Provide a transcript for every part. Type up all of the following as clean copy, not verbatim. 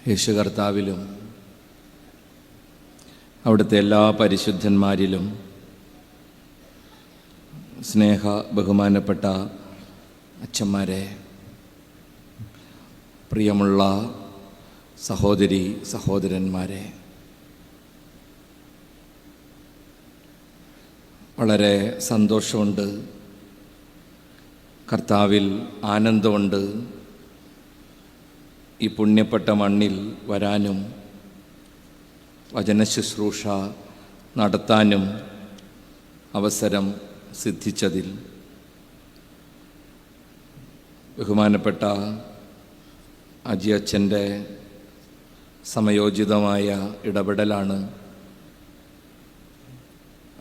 യേശു കർത്താവിലും അവിടുത്തെ എല്ലാ പരിശുദ്ധന്മാരിലും സ്നേഹ ബഹുമാനപ്പെട്ട അച്ഛന്മാരെ, പ്രിയമുള്ള സഹോദരി സഹോദരന്മാരെ, വളരെ സന്തോഷമുണ്ട്, കർത്താവിൽ ആനന്ദമുണ്ട്. ഈ പുണ്യപ്പെട്ട മണ്ണിൽ വരാനും വചനശുശ്രൂഷ നടത്താനും അവസരം സിദ്ധിച്ചതിൽ ബഹുമാനപ്പെട്ട അജി അച്ഛൻ്റെ സമയോചിതമായ ഇടപെടലാണ്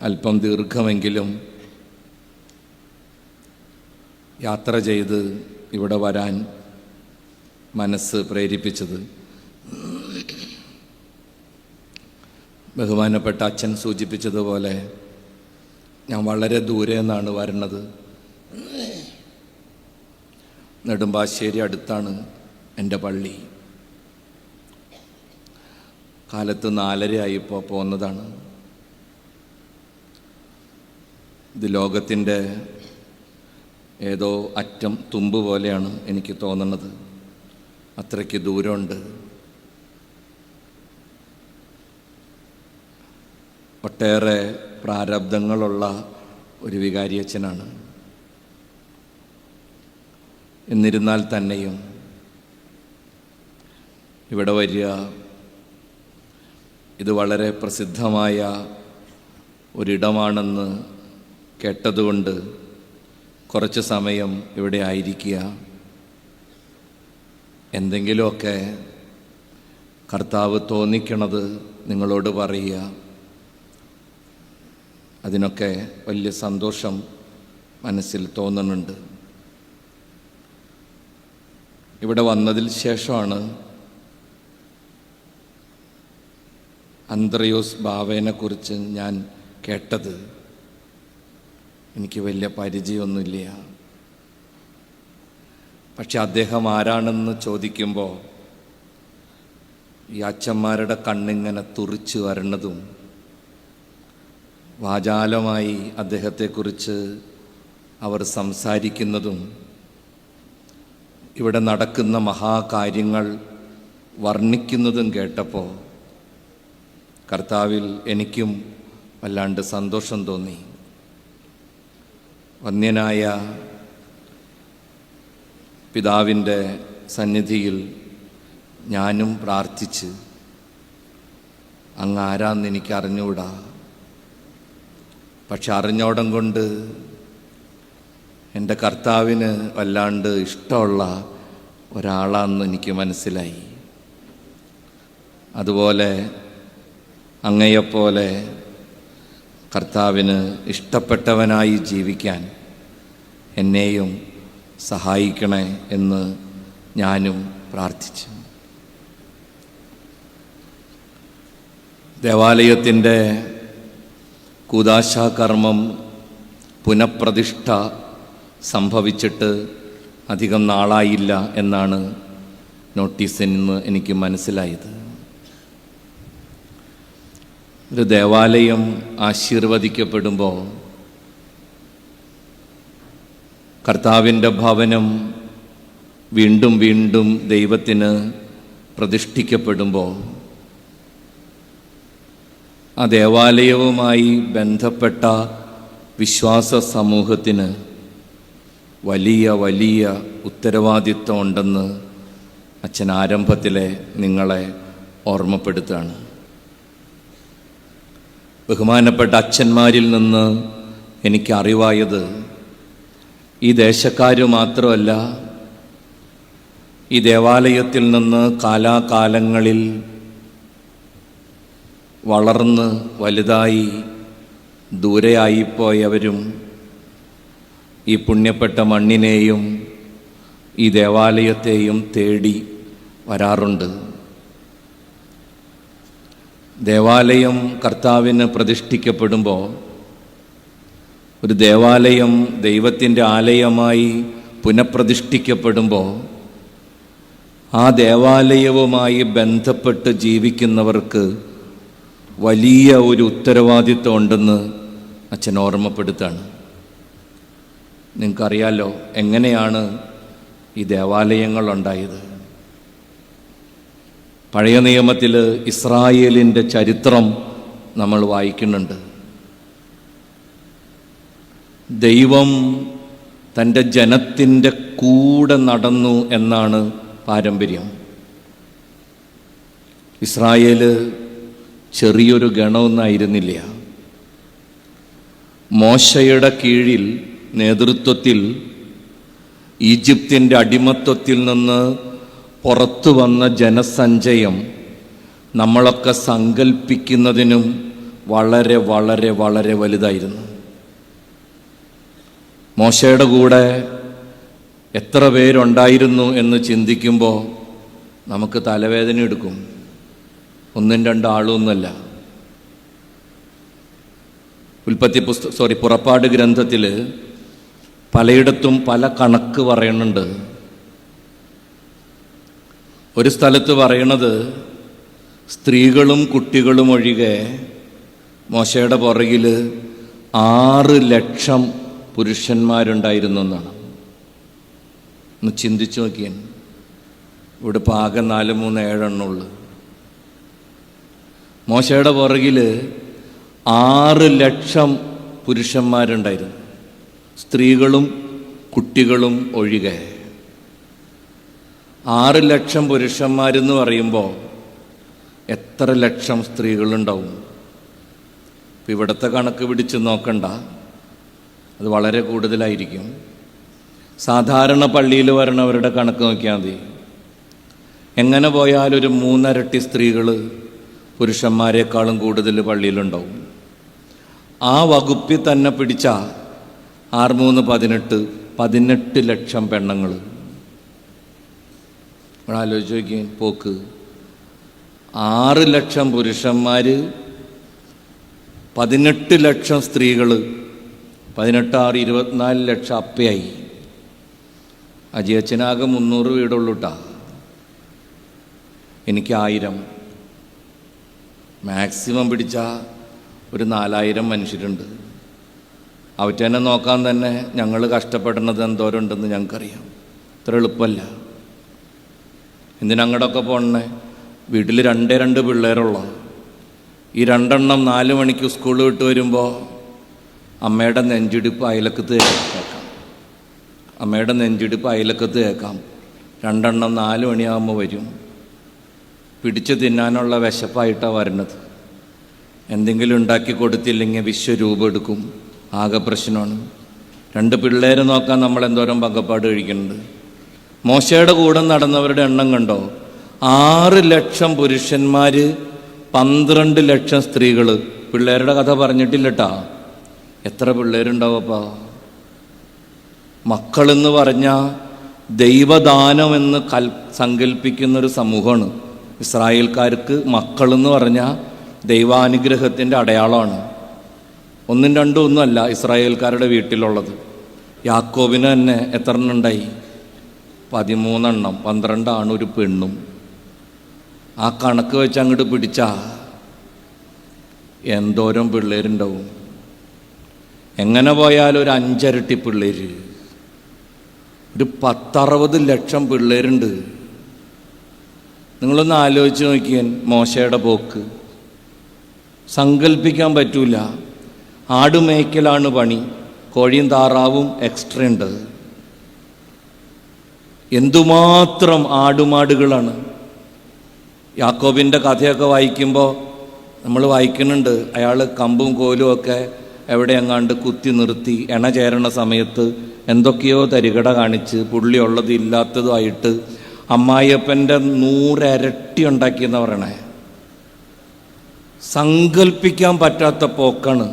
അല്പം ദീർഘമെങ്കിലും യാത്ര ചെയ്ത് ഇവിടെ വരാൻ മനസ്സ് പ്രേരിപ്പിച്ചത്. ബഹുമാനപ്പെട്ട അച്ഛൻ സൂചിപ്പിച്ചതുപോലെ ഞാൻ വളരെ ദൂരെ നിന്നാണ് വരുന്നത്. നെടുമ്പാശ്ശേരി അടുത്താണ് എൻ്റെ പള്ളി. കാലത്ത് 4:30 ആയിപ്പോൾ പോന്നതാണ്. ഇത് ലോകത്തിൻ്റെ ഏതോ അറ്റം തുമ്പ് പോലെയാണ് എനിക്ക് തോന്നുന്നത്. അത്രയ്ക്ക് ദൂരമുണ്ട്. ഒട്ടേറെ പ്രാരബ്ധങ്ങളുള്ള ഒരു വികാരിയച്ഛനാണ്. എന്നിരുന്നാൽ തന്നെയും ഇവിടെ വരിക, ഇത് വളരെ പ്രസിദ്ധമായ ഒരിടമാണെന്ന് കേട്ടതുകൊണ്ട് കുറച്ച് സമയം ഇവിടെ ആയിരിക്കുക, എന്തെങ്കിലുമൊക്കെ കർത്താവ് തോന്നിക്കണത് നിങ്ങളോട് പറയുക, അതിനൊക്കെ വലിയ സന്തോഷം മനസ്സിൽ തോന്നുന്നുണ്ട്. ഇവിടെ വന്നതിൽ ശേഷമാണ് അന്ത്രയോസ് ബാവേനെക്കുറിച്ച് ഞാൻ കേട്ടത്. എനിക്ക് വലിയ പരിചയമൊന്നുമില്ല. പക്ഷെ അദ്ദേഹം ആരാണെന്ന് ചോദിക്കുമ്പോൾ ഈ അച്ഛന്മാരുടെ കണ്ണിങ്ങനെ തുറിച്ചു വരണതും വാചാലമായി അദ്ദേഹത്തെക്കുറിച്ച് അവർ സംസാരിക്കുന്നതും ഇവിടെ നടക്കുന്ന മഹാകാര്യങ്ങൾ വർണ്ണിക്കുന്നതും കേട്ടപ്പോൾ കർത്താവിൽ എനിക്കും വല്ലാണ്ട് സന്തോഷം തോന്നി. വന്യനായ പിതാവിൻ്റെ സന്നിധിയിൽ ഞാനും പ്രാർത്ഥിച്ച്, അങ്ങ് ആരാന്ന് എനിക്ക് അറിഞ്ഞുകൂടാ, പക്ഷെ അറിഞ്ഞോടം കൊണ്ട് എൻ്റെ കർത്താവിന് വല്ലാണ്ട് ഇഷ്ടമുള്ള ഒരാളാണെന്ന് എനിക്ക് മനസ്സിലായി. അതുപോലെ അങ്ങയെപ്പോലെ കർത്താവിന് ഇഷ്ടപ്പെട്ടവനായി ജീവിക്കാൻ എന്നെയും സഹായിക്കണേ എന്ന് ഞാനും പ്രാർത്ഥിച്ചു. ദേവാലയത്തിൻ്റെ കൂദാശാകർമ്മം പുനഃപ്രതിഷ്ഠ സംഭവിച്ചിട്ട് അധികം നാളായില്ല എന്നാണ് നോട്ടീസിൽ നിന്ന് എനിക്ക് മനസ്സിലായത്. ഒരു ദേവാലയം ആശീർവദിക്കപ്പെടുമ്പോൾ കർത്താവിൻ്റെ ഭവനം വീണ്ടും വീണ്ടും ദൈവത്തിന് പ്രതിഷ്ഠിക്കപ്പെടുമ്പോൾ ആ ദേവാലയവുമായി ബന്ധപ്പെട്ട വിശ്വാസ സമൂഹത്തിന് വലിയ വലിയ ഉത്തരവാദിത്വം ഉണ്ടെന്ന് അച്ഛൻ ആരംഭത്തിലെ നിങ്ങളെ ഓർമ്മപ്പെടുത്തുകയാണ്. ബഹുമാനപ്പെട്ട അച്ഛന്മാരിൽ നിന്ന് എനിക്ക് അറിവായത്, ഈ ദേശക്കാർ മാത്രമല്ല, ഈ ദേവാലയത്തിൽ നിന്ന് കാലാകാലങ്ങളിൽ വളർന്ന് വലുതായി ദൂരെയായിപ്പോയവരും ഈ പുണ്യപ്പെട്ട മണ്ണിനെയും ഈ ദേവാലയത്തെയും തേടി വരാറുണ്ട്. ദേവാലയം കർത്താവിന് പ്രതിഷ്ഠിക്കപ്പെടുമ്പോൾ, ഒരു ദേവാലയം ദൈവത്തിൻ്റെ ആലയമായി പുനഃപ്രതിഷ്ഠിക്കപ്പെടുമ്പോൾ ആ ദേവാലയവുമായി ബന്ധപ്പെട്ട് ജീവിക്കുന്നവർക്ക് വലിയ ഒരു ഉത്തരവാദിത്വം ഉണ്ടെന്ന് അച്ഛൻ ഓർമ്മപ്പെടുത്താണ്. നിങ്ങൾക്കറിയാലോ എങ്ങനെയാണ് ഈ ദേവാലയങ്ങളുണ്ടായത്. പഴയ നിയമത്തിൽ ഇസ്രായേലിൻ്റെ ചരിത്രം നമ്മൾ വായിക്കുന്നുണ്ട്. ദൈവം തൻ്റെ ജനത്തിൻ്റെ കൂടെ നടന്നു എന്നാണ് പാരമ്പര്യം. ഇസ്രായേൽ ചെറിയൊരു ഗണമൊന്നായിരുന്നില്ല. മോശയുടെ കീഴിൽ നേതൃത്വത്തിൽ ഈജിപ്തിൻ്റെ അടിമത്വത്തിൽ നിന്ന് പുറത്തു വന്ന ജനസഞ്ചയം നമ്മളൊക്കെ സങ്കല്പിക്കുന്നതിനും വളരെ വളരെ വളരെ വലുതായിരുന്നു. മോശയുടെ കൂടെ എത്ര പേരുണ്ടായിരുന്നു എന്ന് ചിന്തിക്കുമ്പോൾ നമുക്ക് തലവേദന എടുക്കും. ഒന്നും രണ്ടാളൊന്നുമല്ല. പുറപ്പാട് ഗ്രന്ഥത്തിൽ പലയിടത്തും പല കണക്ക് പറയുന്നുണ്ട്. ഒരു സ്ഥലത്ത് പറയണത് സ്ത്രീകളും കുട്ടികളും ഒഴികെ മോശയുടെ പുറകിൽ 6 ലക്ഷം പുരുഷന്മാരുണ്ടായിരുന്നു എന്നാണ്. ഒന്ന് ചിന്തിച്ചു നോക്കിയാൽ ഇവിടെ ഇപ്പോൾ ആകെ 4, 3, 7 എണ്ണമുള്ളൂ. മോശയുടെ പുറകിൽ 6 ലക്ഷം പുരുഷന്മാരുണ്ടായിരുന്നു, സ്ത്രീകളും കുട്ടികളും ഒഴികെ. 6 ലക്ഷം പുരുഷന്മാരെന്ന് പറയുമ്പോൾ എത്ര ലക്ഷം സ്ത്രീകളുണ്ടാവും? ഇപ്പം ഇവിടുത്തെ കണക്ക് പിടിച്ച് നോക്കണ്ട, അത് വളരെ കൂടുതലായിരിക്കും. സാധാരണ പള്ളിയിൽ വരണവരുടെ കണക്ക് നോക്കിയാൽ മതി. എങ്ങനെ പോയാലൊരു 3 ഇരട്ടി സ്ത്രീകൾ പുരുഷന്മാരെക്കാളും കൂടുതൽ പള്ളിയിലുണ്ടാവും. ആ വകുപ്പിൽ തന്നെ പിടിച്ച 6, 3, 18 ലക്ഷം പെണ്ണുങ്ങൾ. ആലോചിച്ച് നോക്കിയാൽ പോക്ക്. 6 ലക്ഷം പുരുഷന്മാർ, 18 ലക്ഷം സ്ത്രീകൾ, 18 6 24 ലക്ഷം അപ്പയായി. അജിയച്ചനാകെ 300 വീടുള്ളൂ കേട്ടാ. എനിക്ക് 1000. മാക്സിമം പിടിച്ച ഒരു 4000 മനുഷ്യരുണ്ട്. അവറ്റനെ നോക്കാൻ തന്നെ ഞങ്ങൾ കഷ്ടപ്പെടുന്നത് എന്തോരമുണ്ടെന്ന് ഞങ്ങൾക്കറിയാം. ഇത്ര എളുപ്പമല്ല. എന്തിനങ്ങടൊക്കെ പോണേ? വീട്ടിൽ 2 പിള്ളേരുള്ള ഈ 2 എണ്ണം 4 മണിക്ക് സ്കൂൾ വിട്ട് വരുമ്പോൾ അമ്മയുടെ നെഞ്ചിടിപ്പ് അയലക്കത്ത് കേൾക്കാം. അമ്മയുടെ നെഞ്ചിടിപ്പ് അയലക്കത്ത് കേൾക്കാം. 2 എണ്ണം 4 മണിയാകുമ്പോൾ വരും. പിടിച്ചു തിന്നാനുള്ള വിശപ്പായിട്ടാണ് വരുന്നത്. എന്തെങ്കിലും ഉണ്ടാക്കി കൊടുത്തില്ലെങ്കിൽ വിശ്വരൂപം എടുക്കും. ആകെ പ്രശ്നമാണ്. 2 പിള്ളേരെ നോക്കാൻ നമ്മൾ എന്തോരം പങ്കപ്പാട് കഴിക്കുന്നുണ്ട്. മോശയുടെ കൂടെ നടന്നവരുടെ എണ്ണം കണ്ടോ? 6 ലക്ഷം പുരുഷന്മാർ, 12 ലക്ഷം സ്ത്രീകൾ. പിള്ളേരുടെ കഥ പറഞ്ഞിട്ടില്ലട്ടാ. എത്ര പിള്ളേരുണ്ടാവപ്പാ? മക്കളെന്ന് പറഞ്ഞാൽ ദൈവദാനമെന്ന് സങ്കല്പിക്കുന്നൊരു സമൂഹമാണ് ഇസ്രായേൽക്കാർക്ക്. മക്കളെന്ന് പറഞ്ഞാൽ ദൈവാനുഗ്രഹത്തിൻ്റെ അടയാളമാണ്. 1, 2 ഒന്നുമല്ല ഇസ്രായേൽക്കാരുടെ വീട്ടിലുള്ളത്. യാക്കോബിന് തന്നെ എത്ര എണ്ണം ഉണ്ടായി? 13 എണ്ണം, 12 ആണും ഒരു പെണ്ണും. ആ കണക്ക് വെച്ച് അങ്ങോട്ട് പിടിച്ചാ എന്തോരം പിള്ളേരുണ്ടാവും. എങ്ങനെ പോയാലും ഒരു 5 ഇരട്ടി പിള്ളേർ, ഒരു 10-60 ലക്ഷം പിള്ളേരുണ്ട്. നിങ്ങളൊന്ന് ആലോചിച്ച് നോക്കിയാൽ മോശയുടെ പോക്ക് സങ്കല്പിക്കാൻ പറ്റൂല. ആടുമേയ്ക്കലാണ് പണി, കോഴിയും താറാവും എക്സ്ട്രാ ഉണ്ട്. എന്തുമാത്രം ആടുമാടുകളാണ്. യാക്കോബിൻ്റെ കഥയൊക്കെ വായിക്കുമ്പോൾ നമ്മൾ വായിക്കുന്നുണ്ട്, അയാൾ കമ്പും കോലും ഒക്കെ എവിടെ എങ്ങാണ്ട് കുത്തി നിർത്തി എണ ചേരണ സമയത്ത് എന്തൊക്കെയോ തരികട കാണിച്ച് പുള്ളി ഉള്ളത് ഇല്ലാത്തതുമായിട്ട് അമ്മായിയപ്പൻ്റെ 100 ഇരട്ടി ഉണ്ടാക്കിയെന്ന് പറയണേ. സങ്കല്പിക്കാൻ പറ്റാത്ത പോക്കാണ്.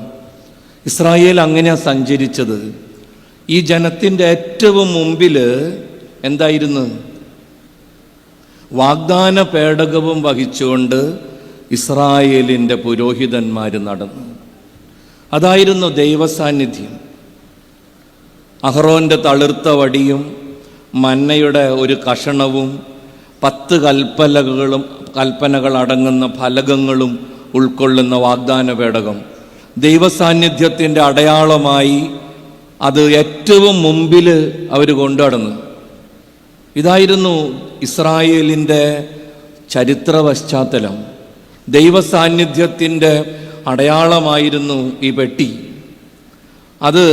ഇസ്രായേൽ അങ്ങനെയാണ് സഞ്ചരിച്ചത്. ഈ ജനത്തിൻ്റെ ഏറ്റവും മുമ്പിൽ എന്തായിരുന്നു? വാഗ്ദാന പേടകവും വഹിച്ചുകൊണ്ട് ഇസ്രായേലിൻ്റെ പുരോഹിതന്മാർ നടന്നു. അതായിരുന്നു ദൈവസാന്നിധ്യം. അഹ്റോൻ്റെ തളിർത്ത വടിയും മന്നയുടെ ഒരു കഷണവും 10 കൽപ്പനകൾ അടങ്ങുന്ന ഫലകങ്ങളും ഉൾക്കൊള്ളുന്ന വാഗ്ദാന പേടകം ദൈവസാന്നിധ്യത്തിൻ്റെ അടയാളമായി അത് ഏറ്റവും മുമ്പിൽ അവർ കൊണ്ടുനടന്നു. ഇതായിരുന്നു ഇസ്രായേലിൻ്റെ ചരിത്ര പശ്ചാത്തലം. ദൈവസാന്നിധ്യത്തിൻ്റെ അടയാളമായിരുന്നു ഈ പെട്ടി. അത്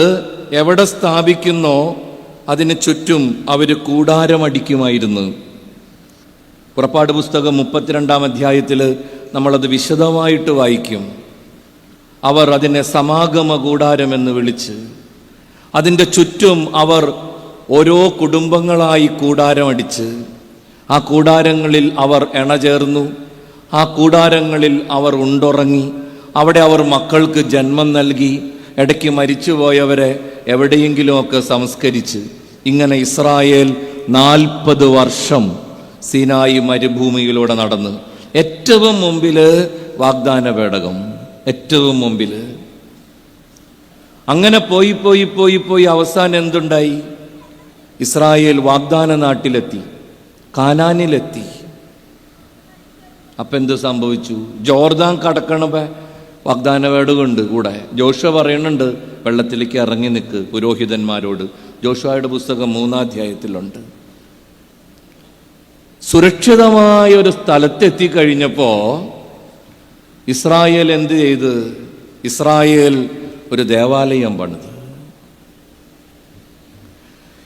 എവിടെ സ്ഥാപിക്കുന്നോ അതിന് ചുറ്റും അവർ കൂടാരമടിക്കുമായിരുന്നു. പുറപ്പാട് പുസ്തകം 32-ാം അധ്യായത്തിൽ നമ്മളത് വിശദമായിട്ട് വായിക്കും. അവർ അതിനെ സമാഗമ കൂടാരമെന്ന് വിളിച്ച് അതിൻ്റെ ചുറ്റും അവർ ഓരോ കുടുംബങ്ങളായി കൂടാരമടിച്ച് ആ കൂടാരങ്ങളിൽ അവർ ഇണചേർന്നു. ആ കൂടാരങ്ങളിൽ അവർ ഉണ്ടുറങ്ങി. അവിടെ അവർ മക്കൾക്ക് ജന്മം നൽകി. ഇടയ്ക്ക് മരിച്ചുപോയവരെ എവിടെയെങ്കിലുമൊക്കെ സംസ്കരിച്ച് ഇങ്ങനെ ഇസ്രായേൽ 40 വർഷം സീനായി മരുഭൂമിയിലൂടെ നടന്ന്. ഏറ്റവും മുമ്പിൽ വാഗ്ദാന പേടകം, ഏറ്റവും മുമ്പിൽ. അങ്ങനെ പോയി അവസാനം എന്തുണ്ടായി? ഇസ്രായേൽ വാഗ്ദാന നാട്ടിലെത്തി, കാനാനിലെത്തി. അപ്പം എന്ത് സംഭവിച്ചു? ജോർദാൻ കടക്കണപ്പോ വാഗ്ദാന പേടകമുണ്ട് കൂടെ. ജോഷുവ പറയുന്നുണ്ട് വെള്ളത്തിലേക്ക് ഇറങ്ങി നിൽക്ക് പുരോഹിതന്മാരോട്. ജോഷുവയുടെ പുസ്തകം 3-ാം അധ്യായത്തിലുണ്ട്. സുരക്ഷിതമായ ഒരു സ്ഥലത്തെത്തിക്കഴിഞ്ഞപ്പോൾ ഇസ്രായേൽ എന്ത് ചെയ്ത്? ഇസ്രായേൽ ഒരു ദേവാലയം പണിത്.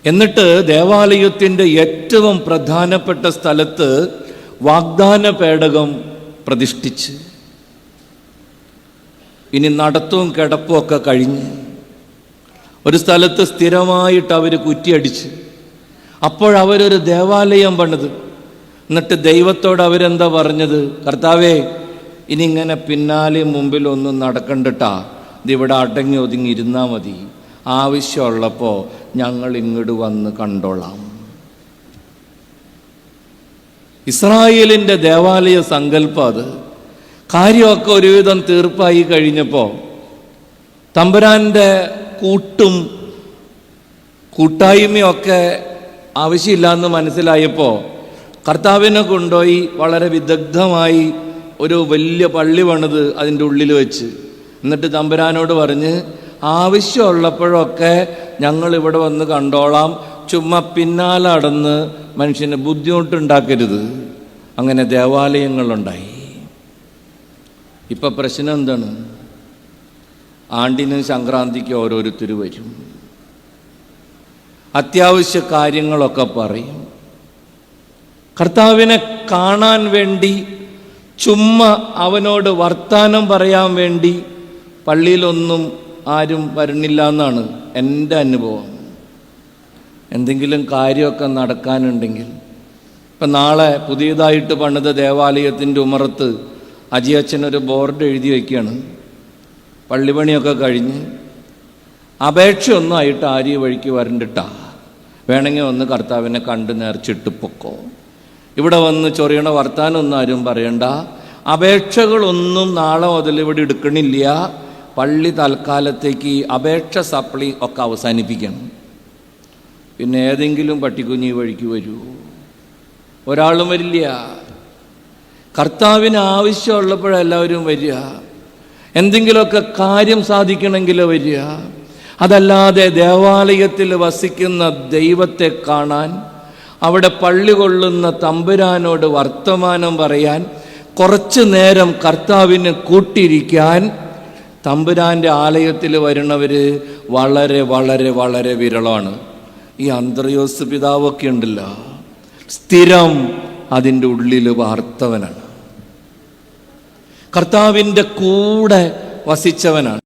എന്നിട്ട് ദേവാലയത്തിൻ്റെ ഏറ്റവും പ്രധാനപ്പെട്ട സ്ഥലത്ത് വാഗ്ദാന പേടകം പ്രതിഷ്ഠിച്ച്. ഇനി നടത്തവും കിടപ്പും ഒക്കെ കഴിഞ്ഞ് ഒരു സ്ഥലത്ത് സ്ഥിരമായിട്ട് അവർ കുറ്റിയടിച്ച്. അപ്പോഴവരൊരു ദേവാലയം പണിത്. എന്നിട്ട് ദൈവത്തോട് അവരെന്താ പറഞ്ഞത്? കർത്താവേ, ഇനി ഇങ്ങനെ പിന്നാലെയും മുമ്പിലൊന്നും നടക്കണ്ടട്ടാ, ഇതിവിടെ അടങ്ങി ഒതുങ്ങി ഇരുന്നാൽ മതി. ആവശ്യമുള്ളപ്പോൾ ഞങ്ങൾ ഇങ്ങോട്ട് വന്ന് കണ്ടോളാം. ഇസ്രായേലിൻ്റെ ദേവാലയ സങ്കല്പം അത്. കാര്യമൊക്കെ ഒരുവിധം തീർപ്പായി കഴിഞ്ഞപ്പോൾ തമ്പുരാൻ്റെ കൂട്ടായ്മയൊക്കെ ആവശ്യമില്ലാന്ന് മനസ്സിലായപ്പോൾ കർത്താവിനെ കൊണ്ടുപോയി വളരെ വിദഗ്ധമായി ഒരു വലിയ പള്ളി പണിത് അതിൻ്റെ ഉള്ളിൽ വെച്ച്. എന്നിട്ട് തമ്പുരാനോട് പറഞ്ഞ് ആവശ്യമുള്ളപ്പോഴൊക്കെ ഞങ്ങളിവിടെ വന്ന് കണ്ടോളാം, ചുമ്മാ പിന്നാലെ അടന്ന് മനുഷ്യന് ബുദ്ധിമുട്ടുണ്ടാക്കരുത്. അങ്ങനെ ദേവാലയങ്ങളുണ്ടായി. ഇപ്പം പ്രശ്നം എന്താണ്? ആണ്ടിനും സംക്രാന്തിക്കും ഓരോരുത്തർ വരും, അത്യാവശ്യ കാര്യങ്ങളൊക്കെ പറയും. കർത്താവിനെ കാണാൻ വേണ്ടി, ചുമ്മാ അവനോട് വർത്താനം പറയാൻ വേണ്ടി പള്ളിയിലൊന്നും ആരും വരണില്ല എന്നാണ് എൻ്റെ അനുഭവം. എന്തെങ്കിലും കാര്യമൊക്കെ നടക്കാനുണ്ടെങ്കിൽ, ഇപ്പം നാളെ പുതിയതായിട്ട് പണിത ദേവാലയത്തിൻ്റെ ഉമ്മറത്ത് അജിയച്ഛനൊരു ബോർഡ് എഴുതി വയ്ക്കുകയാണ്. പള്ളിപ്പണിയൊക്കെ കഴിഞ്ഞ് അപേക്ഷയൊന്നും ആയിട്ട് ആര്യ വഴിക്ക് വരണ്ടിട്ടാ, വേണമെങ്കിൽ ഒന്ന് കർത്താവിനെ കണ്ട് നേർച്ചിട്ട് പൊക്കോ. ഇവിടെ വന്ന് ചൊറിയണ വർത്താനൊന്നും ആരും പറയണ്ട. അപേക്ഷകളൊന്നും നാളെ മുതൽ ഇവിടെ എടുക്കണില്ല. പള്ളി തൽക്കാലത്തേക്ക് അപേക്ഷ സപ്ലി ഒക്കെ അവസാനിപ്പിക്കണം. പിന്നെ ഏതെങ്കിലും പട്ടിക്കുഞ്ഞി വഴിക്ക് വരൂ? ഒരാളും വരില്ല. കർത്താവിന് ആവശ്യമുള്ളപ്പോഴെല്ലാവരും വരിക. എന്തെങ്കിലുമൊക്കെ കാര്യം സാധിക്കണമെങ്കിൽ വരിക. അതല്ലാതെ ദേവാലയത്തിൽ വസിക്കുന്ന ദൈവത്തെ കാണാൻ, അവിടെ പള്ളി കൊള്ളുന്ന തമ്പുരാനോട് വർത്തമാനം പറയാൻ, കുറച്ചു നേരം കർത്താവിന് കൂട്ടിരിക്കാൻ തമ്പുരാൻ്റെ ആലയത്തിൽ വരുന്നവർ വളരെ വളരെ വളരെ വിരളമാണ്. ഈ അന്ത്രയോസ് പിതാവൊക്കെ ഉണ്ടല്ലോ, സ്ഥിരം അതിൻ്റെ ഉള്ളിൽ വാർത്തവനാണ്, കർത്താവിൻ്റെ കൂടെ വസിച്ചവനാണ്.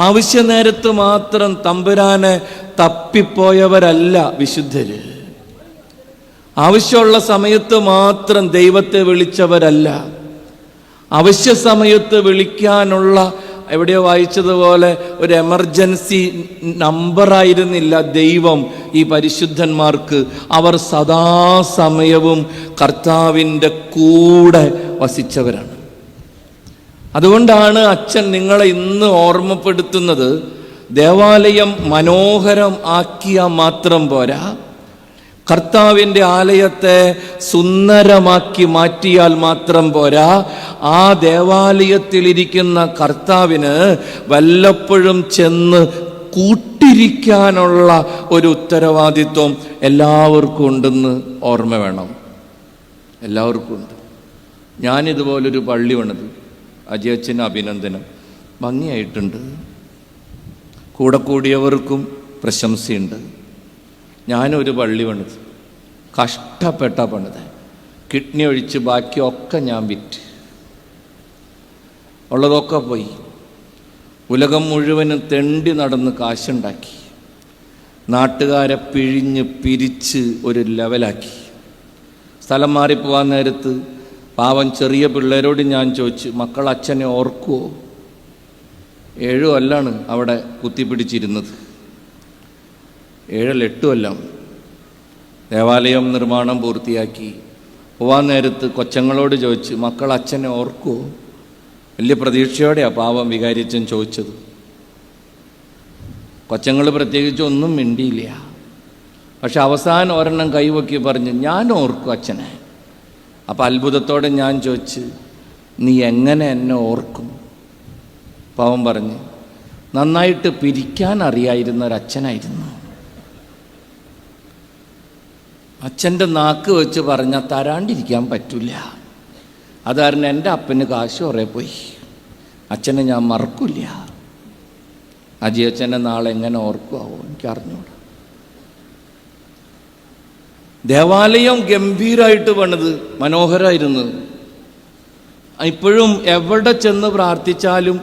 ആവശ്യ നേരത്ത് മാത്രം തമ്പുരാനെ തപ്പിപ്പോയവരല്ല വിശുദ്ധര്. ആവശ്യമുള്ള സമയത്ത് മാത്രം ദൈവത്തെ വിളിച്ചവരല്ല. അവശ്യ സമയത്ത് വിളിക്കാനുള്ള, എവിടെയോ വായിച്ചതുപോലെ, ഒരു എമർജൻസി നമ്പറായിരുന്നില്ല ദൈവം ഈ പരിശുദ്ധന്മാർക്ക്. അവർ സദാസമയവും കർത്താവിൻ്റെ കൂടെ വസിച്ചവരാണ്. അതുകൊണ്ടാണ് അച്ഛൻ നിങ്ങളെ ഇന്ന് ഓർമ്മപ്പെടുത്തുന്നത്, ദേവാലയം മനോഹരം ആക്കിയാൽ മാത്രം പോരാ, കർത്താവിൻ്റെ ആലയത്തെ സുന്ദരമാക്കി മാറ്റിയാൽ മാത്രം പോരാ, ആ ദേവാലയത്തിലിരിക്കുന്ന കർത്താവിന് വല്ലപ്പോഴും ചെന്ന് കൂട്ടിരിക്കാനുള്ള ഒരു ഉത്തരവാദിത്വം എല്ലാവർക്കും ഉണ്ടെന്ന് ഓർമ്മ വേണം. എല്ലാവർക്കും ഉണ്ട്. ഞാനിതുപോലൊരു പള്ളി പണിത്, അജയച്ചന് അഭിനന്ദനം, ഭംഗിയായിട്ടുണ്ട്. കൂടെ കൂടിയവർക്കും പ്രശംസയുണ്ട്. ഞാനൊരു പള്ളി പണിത്, കഷ്ടപ്പെട്ട പണിത്, കിഡ്നി ഒഴിച്ച് ബാക്കിയൊക്കെ ഞാൻ വിറ്റ്, ഉള്ളതൊക്കെ പോയി. ഉലകം മുഴുവനും തെണ്ടി നടന്ന് കാശുണ്ടാക്കി, നാട്ടുകാരെ പിഴിഞ്ഞ് പിരിച്ച് ഒരു ലെവലാക്കി. സ്ഥലം മാറിപ്പോവാൻ നേരത്ത് പാവം ചെറിയ പിള്ളേരോട് ഞാൻ ചോദിച്ചു, മക്കൾ അച്ഛനെ ഓർക്കുമോ? 7 കൊല്ലാണ് അവിടെ കുത്തിപ്പിടിച്ചിരുന്നത്, 7 8 കൊല്ലം. ദേവാലയം നിർമ്മാണം പൂർത്തിയാക്കി പോവാൻ നേരത്ത് കൊച്ചങ്ങളോട് ചോദിച്ചു, മക്കൾ അച്ഛനെ ഓർക്കുമോ? വലിയ പ്രതീക്ഷയോടെയാണ് പാവം വികാരിച്ചൻ ചോദിച്ചത്. കൊച്ചങ്ങൾ പ്രത്യേകിച്ച് ഒന്നും മിണ്ടിയില്ല. പക്ഷെ അവസാനം ഒരെണ്ണം കൈവക്കി പറഞ്ഞു, ഞാൻ ഓർക്കും അച്ഛനെ. അപ്പം അത്ഭുതത്തോടെ ഞാൻ ചോദിച്ചു, നീ എങ്ങനെ എന്നെ ഓർക്കും? പാവം പറഞ്ഞ്, നന്നായിട്ട് പിരിക്കാൻ അറിയായിരുന്ന ഒരച്ഛനായിരുന്നു. അച്ഛൻ്റെ നാക്ക് വെച്ച് പറഞ്ഞാൽ തരാണ്ടിരിക്കാൻ പറ്റില്ല. അത് കാരണം എൻ്റെ അപ്പന് കാശ് കുറേ പോയി. അച്ഛനെ ഞാൻ മറക്കില്ല. അജയച്ഛനെ നാളെ എങ്ങനെ ഓർക്കുമാവോ എനിക്കറിഞ്ഞൂടാ. ദേവാലയം ഗംഭീരമായിട്ട് പണിത്, മനോഹരമായിരുന്നു. ഇപ്പോഴും എവിടെ ചെന്ന് പ്രാർത്ഥിച്ചാലും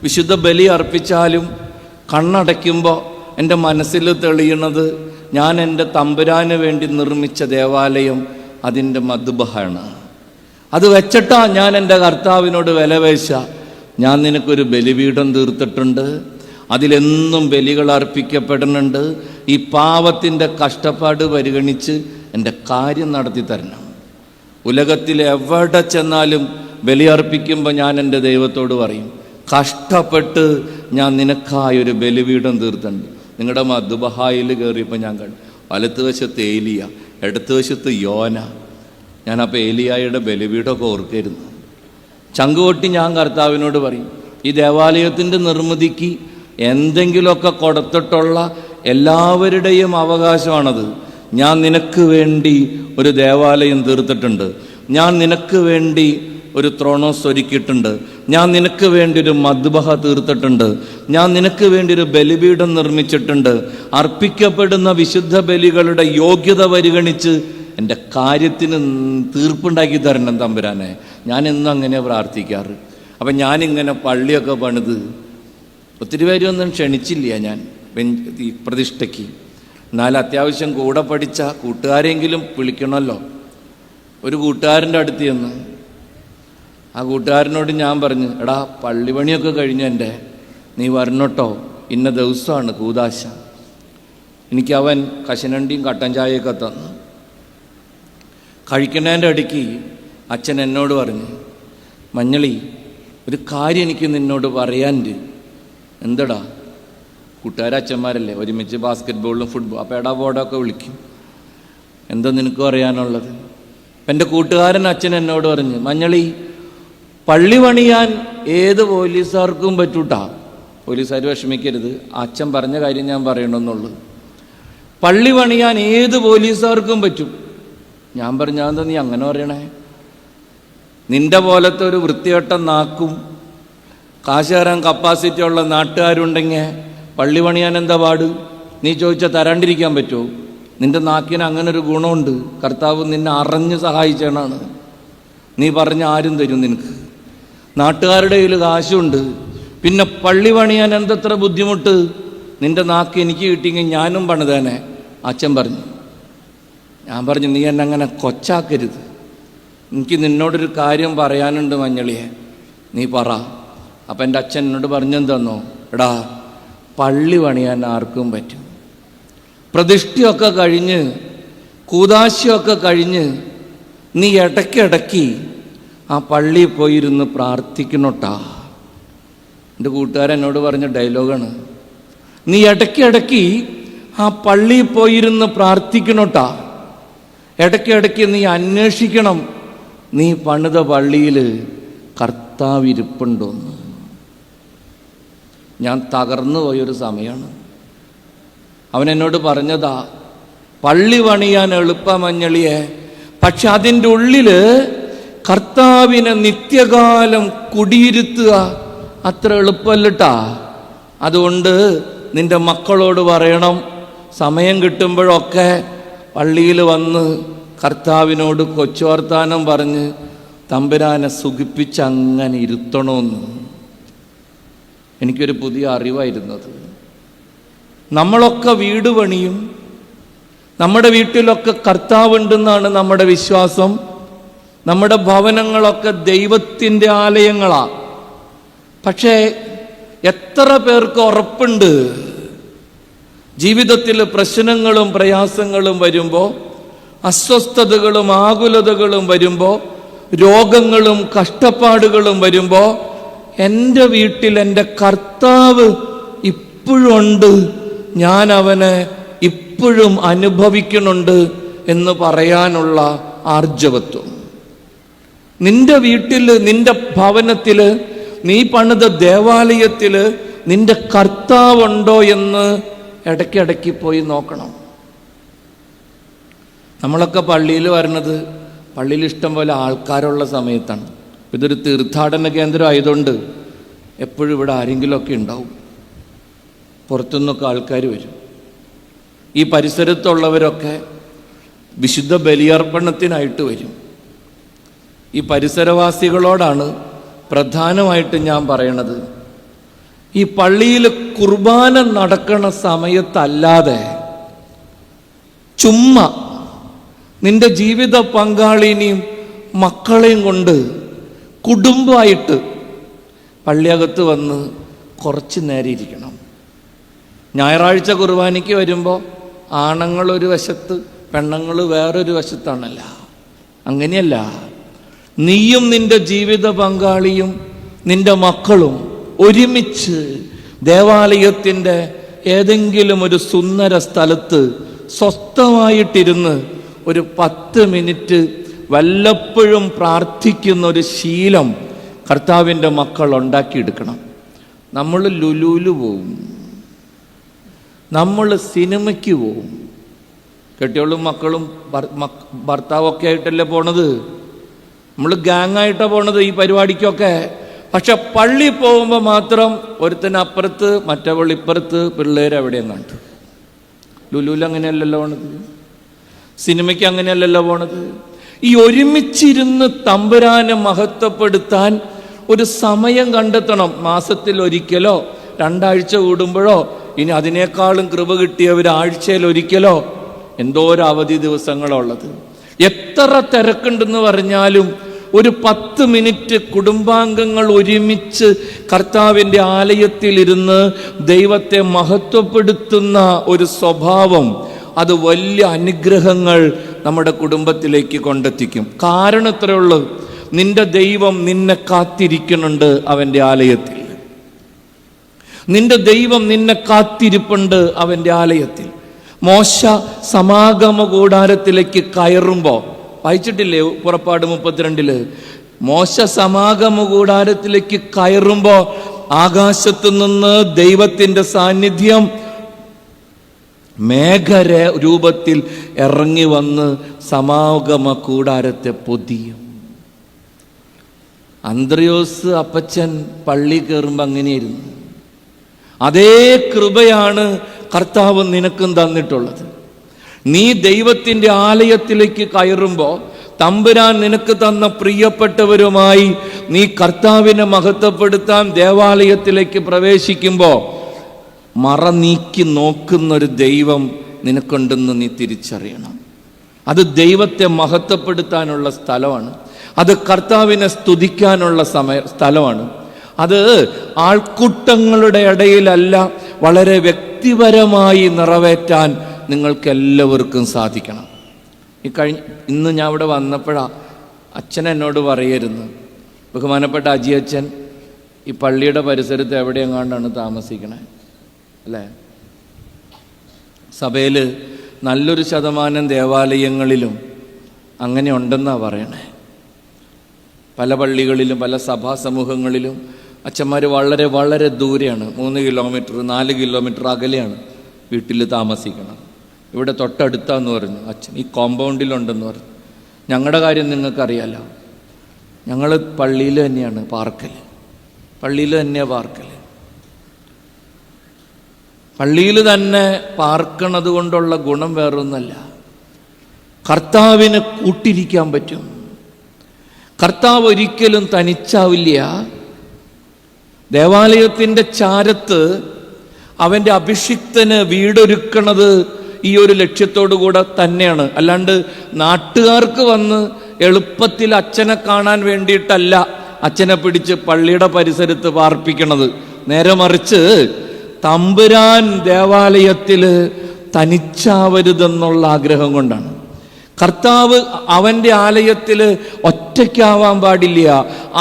വിശുദ്ധ ബലി അർപ്പിച്ചാലും കണ്ണടയ്ക്കുമ്പോൾ എൻ്റെ മനസ്സിൽ തെളിയണത് ഞാൻ എൻ്റെ തമ്പുരാന് വേണ്ടി നിർമ്മിച്ച ദേവാലയം അതിൻ്റെ മദ്ബഹാണ്. അത് വെച്ചിട്ടാ ഞാൻ എൻ്റെ കർത്താവിനോട് വിലപേശ, ഞാൻ നിനക്കൊരു ബലിപീഠം തീർത്തിട്ടുണ്ട്, അതിലെന്നും ബലികൾ അർപ്പിക്കപ്പെടുന്നുണ്ട്. ഈ പാവത്തിൻ്റെ കഷ്ടപ്പാട് പരിഗണിച്ച് എൻ്റെ കാര്യം നടത്തി തരണം. ഉലകത്തിൽ എവിടെ ചെന്നാലും ബലിയർപ്പിക്കുമ്പോൾ ഞാൻ എൻ്റെ ദൈവത്തോട് പറയും, കഷ്ടപ്പെട്ട് ഞാൻ നിനക്കായൊരു ബലിപീഠം തീർത്തുണ്ട്. നിങ്ങളുടെ മദ്ബഹായിൽ കയറിയപ്പോൾ ഞാൻ കണ്ടു, വലത്തുവശത്ത് ഏലിയ, ഇടത്തുവശത്ത് യോന. ഞാനപ്പോൾ ഏലിയായുടെ ബലിപീഠമൊക്കെ ഓർക്കായിരുന്നു. ചങ്കുകൊട്ടി ഞാൻ കർത്താവിനോട് പറയും, ഈ ദേവാലയത്തിൻ്റെ നിർമ്മിതിക്ക് എന്തെങ്കിലുമൊക്കെ കൊടുത്തിട്ടുള്ള എല്ലാവരുടെയും അവകാശമാണത്. ഞാൻ നിനക്ക് വേണ്ടി ഒരു ദേവാലയം തീർത്തിട്ടുണ്ട്, ഞാൻ നിനക്ക് വേണ്ടി ഒരു ത്രോണോസ് ഒരുക്കിയിട്ടുണ്ട്, ഞാൻ നിനക്ക് വേണ്ടി ഒരു മദ്ബഹ തീർത്തിട്ടുണ്ട്, ഞാൻ നിനക്ക് വേണ്ടി ഒരു ബലിപീഠം നിർമ്മിച്ചിട്ടുണ്ട്. അർപ്പിക്കപ്പെടുന്ന വിശുദ്ധ ബലികളുടെ യോഗ്യത പരിഗണിച്ച് എൻ്റെ കാര്യത്തിന് തീർപ്പുണ്ടാക്കി തരണം തമ്പുരാനെ. ഞാൻ എന്നും അങ്ങനെ പ്രാർത്ഥിക്കാറ്. അപ്പം ഞാനിങ്ങനെ പള്ളിയൊക്കെ പണിത്, ഒത്തിരി പേരൊന്നും ക്ഷണിച്ചില്ല ഞാൻ ഈ പ്രതിഷ്ഠയ്ക്ക്. എന്നാൽ അത്യാവശ്യം കൂടെ പഠിച്ച കൂട്ടുകാരെങ്കിലും വിളിക്കണമല്ലോ. ഒരു കൂട്ടുകാരൻ്റെ അടുത്ത് ചെന്ന് ആ കൂട്ടുകാരനോട് ഞാൻ പറഞ്ഞു, എടാ പള്ളി പണിയൊക്കെ കഴിഞ്ഞു എൻ്റെ, നീ വരണട്ടോ, ഇന്ന ദിവസമാണ് കൂദാശ. എനിക്കവൻ കശനണ്ടിയും കട്ടൻ ചായയൊക്കെ തന്നു. കഴിക്കുന്നതിൻ്റെ ഇടയ്ക്ക് അച്ഛൻ എന്നോട് പറഞ്ഞു, മഞ്ഞളി ഒരു കാര്യം എനിക്ക് നിന്നോട് പറയാനുണ്ട്. എന്തടാ? കൂട്ടുകാരച്ഛന്മാരല്ലേ, ഒരുമിച്ച് ബാസ്കറ്റ് ബോളിലും ഫുട്ബോൾ, അപ്പോൾ എടാ ബോർഡൊക്കെ വിളിക്കും. എന്താ നിനക്ക് പറയാനുള്ളത്? എൻ്റെ കൂട്ടുകാരൻ അച്ഛൻ എന്നോട് പറഞ്ഞു, മഞ്ഞളി പള്ളി പണിയാൻ ഏത് പോലീസുകാർക്കും പറ്റൂട്ടാ. പോലീസുകാർ വിഷമിക്കരുത്, അച്ഛൻ പറഞ്ഞ കാര്യം ഞാൻ പറയണമെന്നുള്ളൂ. പള്ളി പണിയാൻ ഏത് പോലീസുകാർക്കും പറ്റും. ഞാൻ പറഞ്ഞാൽ എന്താ നീ അങ്ങനെ പറയണേ? നിന്റെ പോലത്തെ ഒരു വൃത്തികെട്ട നാക്കും കാശ് തരാൻ കപ്പാസിറ്റി ഉള്ള നാട്ടുകാരുണ്ടെങ്കിൽ പള്ളി പണിയാൻ എന്താ പാട്? നീ ചോദിച്ചാൽ തരാണ്ടിരിക്കാൻ പറ്റുമോ? നിന്റെ നാക്കിന് അങ്ങനെ ഒരു ഗുണമുണ്ട്, കർത്താവ് നിന്നെ അറിഞ്ഞ് സഹായിച്ചാണ്. നീ പറഞ്ഞ ആരും തരും നിനക്ക്. നാട്ടുകാരുടെ കയ്യിൽ കാശുണ്ട്, പിന്നെ പള്ളി പണിയാൻ എന്തത്ര ബുദ്ധിമുട്ട്? നിന്റെ നാക്ക് എനിക്ക് കിട്ടിയെങ്കിൽ ഞാനും പണിതേനെ. അച്ഛൻ പറഞ്ഞു. ഞാൻ പറഞ്ഞു, നീ എന്നെ അങ്ങനെ കൊച്ചാക്കരുത്, എനിക്ക് നിന്നോടൊരു കാര്യം പറയാനുണ്ട് മഞ്ഞളിയെ, നീ പറ. അപ്പം എൻ്റെ അച്ഛൻ എന്നോട് പറഞ്ഞെന്തെന്നോ, എടാ പള്ളി പണിയാൻ ആർക്കും പറ്റും. പ്രതിഷ്ഠയൊക്കെ കഴിഞ്ഞ് കൂദാശയൊക്കെ കഴിഞ്ഞ് നീ ഇടയ്ക്കിടയ്ക്ക് ആ പള്ളിയിൽ പോയിരുന്ന് പ്രാർത്ഥിക്കണോട്ടാ. എൻ്റെ കൂട്ടുകാരൻ എന്നോട് പറഞ്ഞ ഡയലോഗാണ്. നീ ഇടയ്ക്കിടയ്ക്ക് ആ പള്ളിയിൽ പോയിരുന്ന് പ്രാർത്ഥിക്കണോട്ടാ. ഇടയ്ക്കിടയ്ക്ക് നീ അന്വേഷിക്കണം, നീ പണിത പള്ളിയിൽ കർത്താവ് ഇരിപ്പുണ്ടോന്ന്. ഞാൻ തകർന്നു പോയൊരു സമയമാണ്. അവനെന്നോട് പറഞ്ഞതാ, പള്ളി പണിയാൻ എളുപ്പമഞ്ഞളിയെ, പക്ഷെ അതിൻ്റെ ഉള്ളിൽ കർത്താവിനെ നിത്യകാലം കുടിയിരുത്തുക അത്ര എളുപ്പമല്ലട്ടാ. അതുകൊണ്ട് നിന്റെ മക്കളോട് പറയണം, സമയം കിട്ടുമ്പോഴൊക്കെ പള്ളിയിൽ വന്ന് കർത്താവിനോട് കൊച്ചു വർത്താനം പറഞ്ഞ് തമ്പുരാനെ സുഖിപ്പിച്ച് അങ്ങനെ ഇരുത്തണമെന്ന്. എനിക്കൊരു പുതിയ അറിവായിരുന്നത്. നമ്മളൊക്കെ വീട് പണിയും, നമ്മുടെ വീട്ടിലൊക്കെ കർത്താവുണ്ടെന്നാണ് നമ്മുടെ വിശ്വാസം. നമ്മുടെ ഭവനങ്ങളൊക്കെ ദൈവത്തിൻ്റെ ആലയങ്ങളാണ്. പക്ഷേ എത്ര പേർക്ക് ഉറപ്പുണ്ട് ജീവിതത്തിൽ പ്രശ്നങ്ങളും പ്രയാസങ്ങളും വരുമ്പോൾ, അസ്വസ്ഥതകളും ആകുലതകളും വരുമ്പോൾ, രോഗങ്ങളും കഷ്ടപ്പാടുകളും വരുമ്പോൾ, എൻ്റെ വീട്ടിൽ എൻ്റെ കർത്താവ് ഇപ്പോഴുണ്ട്, ഞാൻ അവനെ ഇപ്പോഴും അനുഭവിക്കുന്നുണ്ട് എന്ന് പറയാനുള്ള ആർജവത്വം. നിന്റെ വീട്ടിൽ, നിന്റെ ഭവനത്തിൽ, നീ പണിത ദേവാലയത്തിൽ നിന്റെ കർത്താവുണ്ടോ എന്ന് ഇടയ്ക്കിടയ്ക്ക് പോയി നോക്കണം. നമ്മളൊക്കെ പള്ളിയിൽ വരണത് പള്ളിയിൽ ഇഷ്ടം പോലെ ആൾക്കാരുള്ള സമയത്താണ്. ഇതൊരു തീർത്ഥാടന കേന്ദ്രം ആയതുകൊണ്ട് എപ്പോഴും ഇവിടെ ആരെങ്കിലുമൊക്കെ ഉണ്ടാവും. പുറത്തുനിന്നൊക്കെ ആൾക്കാർ വരും. ഈ പരിസരത്തുള്ളവരൊക്കെ വിശുദ്ധ ബലിയർപ്പണത്തിനായിട്ട് വരും. ഈ പരിസരവാസികളോടാണ് പ്രധാനമായിട്ട് ഞാൻ പറയണത്, ഈ പള്ളിയിൽ കുർബാന നടക്കണ സമയത്തല്ലാതെ ചുമ്മാ നിന്റെ ജീവിത പങ്കാളിനെയും മക്കളെയും കൊണ്ട് കുടുംബമായിട്ട് പള്ളിയകത്ത് വന്ന് കുറച്ച് നേരം ഇരിക്കണം. ഞായറാഴ്ച കുർബാനയ്ക്ക് വരുമ്പോൾ ആണുങ്ങൾ ഒരു വശത്ത്, പെണ്ണുങ്ങൾ വേറൊരു വശത്താണല്ല. അങ്ങനെയല്ല. നീയും നിന്റെ ജീവിത പങ്കാളിയും നിന്റെ മക്കളും ഒരുമിച്ച് ദേവാലയത്തിൻ്റെ ഏതെങ്കിലും ഒരു സുന്ദര സ്ഥലത്ത് സ്വസ്ഥമായിട്ടിരുന്ന് ഒരു 10 മിനിറ്റ് വല്ലപ്പോഴും പ്രാർത്ഥിക്കുന്ന ഒരു ശീലം കർത്താവിൻ്റെ മക്കൾ ഉണ്ടാക്കിയെടുക്കണം. നമ്മൾ ലുലുവില് പോവും, നമ്മൾ സിനിമയ്ക്ക് പോവും. കെട്ടിയോളും മക്കളും ഭർത്താവൊക്കെ ആയിട്ടല്ലേ പോണത്. നമ്മൾ ഗാങ്ങായിട്ടാണ് പോണത് ഈ പരിപാടിക്കൊക്കെ. പക്ഷെ പള്ളി പോകുമ്പോൾ മാത്രം ഒരുത്തനപ്പുറത്ത് മറ്റവളിപ്പുറത്ത്, പിള്ളേരെവിടെയും കണ്ടു. ലുലുവിൽ അങ്ങനെയല്ലല്ലോ പോണത്, സിനിമയ്ക്ക് അങ്ങനെയല്ലല്ലോ പോണത്. ഈ ഒരുമിച്ചിരുന്ന് തമ്പുരാനെ മഹത്വപ്പെടുത്താൻ ഒരു സമയം കണ്ടെത്തണം. മാസത്തിൽ ഒരിക്കലോ 2 ആഴ്ച കൂടുമ്പോഴോ, ഇനി അതിനേക്കാളും കൃപ കിട്ടിയവർ ആഴ്ചയിൽ ഒരിക്കലോ, എന്തോരം അവധി ദിവസങ്ങളുള്ളത്. എത്ര തിരക്കുണ്ടെന്ന് പറഞ്ഞാലും ഒരു 10 മിനിറ്റ് കുടുംബാംഗങ്ങൾ ഒരുമിച്ച് കർത്താവിൻ്റെ ആലയത്തിലിരുന്ന് ദൈവത്തെ മഹത്വപ്പെടുത്തുന്ന ഒരു സ്വഭാവം, അത് വലിയ അനുഗ്രഹങ്ങൾ നമ്മുടെ കുടുംബത്തിലേക്ക് കൊണ്ടെത്തിക്കും. കാരണം ഇത്രയേ ഉള്ളൂ, നിന്റെ ദൈവം നിന്നെ കാത്തിരിക്കുന്നുണ്ട് അവൻ്റെ ആലയത്തിൽ. നിന്റെ ദൈവം നിന്നെ കാത്തിരിപ്പുണ്ട് അവൻ്റെ ആലയത്തിൽ. മോശ സമാഗമ കൂടാരത്തിലേക്ക് കയറുമ്പോൾ, വായിച്ചിട്ടില്ലേ പുറപ്പാട് 32? മോശ സമാഗമ കൂടാരത്തിലേക്ക് കയറുമ്പോൾ ആകാശത്തു നിന്ന് ദൈവത്തിൻ്റെ സാന്നിധ്യം രൂപത്തിൽ ഇറങ്ങി വന്ന് സമാഗമ കൂടാരത്തെ പൊതിയും. അന്ത്രയോസ് അപ്പച്ചൻ പള്ളി കയറുമ്പോൾ അങ്ങനെയായിരുന്നു. അതേ കൃപയാണ് കർത്താവ് നിനക്കും തന്നിട്ടുള്ളത്. നീ ദൈവത്തിൻ്റെ ആലയത്തിലേക്ക് കയറുമ്പോൾ തമ്പുരാൻ നിനക്ക് തന്ന പ്രിയപ്പെട്ടവരുമായി നീ കർത്താവിനെ മഹത്വപ്പെടുത്താൻ ദേവാലയത്തിലേക്ക് പ്രവേശിക്കുമ്പോൾ മറ നീക്കി നോക്കുന്നൊരു ദൈവം നിനക്കുണ്ടെന്ന് നീ തിരിച്ചറിയണം. അത് ദൈവത്തെ മഹത്വപ്പെടുത്താനുള്ള സ്ഥലമാണ്. അത് കർത്താവിനെ സ്തുതിക്കാനുള്ള സ്ഥലമാണ്. അത് ആൾക്കൂട്ടങ്ങളുടെ ഇടയിലല്ല, വളരെ വ്യക്തിപരമായി നിറവേറ്റാൻ നിങ്ങൾക്കെല്ലാവർക്കും സാധിക്കണം. ഇന്ന് ഞാൻ ഇവിടെ വന്നപ്പോഴാണ് അച്ഛൻ എന്നോട് പറയായിരുന്നു, ബഹുമാനപ്പെട്ട അജിയച്ഛൻ ഈ പള്ളിയുടെ പരിസരത്ത് എവിടെയെങ്ങാണ്ടാണ് താമസിക്കണേ അല്ലേ? സഭയിൽ നല്ലൊരു ശതമാനം ദേവാലയങ്ങളിലും അങ്ങനെ ഉണ്ടെന്നാണ് പറയണേ. പല പള്ളികളിലും പല സഭാ സമൂഹങ്ങളിലും അച്ഛന്മാർ വളരെ വളരെ ദൂരെയാണ്, 3 കിലോമീറ്റർ 4 കിലോമീറ്റർ അകലെയാണ് വീട്ടിൽ താമസിക്കണം. ഇവിടെ തൊട്ടടുത്താന്ന് പറഞ്ഞു അച്ഛൻ, ഈ കോമ്പൗണ്ടിലുണ്ടെന്ന് പറഞ്ഞു. ഞങ്ങളുടെ കാര്യം നിങ്ങൾക്കറിയാലോ, ഞങ്ങൾ പള്ളിയിൽ തന്നെയാണ് പാർക്കൽ, പള്ളിയിൽ തന്നെയാണ് പാർക്കൽ. പള്ളിയിൽ തന്നെ പാർക്കണത് കൊണ്ടുള്ള ഗുണം വേറൊന്നല്ല, കർത്താവിനെ കൂട്ടിരിക്കാൻ പറ്റും. കർത്താവ് ഒരിക്കലും തനിച്ചാവില്ല. ദേവാലയത്തിൻ്റെ ചാരത്ത് അവൻ്റെ അഭിഷിക്തന് വീടൊരുക്കണത് ഈ ഒരു ലക്ഷ്യത്തോടു കൂടെ തന്നെയാണ്. അല്ലാണ്ട് നാട്ടുകാർക്ക് വന്ന് എളുപ്പത്തിൽ അച്ഛനെ കാണാൻ വേണ്ടിയിട്ടല്ല അച്ഛനെ പിടിച്ച് പള്ളിയുടെ പരിസരത്ത് പാർപ്പിക്കണത്. നേരെ മറിച്ച് തമ്പുരാൻ ദേവാലയത്തിൽ തനിച്ചാവരുതെന്നുള്ള ആഗ്രഹം കൊണ്ടാണ്. കർത്താവ് അവൻ്റെ ആലയത്തിൽ ഒറ്റയ്ക്കാവാൻ പാടില്ല,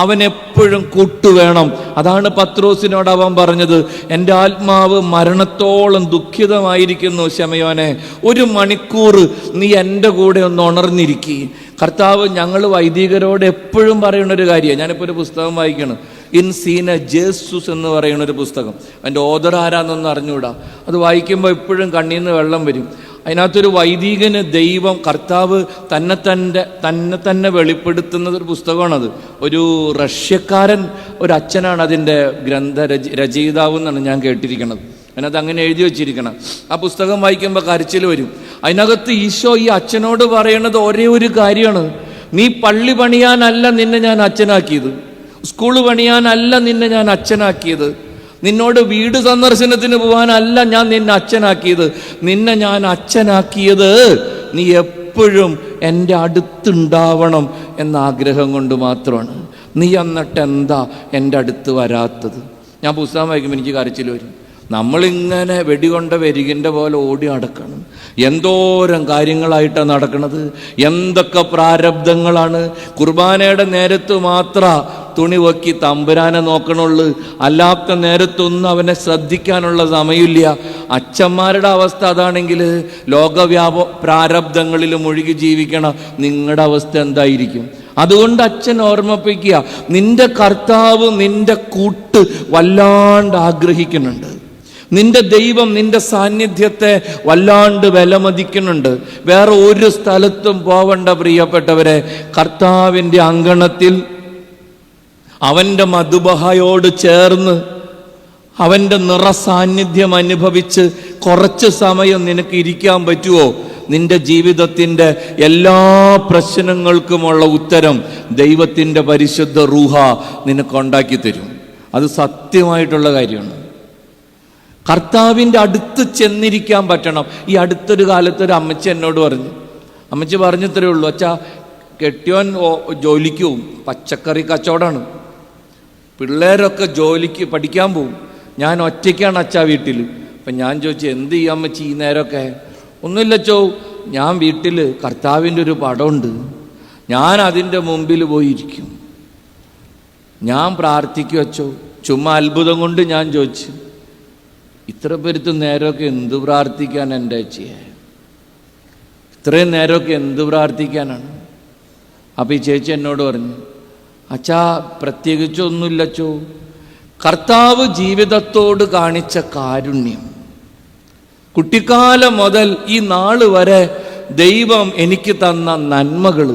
അവനെപ്പോഴും കൂട്ടുവേണം. അതാണ് പത്രോസിനോട് അവൻ പറഞ്ഞത്, എൻ്റെ ആത്മാവ് മരണത്തോളം ദുഃഖിതമായിരിക്കുന്നു ശമയോനെ, 1 മണിക്കൂർ നീ എൻ്റെ കൂടെ ഒന്ന് ഉണർന്നിരിക്കുക. കർത്താവ് ഞങ്ങൾ വൈദികരോട് എപ്പോഴും പറയുന്നൊരു കാര്യമാണ്. ഞാനിപ്പോൾ ഒരു പുസ്തകം വായിക്കണം, ഇൻ സീന ജേസൂസ് എന്ന് പറയുന്നൊരു പുസ്തകം. അതിൻ്റെ ഓദർ ആരാന്നൊന്നും അറിഞ്ഞുകൂടാ. അത് വായിക്കുമ്പോൾ എപ്പോഴും കണ്ണിൽ നിന്ന് വെള്ളം വരും. അതിനകത്തൊരു വൈദികന് ദൈവം കർത്താവ് തന്നെ തന്നെ വെളിപ്പെടുത്തുന്നതൊരു പുസ്തകമാണത്. ഒരു റഷ്യക്കാരൻ ഒരു അച്ഛനാണ് അതിൻ്റെ രചയിതാവ് എന്നാണ് ഞാൻ കേട്ടിരിക്കുന്നത്. അതിനകത്ത് അങ്ങനെ എഴുതി വച്ചിരിക്കണം. ആ പുസ്തകം വായിക്കുമ്പോൾ കരച്ചിൽ വരും. അതിനകത്ത് ഈശോ ഈ അച്ഛനോട് പറയണത് ഒരേ ഒരു കാര്യമാണ്, നീ പള്ളി പണിയാനല്ല നിന്നെ ഞാൻ അച്ഛനാക്കിയത്, സ്കൂള് പണിയാനല്ല നിന്നെ ഞാൻ അച്ഛനാക്കിയത്, നിന്നോട് വീട് സന്ദർശനത്തിന് പോകാനല്ല ഞാൻ നിന്നെ അച്ഛനാക്കിയത്, നിന്നെ ഞാൻ അച്ഛനാക്കിയത് നീ എപ്പോഴും എൻ്റെ അടുത്തുണ്ടാവണം എന്ന ആഗ്രഹം കൊണ്ട് മാത്രമാണ്. നീ എന്നിട്ട് എന്താ എൻ്റെ അടുത്ത് വരാത്തത്? ഞാൻ പുസ്തകം വായിക്കുമ്പോൾ എനിക്ക് കരച്ചിൽ വരും. നമ്മളിങ്ങനെ വെടികൊണ്ട വെരികിൻ്റെ പോലെ ഓടി നടക്കണം. എന്തോരം കാര്യങ്ങളായിട്ടാണ് നടക്കുന്നത്, എന്തൊക്കെ പ്രാരബ്ധങ്ങളാണ്. കുർബാനയുടെ നേരത്ത് മാത്രം തുണി വക്കി തമ്പുരാനെ നോക്കണുള്ളൂ, അല്ലാത്ത നേരത്തൊന്നും അവനെ ശ്രദ്ധിക്കാനുള്ള സമയമില്ല. അച്ഛന്മാരുടെ അവസ്ഥ അതാണെങ്കിൽ പ്രാരബ്ധങ്ങളിൽ മുഴുകി ജീവിക്കണം. നിങ്ങളുടെ അവസ്ഥ എന്തായിരിക്കും? അതുകൊണ്ട് അച്ഛൻ ഓർമ്മിപ്പിക്കുക, നിന്റെ കർത്താവ് നിന്റെ കൂട്ട് വല്ലാണ്ട് ആഗ്രഹിക്കുന്നുണ്ട്. നിന്റെ ദൈവം നിന്റെ സാന്നിധ്യത്തെ വല്ലാണ്ട് വിലമതിക്കുന്നുണ്ട്. വേറെ ഒരു സ്ഥലത്തും പോവണ്ട പ്രിയപ്പെട്ടവരെ. കർത്താവിൻ്റെ അങ്കണത്തിൽ അവൻ്റെ മധുബഹയോട് ചേർന്ന് അവൻ്റെ നിറസാന്നിധ്യം അനുഭവിച്ച് കുറച്ച് സമയം നിനക്ക് ഇരിക്കാൻ പറ്റുമോ? നിന്റെ ജീവിതത്തിൻ്റെ എല്ലാ പ്രശ്നങ്ങൾക്കുമുള്ള ഉത്തരം ദൈവത്തിൻ്റെ പരിശുദ്ധ റൂഹ നിനക്കുണ്ടാക്കി തരും. അത് സത്യമായിട്ടുള്ള കാര്യമാണ്. കർത്താവിൻ്റെ അടുത്ത് ചെന്നിരിക്കാൻ പറ്റണം. ഈ അടുത്തൊരു കാലത്തൊരു അമ്മച്ചി എന്നോട് പറഞ്ഞു, അമ്മച്ചി പറഞ്ഞത്രേ ഉള്ളൂ, അച്ഛാ കെട്ടിയോൻ ജോലിക്ക് പോവും, പച്ചക്കറി കച്ചവടമാണ്, പിള്ളേരൊക്കെ ജോലിക്ക് പഠിക്കാൻ പോവും, ഞാൻ ഒറ്റയ്ക്കാണ് അച്ഛാ വീട്ടിൽ. അപ്പം ഞാൻ ചോദിച്ചു, എന്ത് ചെയ്യാൻ അമ്മച്ചി ഈ നേരമൊക്കെ? ഒന്നുമില്ലച്ചോ, ഞാൻ വീട്ടിൽ കർത്താവിൻ്റെ ഒരു പടമുണ്ട്, ഞാൻ അതിൻ്റെ മുമ്പിൽ പോയിരിക്കും, ഞാൻ പ്രാർത്ഥിക്കും അച്ചോ. ചുമ്മാ അത്ഭുതം കൊണ്ട് ഞാൻ ചോദിച്ചു, ഇത്ര പേരുത്ത് നേരമൊക്കെ എന്ത് പ്രാർത്ഥിക്കാൻ എൻ്റെ അച്ഛയെ? ഇത്രയും നേരമൊക്കെ എന്ത് പ്രാർത്ഥിക്കാനാണ്? അപ്പം ഈ ചേച്ചി എന്നോട് പറഞ്ഞു, അച്ഛാ പ്രത്യേകിച്ചൊന്നുമില്ലച്ചോ, കർത്താവ് ജീവിതത്തോട് കാണിച്ച കാരുണ്യം, കുട്ടിക്കാലം മുതൽ ഈ നാള് വരെ ദൈവം എനിക്ക് തന്ന നന്മകൾ,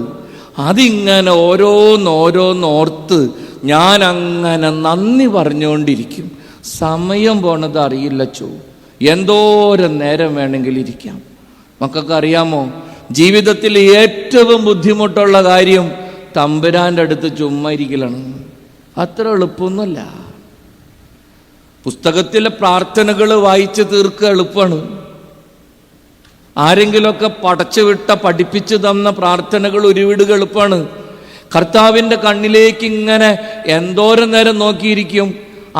അതിങ്ങനെ ഓരോന്നോർത്ത് ഞാൻ അങ്ങനെ നന്ദി പറഞ്ഞുകൊണ്ടിരിക്കും. സമയം പോണത് അറിയില്ലച്ചോ, എന്തോരം നേരം വേണമെങ്കിലും ഇരിക്കാം. മക്കൾക്ക് അറിയാമോ, ജീവിതത്തിൽ ഏറ്റവും ബുദ്ധിമുട്ടുള്ള കാര്യം തമ്പുരാൻ്റെ അടുത്ത് ചുമ്മാ ഇരിക്കലാണ്. അത്ര എളുപ്പമൊന്നുമല്ല. പുസ്തകത്തിലെ പ്രാർത്ഥനകൾ വായിച്ച് തീർക്കുക എളുപ്പമാണ്. ആരെങ്കിലുമൊക്കെ പഠിപ്പിച്ചു തന്ന പ്രാർത്ഥനകൾ ഉരുവിടുക എളുപ്പമാണ്. കർത്താവിൻ്റെ കണ്ണിലേക്ക് ഇങ്ങനെ എന്തോരം നേരം നോക്കിയിരിക്കും.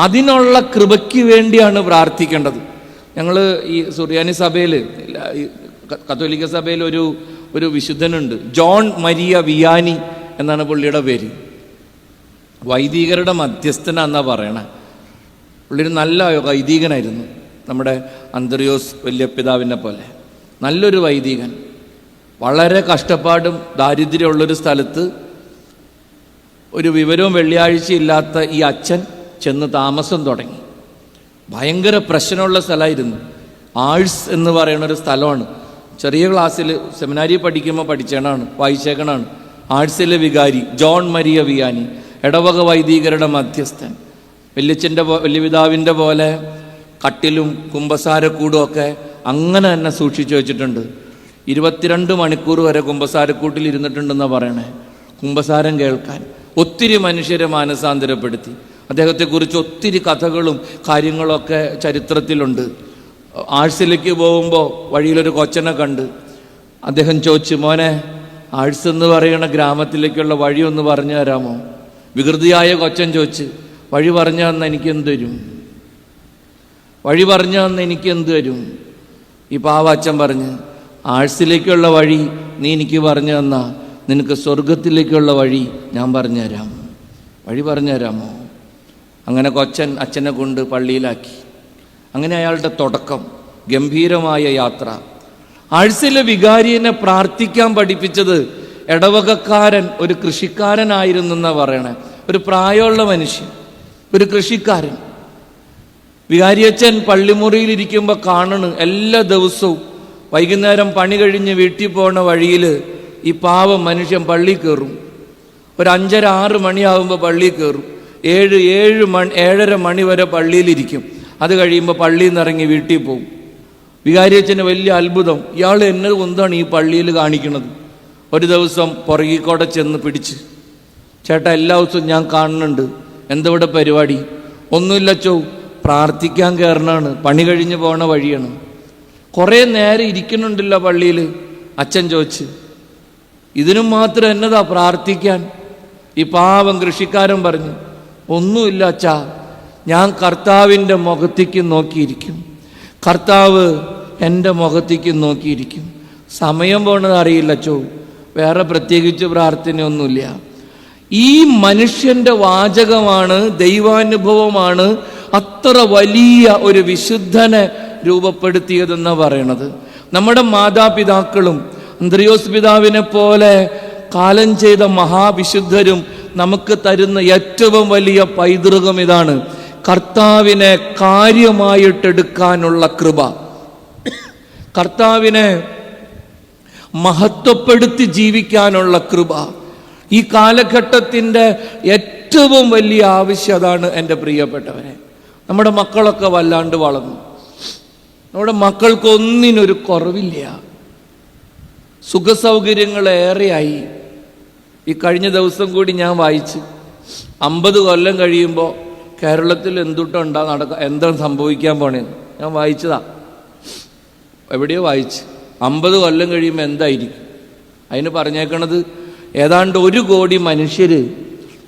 അതിനുള്ള കൃപയ്ക്ക് വേണ്ടിയാണ് പ്രാർത്ഥിക്കേണ്ടത്. ഞങ്ങൾ ഈ സുറിയാനി സഭയിൽ, കത്തോലിക്ക സഭയിൽ ഒരു വിശുദ്ധനുണ്ട്, ജോൺ മരിയ വിയാനി എന്നാണ് പുള്ളിയുടെ പേര്. വൈദികരുടെ മധ്യസ്ഥനാന്നാണ് പറയണേ. പുള്ളിയൊരു നല്ല വൈദികനായിരുന്നു, നമ്മുടെ അന്ത്രയോസ് വല്യപിതാവിനെ പോലെ നല്ലൊരു വൈദികൻ. വളരെ കഷ്ടപ്പാടും ദാരിദ്ര്യമുള്ളൊരു സ്ഥലത്ത് ഒരു വിവരവും വെള്ളിയാഴ്ച ഇല്ലാത്ത ഈ അച്ഛൻ ചെന്ന് താമസം തുടങ്ങി. ഭയങ്കര പ്രശ്നമുള്ള സ്ഥലമായിരുന്നു. ആഴ്സ് എന്ന് പറയുന്ന ഒരു സ്ഥലമാണ്. ചെറിയ ക്ലാസ്സിൽ സെമിനാരി പഠിക്കുമ്പോൾ പഠിച്ചേണാണ്, വായിച്ചേക്കണാണ്. ആഴ്സിലെ വികാരി ജോൺ മരിയ വിയാനി, ഇടവക വൈദികരുടെ മധ്യസ്ഥൻ. വലിയ പിതാവിൻ്റെ പോലെ കട്ടിലും കുമ്പസാരക്കൂടും ഒക്കെ അങ്ങനെ തന്നെ സൂക്ഷിച്ചു വെച്ചിട്ടുണ്ട്. 22 മണിക്കൂർ വരെ കുമ്പസാരക്കൂട്ടിൽ ഇരുന്നിട്ടുണ്ടെന്നാണ് പറയണേ, കുമ്പസാരം കേൾക്കാൻ. ഒത്തിരി മനുഷ്യരെ മാനസാന്തരപ്പെടുത്തി. അദ്ദേഹത്തെക്കുറിച്ച് ഒത്തിരി കഥകളും കാര്യങ്ങളൊക്കെ ചരിത്രത്തിലുണ്ട്. ആഴ്സിലേക്ക് പോകുമ്പോൾ വഴിയിലൊരു കൊച്ചനെ കണ്ട് അദ്ദേഹം ചോദിച്ചു, മോനെ, ആഴ്സ് എന്ന് പറയുന്ന ഗ്രാമത്തിലേക്കുള്ള വഴി ഒന്ന് പറഞ്ഞു തരാമോ? വികൃതിയായ കൊച്ചൻ ചോദിച്ച്, വഴി പറഞ്ഞു തന്ന എനിക്കെന്ത് തരും? വഴി പറഞ്ഞു തന്ന എനിക്കെന്ത് തരും? ഈ പാവാച്ചൻ പറഞ്ഞ്, ആഴ്സിലേക്കുള്ള വഴി നീ എനിക്ക് പറഞ്ഞു തന്നാ നിനക്ക് സ്വർഗത്തിലേക്കുള്ള വഴി ഞാൻ പറഞ്ഞു തരാം. വഴി പറഞ്ഞു തരാമോ? അങ്ങനെ കൊച്ചൻ അച്ഛനെ കൊണ്ട് പള്ളിയിലാക്കി. അങ്ങനെ അയാളുടെ തുടക്കം, ഗംഭീരമായ യാത്ര. ആഴ്സിലെ വികാരിയെ പ്രാർത്ഥിക്കാൻ പഠിപ്പിച്ചത് ഇടവകക്കാരൻ, ഒരു കൃഷിക്കാരനായിരുന്നു എന്നാണ് പറയണേ. ഒരു പ്രായമുള്ള മനുഷ്യൻ, ഒരു കൃഷിക്കാരൻ. വികാരിയച്ഛൻ പള്ളിമുറിയിലിരിക്കുമ്പോൾ കാണണ്, എല്ലാ ദിവസവും വൈകുന്നേരം പണി കഴിഞ്ഞ് വീട്ടിൽ പോണ വഴിയിൽ ഈ പാവം മനുഷ്യൻ പള്ളി കയറും. ഒരു 5:30-6 മണിയാകുമ്പോൾ പള്ളി കയറും. 7-7:30 മണി വരെ പള്ളിയിലിരിക്കും. അത് കഴിയുമ്പോൾ പള്ളിയിൽ നിന്ന് ഇറങ്ങി വീട്ടിൽ പോകും. വികാരിയച്ഛന് വലിയ അത്ഭുതം, ഇയാൾ എന്നെ എന്താണ് ഈ പള്ളിയിൽ കാണിക്കണത്? ഒരു ദിവസം പുറകിക്കോടെ ചെന്ന് പിടിച്ച്, ചേട്ടാ എല്ലാ ദിവസവും ഞാൻ കാണുന്നുണ്ട്, എന്തെവിടെ പരിപാടി? ഒന്നുമില്ല ചോ, പ്രാർത്ഥിക്കാൻ കയറണാണ്, പണി കഴിഞ്ഞ് പോണ വഴിയാണ്. കുറേ നേരം ഇരിക്കുന്നുണ്ടല്ലോ പള്ളിയിൽ. അച്ഛൻ ചോദിച്ച്, ഇതിനും മാത്രം എന്നതാ പ്രാർത്ഥിക്കാൻ? ഈ പാവം കൃഷിക്കാരൻ പറഞ്ഞു, ഒന്നുമില്ല അച്ഛാ, ഞാൻ കർത്താവിൻ്റെ മുഖത്തേക്ക് നോക്കിയിരിക്കും, കർത്താവ് എൻ്റെ മുഖത്തേക്ക് നോക്കിയിരിക്കും. സമയം പോണത് അറിയില്ല ചോ, വേറെ പ്രത്യേകിച്ച് പ്രാർത്ഥനയൊന്നുമില്ല. ഈ മനുഷ്യൻ്റെ വാചകമാണ്, ദൈവാനുഭവമാണ് അത്ര വലിയ ഒരു വിശുദ്ധനെ രൂപപ്പെടുത്തിയതെന്ന് പറയണത്. നമ്മുടെ മാതാപിതാക്കളും അന്ത്രയോസ് പിതാവിനെ പോലെ കാലം ചെയ്ത മഹാവിശുദ്ധരും നമുക്ക് തരുന്ന ഏറ്റവും വലിയ പൈതൃകം ഇതാണ്: കർത്താവിനെ കാര്യമായിട്ടെടുക്കാനുള്ള കൃപ, കർത്താവിനെ മഹത്വപ്പെടുത്തി ജീവിക്കാനുള്ള കൃപ. ഈ കാലഘട്ടത്തിൻ്റെ ഏറ്റവും വലിയ ആവശ്യം അതാണ് എൻ്റെ പ്രിയപ്പെട്ടവരെ. നമ്മുടെ മക്കളൊക്കെ വല്ലാണ്ട് വളർന്നു. നമ്മുടെ മക്കൾക്കൊന്നിനൊരു കുറവില്ല. സുഖസൗകര്യങ്ങളേറെയായി. ഈ കഴിഞ്ഞ ദിവസം കൂടി ഞാൻ വായിച്ച്, 50 കൊല്ലം കഴിയുമ്പോൾ കേരളത്തിൽ എന്താണ് സംഭവിക്കാൻ പോണേന്ന് ഞാൻ വായിച്ചതാ. എവിടെയോ വായിച്ച്, 50 കൊല്ലം കഴിയുമ്പോൾ എന്തായിരിക്കും അതിന് പറഞ്ഞേക്കണത്. ഏതാണ്ട് 1 കോടി മനുഷ്യർ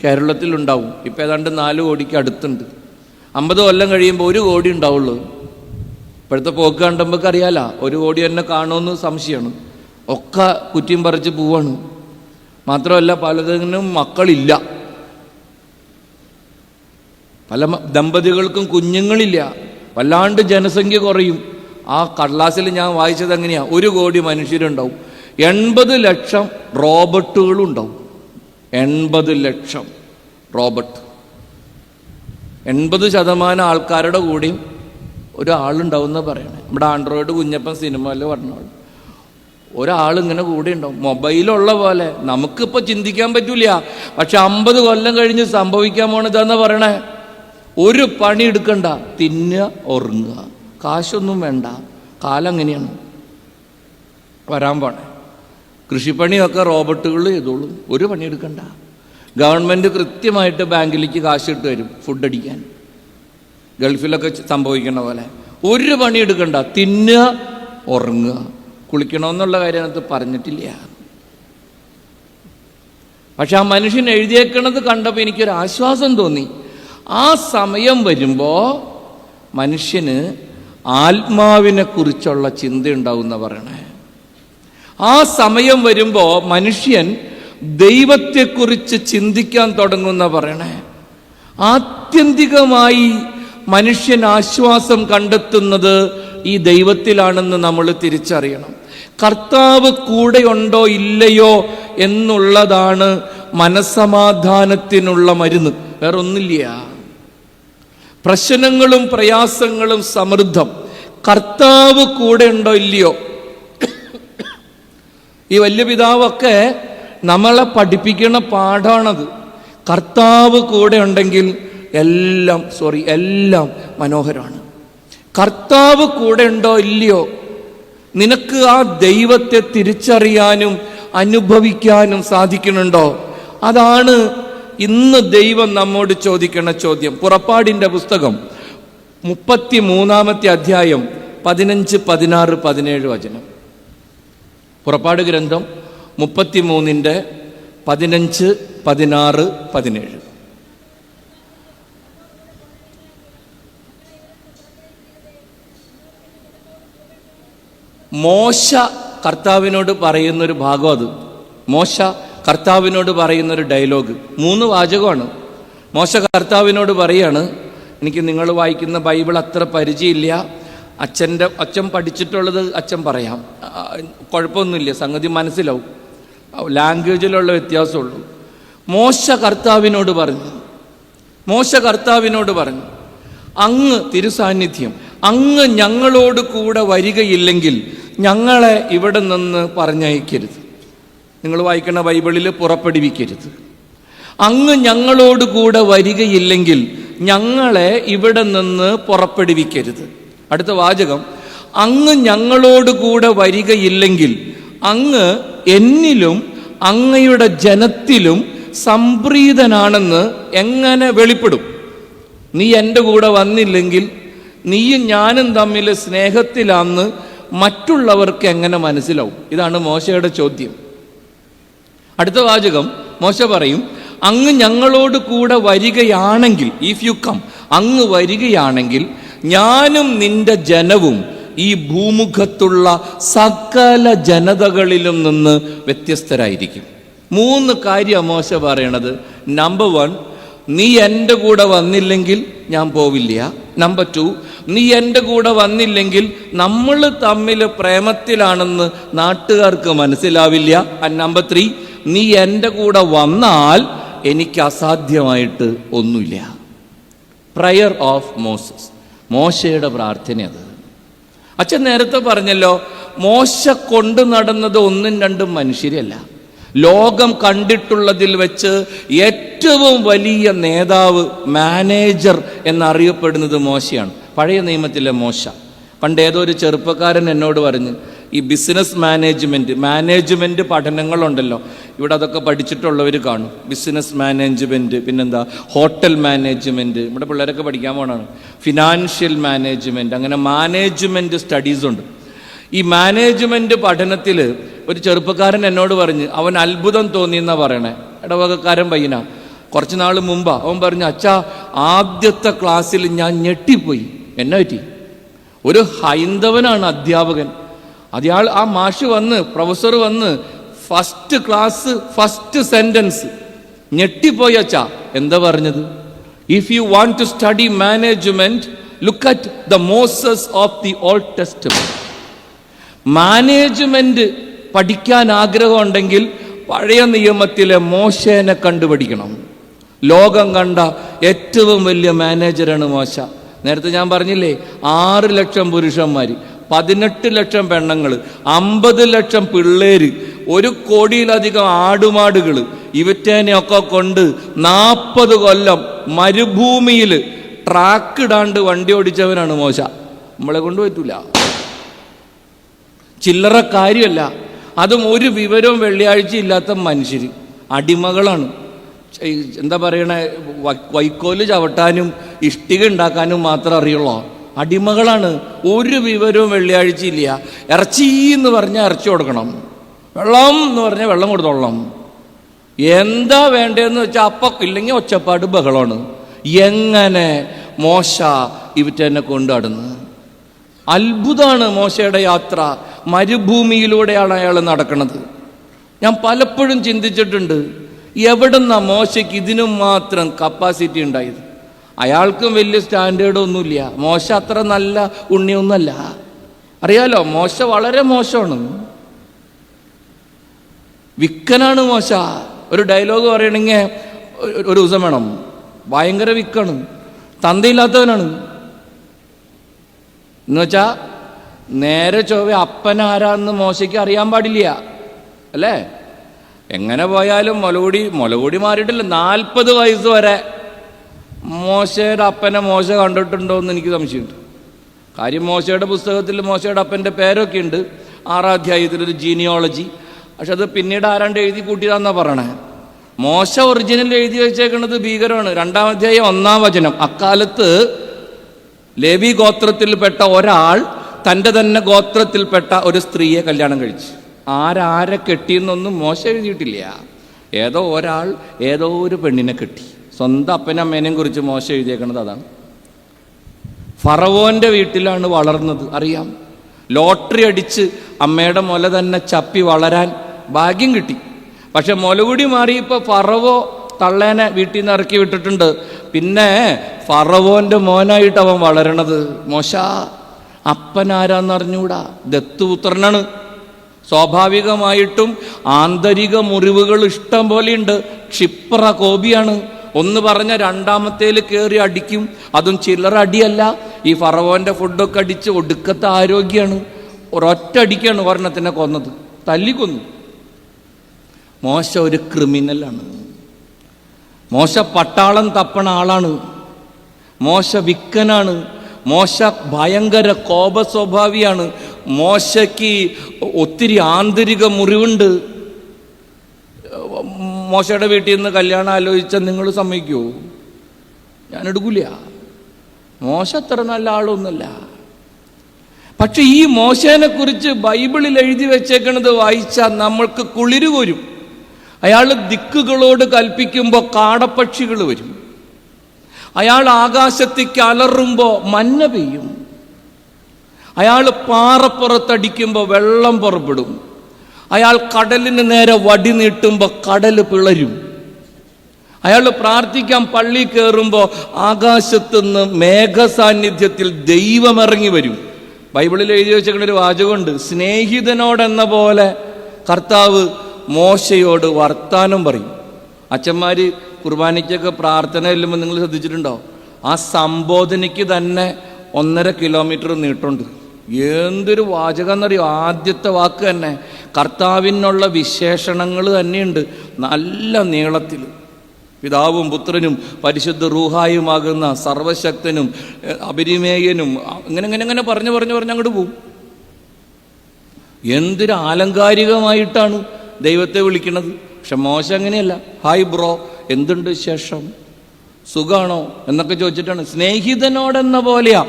കേരളത്തിലുണ്ടാവും. ഇപ്പം ഏതാണ്ട് 4 കോടിക്ക് അടുത്തുണ്ട്. 50 കൊല്ലം കഴിയുമ്പോൾ 1 കോടി ഉണ്ടാവുള്ളൂ. ഇപ്പോഴത്തെ പോക്ക് കണ്ടുമ്പോൾ അറിയാലോ, 1 കോടി തന്നെ കാണുമെന്ന് സംശയമാണ്. ഒക്കെ കുറ്റിയും പറിച്ച് പോവാണ്. മാത്രമല്ല, പലതിനും മക്കളില്ല. പല ദമ്പതികൾക്കും കുഞ്ഞുങ്ങളില്ല. വല്ലാണ്ട് ജനസംഖ്യ കുറയും. ആ കടലാസിൽ ഞാൻ വായിച്ചത് എങ്ങനെയാ, 1 കോടി മനുഷ്യരുണ്ടാവും, 80 ലക്ഷം റോബോട്ടുകളും ഉണ്ടാവും. 80 ലക്ഷം റോബോട്ട്. 80% ആൾക്കാരുടെ കൂടെയും ഒരാളുണ്ടാവുമെന്ന് പറയണേ. നമ്മുടെ ആൻഡ്രോയിഡ് കുഞ്ഞപ്പൻ സിനിമയിൽ പറഞ്ഞ ഒരാളിങ്ങനെ കൂടെ ഉണ്ടാവും. മൊബൈലുള്ള പോലെ നമുക്കിപ്പോൾ ചിന്തിക്കാൻ പറ്റൂല. പക്ഷെ 50 കൊല്ലം കഴിഞ്ഞ് സംഭവിക്കാൻ പോണതാന്ന് പറയണേ. ഒരു പണി എടുക്കണ്ട, തിന്നുക, ഉറങ്ങുക, കാശൊന്നും വേണ്ട. കാലം അങ്ങനെയാണ് വരാൻ പോണേ. കൃഷിപ്പണിയൊക്കെ റോബോട്ടുകൾ ചെയ്തോളും, ഒരു പണി എടുക്കണ്ട. ഗവൺമെൻറ് കൃത്യമായിട്ട് ബാങ്കിലേക്ക് കാശ് ഇട്ട് തരും ഫുഡ് അടിക്കാൻ. ഗൾഫിലൊക്കെ സംഭവിക്കണ പോലെ ഒരു പണി എടുക്കണ്ട, തിന്നുക, ഉറങ്ങുക. കുളിക്കണമെന്നുള്ള കാര്യം അതിനകത്ത് പറഞ്ഞിട്ടില്ല. പക്ഷെ ആ മനുഷ്യൻ എഴുതിയേക്കണത് കണ്ടപ്പോൾ എനിക്കൊരു ആശ്വാസം തോന്നി. ആ സമയം വരുമ്പോൾ മനുഷ്യന് ആത്മാവിനെ കുറിച്ചുള്ള ചിന്തയുണ്ടാവുന്ന പറയണേ. ആ സമയം വരുമ്പോൾ മനുഷ്യൻ ദൈവത്തെക്കുറിച്ച് ചിന്തിക്കാൻ തുടങ്ങുന്ന പറയണേ. ആത്യന്തികമായി മനുഷ്യൻ ആശ്വാസം കണ്ടെത്തുന്നത് ഈ ദൈവത്തിലാണെന്ന് നമ്മൾ തിരിച്ചറിയണം. കർത്താവ് കൂടെയുണ്ടോ ഇല്ലയോ എന്നുള്ളതാണ് മനസ്സമാധാനത്തിനുള്ള മരുന്ന്, വേറൊന്നില്ല. പ്രശ്നങ്ങളും പ്രയാസങ്ങളും സമൃദ്ധം, കർത്താവ് കൂടെ ഉണ്ടോ ഇല്ലയോ. ഈ വലിയ പിതാവൊക്കെ നമ്മളെ പഠിപ്പിക്കുന്ന പാഠാണത്. കർത്താവ് കൂടെ ഉണ്ടെങ്കിൽ എല്ലാം മനോഹരമാണ്. കർത്താവ് കൂടെ ഉണ്ടോ ഇല്ലയോ, നിനക്ക് ആ ദൈവത്തെ തിരിച്ചറിയാനും അനുഭവിക്കാനും സാധിക്കുന്നുണ്ടോ? അതാണ് ഇന്ന് ദൈവം നമ്മോട് ചോദിക്കുന്ന ചോദ്യം. പുറപ്പാടിൻ്റെ പുസ്തകം 33-ാമത്തെ അധ്യായം 15, 16, 17 വചനം. പുറപ്പാട് ഗ്രന്ഥം 33-ന്റെ 15, 16, 17. മോശ കർത്താവിനോട് പറയുന്നൊരു ഭാഗം അത്. മോശ കർത്താവിനോട് പറയുന്നൊരു ഡയലോഗ്, 3 വാചകമാണ്. മോശ കർത്താവിനോട് പറയാണ്, എനിക്ക് നിങ്ങൾ വായിക്കുന്ന ബൈബിൾ അത്ര പരിചയമില്ല, അച്ഛൻ പഠിച്ചിട്ടുള്ളത് അച്ഛൻ പറയാം, കുഴപ്പമൊന്നുമില്ല, സംഗതി മനസ്സിലാവും, ലാംഗ്വേജിലുള്ള വ്യത്യാസമുള്ളൂ. മോശ കർത്താവിനോട് പറഞ്ഞു, അങ്ങ് തിരുസാന്നിധ്യം, അങ്ങ് ഞങ്ങളോട് കൂടെ വരികയില്ലെങ്കിൽ ഞങ്ങളെ ഇവിടെ നിന്ന് പറഞ്ഞയക്കരുത്. നിങ്ങൾ വായിക്കുന്ന ബൈബിളിൽ പുറപ്പെടുവിക്കരുത്. അങ്ങ് ഞങ്ങളോട് കൂടെ വരികയില്ലെങ്കിൽ ഞങ്ങളെ ഇവിടെ നിന്ന് പുറപ്പെടുവിക്കരുത്. അടുത്ത വാചകം, അങ്ങ് ഞങ്ങളോട് കൂടെ വരികയില്ലെങ്കിൽ അങ്ങ് എന്നിലും അങ്ങയുടെ ജനത്തിലും സംപ്രീതനാണെന്ന് എങ്ങനെ വെളിപ്പെടും? നീ എൻ്റെ കൂടെ വന്നില്ലെങ്കിൽ നീയും ഞാനും തമ്മിൽ സ്നേഹത്തിലാന്ന് മറ്റുള്ളവർക്ക് എങ്ങനെ മനസ്സിലാവും? ഇതാണ് മോശയുടെ ചോദ്യം. അടുത്ത വാചകം മോശ പറയും, അങ്ങ് ഞങ്ങളോട് കൂടെ വരികയാണെങ്കിൽ, ഇഫ് യു കം, അങ്ങ് വരികയാണെങ്കിൽ ഞാനും നിന്റെ ജനവും ഈ ഭൂമുഖത്തുള്ള സകല ജനതകളിലും നിന്ന് വ്യത്യസ്തരായിരിക്കും. 3 കാര്യം മോശ പറയണത്. നമ്പർ 1, നീ എൻ്റെ കൂടെ വന്നില്ലെങ്കിൽ ഞാൻ പോവില്ല. നമ്പർ 2, നീ എൻ്റെ കൂടെ വന്നില്ലെങ്കിൽ നമ്മൾ തമ്മിൽ പ്രേമത്തിലാണെന്ന് നാട്ടുകാർക്ക് മനസ്സിലാവില്ല. നമ്പർ 3, നീ എൻ്റെ കൂടെ വന്നാൽ എനിക്ക് അസാധ്യമായിട്ട് ഒന്നുമില്ല. പ്രയർ ഓഫ് മോസസ്, മോശയുടെ പ്രാർത്ഥന അത്. അച്ഛൻ നേരത്തെ പറഞ്ഞല്ലോ, മോശ കൊണ്ടു നടന്നത് 1ഉം 2ഉം മനുഷ്യരല്ല. ലോകം കണ്ടിട്ടുള്ളതിൽ വെച്ച് ഏറ്റവും വലിയ നേതാവ്, മാനേജർ എന്നറിയപ്പെടുന്നത് മോശയാണ്. പഴയ നിയമത്തിലെ മോശ. പണ്ട് ഏതോ ഒരു ചെറുപ്പക്കാരൻ എന്നോട് പറഞ്ഞ്, ഈ ബിസിനസ് മാനേജ്മെൻറ്റ് പഠനങ്ങളുണ്ടല്ലോ, ഇവിടെ അതൊക്കെ പഠിച്ചിട്ടുള്ളവർ കാണും. ബിസിനസ് മാനേജ്മെൻറ്റ്, പിന്നെന്താ ഹോട്ടൽ മാനേജ്മെൻറ്റ്, നമ്മുടെ പിള്ളേരൊക്കെ പഠിക്കാൻ പോകണമാണ്. ഫിനാൻഷ്യൽ മാനേജ്മെൻറ്റ്, അങ്ങനെ മാനേജ്മെൻറ്റ് സ്റ്റഡീസ് ഉണ്ട്. ഈ മാനേജ്മെൻറ്റ് പഠനത്തിൽ ഒരു ചെറുപ്പക്കാരൻ എന്നോട് പറഞ്ഞ്, അവൻ അത്ഭുതം തോന്നിയെന്നാ പറയണേ, ഇടവകക്കാരൻ പയ്യനാ. കുറച്ച് നാൾ മുമ്പാ അവൻ പറഞ്ഞു, അച്ഛാ ആദ്യത്തെ ക്ലാസ്സിൽ ഞാൻ ഞെട്ടിപ്പോയി. എന്നാ പറ്റി? ഒരു ഹൈന്ദവനാണ് അധ്യാപകൻ. അയാൾ, ആ മാഷ് വന്ന്, പ്രൊഫസർ വന്ന്, ഫസ്റ്റ് ക്ലാസ് ഫസ്റ്റ് സെന്റൻസ് ഞെട്ടിപ്പോയി. അച്ഛാ എന്താ പറഞ്ഞത്? If you want to study management, look at the Moses of the Old Testament. Management പഠിക്കാൻ ആഗ്രഹമുണ്ടെങ്കിൽ പഴയ നിയമത്തിലെ മോശേനെ കണ്ടുപഠിക്കണം. ലോകം കണ്ട ഏറ്റവും വലിയ മാനേജറാണ് മോശ. നേരത്തെ ഞാൻ പറഞ്ഞില്ലേ, 6 ലക്ഷം പുരുഷന്മാർ, 18 ലക്ഷം പെണ്ണുങ്ങൾ, 50 ലക്ഷം പിള്ളേര്, 1 കോടിയിലധികം ആടുമാടുകൾ, ഇവറ്റേനെയൊക്കെ കൊണ്ട് 40 കൊല്ലം മരുഭൂമിയിൽ ട്രാക്ക് ഇടാണ്ട് വണ്ടി ഓടിച്ചവനാണ് മോശ. നമ്മളെ കൊണ്ട് പറ്റൂല, ചില്ലറ കാര്യമല്ല. അതും ഒരു വിവരവും വെള്ളിയാഴ്ച ഇല്ലാത്ത മനുഷ്യർ, അടിമകളാണ്. എന്താ പറയണേ, വൈക്കോല് ചവിട്ടാനും ഇഷ്ടിക ഉണ്ടാക്കാനും മാത്രം അറിയുള്ളൂ. അടിമകളാണ്. ഒരു വിവരവും വെള്ളിയാഴ്ച ഇല്ല. ഇറച്ചി എന്ന് പറഞ്ഞാൽ ഇറച്ചി കൊടുക്കണം, വെള്ളം എന്ന് പറഞ്ഞാൽ വെള്ളം കൊടുത്തോളണം. എന്താ വേണ്ടതെന്ന് വെച്ചാൽ അപ്പം ഇല്ലെങ്കിൽ ഒച്ചപ്പാട് ബഹളമാണ്. എങ്ങനെ മോശ ഇവറ്റെന്നെ കൊണ്ടുനടന്ന്? അത്ഭുതമാണ് മോശയുടെ യാത്ര. മരുഭൂമിയിലൂടെയാണ് അയാൾ നടക്കുന്നത്. ഞാൻ പലപ്പോഴും ചിന്തിച്ചിട്ടുണ്ട്, എവിടുന്ന മോശയ്ക്ക് ഇതിനും മാത്രം കപ്പാസിറ്റി ഉണ്ടായത്? അയാൾക്കും വലിയ സ്റ്റാൻഡേർഡ് ഒന്നുമില്ല. മോശ അത്ര നല്ല ഉണ്ണിയൊന്നുമല്ല. അറിയാലോ, മോശ വളരെ മോശമാണ്, വിക്കനാണ് മോശ. ഒരു ഡയലോഗ് പറയണെങ്കിൽ ഒരു ദിവസം വേണം. ഭയങ്കര വിക്കാണ്, തന്തയില്ലാത്തവനാണ്. എന്നുവെച്ചാ നേരെ ചൊവ്വെ അപ്പനാരാന്ന് മോശയ്ക്ക് അറിയാൻ പാടില്ല, അല്ലേ? എങ്ങനെ പോയാലും മുലകൂടി മാറിയിട്ടില്ല. 40 വയസ്സ് വരെ മോശയുടെ അപ്പനെ മോശ കണ്ടിട്ടുണ്ടോ എന്ന് എനിക്ക് സംശയമുണ്ട്. കാര്യം മോശയുടെ പുസ്തകത്തിൽ മോശയുടെ അപ്പൻ്റെ പേരൊക്കെ ഉണ്ട്, 6-ാം അധ്യായത്തിലൊരു ജീനിയോളജി. പക്ഷെ അത് പിന്നീട് ആരാണ്ട് എഴുതി കൂട്ടിയതാന്നാ പറയണേ. മോശ ഒറിജിനൽ എഴുതി വെച്ചേക്കുന്നത് ഭീകരമാണ്. 2-ാം അധ്യായം 1-ാം വചനം. അക്കാലത്ത് ലേവി ഗോത്രത്തിൽപ്പെട്ട ഒരാൾ തൻ്റെ തന്നെ ഗോത്രത്തിൽപ്പെട്ട ഒരു സ്ത്രീയെ കല്യാണം കഴിച്ചു. ആരാരെ കെട്ടിയെന്നൊന്നും മോശ എഴുതിയിട്ടില്ല. ഏതോ ഒരാൾ ഏതോ ഒരു പെണ്ണിനെ കെട്ടി. സ്വന്തം അപ്പനും അമ്മേനെയും കുറിച്ച് മോശ എഴുതിയേക്കണത് അതാണ്. ഫറവോൻ്റെ വീട്ടിലാണ് വളർന്നത്, അറിയാം. ലോട്ടറി അടിച്ച് അമ്മയുടെ മുല തന്നെ ചപ്പി വളരാൻ ഭാഗ്യം കിട്ടി. പക്ഷെ മുലകുടി മാറിയപ്പോൾ ഫറവോ തള്ളേനെ വീട്ടിൽ നിന്ന് ഇറക്കി വിട്ടിട്ടുണ്ട്. പിന്നെ ഫറവോൻ്റെ മോനായിട്ട് അവൻ വളരണത്. മോശ അപ്പനാരാന്നറിഞ്ഞൂടാ, ദത്തുപുത്രനാണ്. സ്വാഭാവികമായിട്ടും ആന്തരിക മുറിവുകൾ ഇഷ്ടം പോലെയുണ്ട്. ക്ഷിപ്ര കോപിയാണ്. ഒന്ന് പറഞ്ഞ രണ്ടാമത്തേൽ കയറി അടിക്കും. അതും ചില്ലറ അടിയല്ല. ഈ ഫറവോൻ്റെ ഫുഡൊക്കെ അടിച്ച് ഒടുക്കത്തെ ആരോഗ്യമാണ്. ഒരൊറ്റ അടിക്കാണ് ഒരെണ്ണത്തിനെ കൊന്നത്, തല്ലിക്കൊന്നു. മോശ ഒരു ക്രിമിനലാണ്. മോശ പട്ടാളം തപ്പണ ആളാണ്. മോശ വിക്കനാണ്. മോശ ഭയങ്കര കോപ സ്വഭാവിയാണ്. മോശയ്ക്ക് ഒത്തിരി ആന്തരിക മുറിവുണ്ട്. മോശയുടെ വീട്ടിൽ നിന്ന് കല്യാണം ആലോചിച്ചാൽ നിങ്ങൾ സമ്മതിക്കുമോ? ഞാൻ എടുക്കില്ല. മോശ അത്ര നല്ല ആളൊന്നുമല്ല. പക്ഷെ ഈ മോശേനെ കുറിച്ച് ബൈബിളിൽ എഴുതി വെച്ചേക്കണത് വായിച്ചാൽ നമ്മൾക്ക് കുളിര് വരും. അയാൾ ദിക്കുകളോട് കൽപ്പിക്കുമ്പോൾ കാടപ്പക്ഷികൾ വരും. അയാൾ ആകാശത്തേക്ക് അലറുമ്പോൾ മഞ്ഞ പെയ്യും. അയാൾ പാറപ്പുറത്തടിക്കുമ്പോൾ വെള്ളം പുറപ്പെടും. അയാൾ കടലിന് നേരെ വടി നീട്ടുമ്പോൾ കടൽ പിളരും. അയാൾ പ്രാർത്ഥിക്കാൻ പള്ളി കയറുമ്പോൾ ആകാശത്തുനിന്ന് മേഘസാന്നിധ്യത്തിൽ ദൈവം ഇറങ്ങി വരും. ബൈബിളിൽ എഴുതി വെച്ചിരിക്കുന്ന ഒരു വാചകമുണ്ട്, സ്നേഹിതനോടെന്ന പോലെ കർത്താവ് മോശയോട് വർത്താനം പറയും. അച്ഛന്മാർ കുർബാനയ്ക്കൊക്കെ പ്രാർത്ഥന ചെല്ലുമ്പോൾ നിങ്ങൾ ശ്രദ്ധിച്ചിട്ടുണ്ടോ? ആ സംബോധനയ്ക്ക് തന്നെ 1.5 കിലോമീറ്റർ നീട്ടുണ്ട്. എന്തൊരു വാചകം എന്നറിയോ? ആദ്യത്തെ വാക്ക് തന്നെ കർത്താവിനുള്ള വിശേഷണങ്ങൾ തന്നെയുണ്ട്, നല്ല നീളത്തിൽ. പിതാവും പുത്രനും പരിശുദ്ധ റൂഹായുമാകുന്ന സർവശക്തനും അപരിമേയനും ഇങ്ങനെ പറഞ്ഞു അങ്ങോട്ട് പോവും. എന്തൊരു ആലങ്കാരികമായിട്ടാണ് ദൈവത്തെ വിളിക്കുന്നത്. പക്ഷെ മോശ അങ്ങനെയല്ല. ഹായ് ബ്രോ, എന്തുണ്ട് വിശേഷം, സുഖാണോ എന്നൊക്കെ ചോദിച്ചിട്ടാണ്. സ്നേഹിതനോടെന്ന പോലെയാ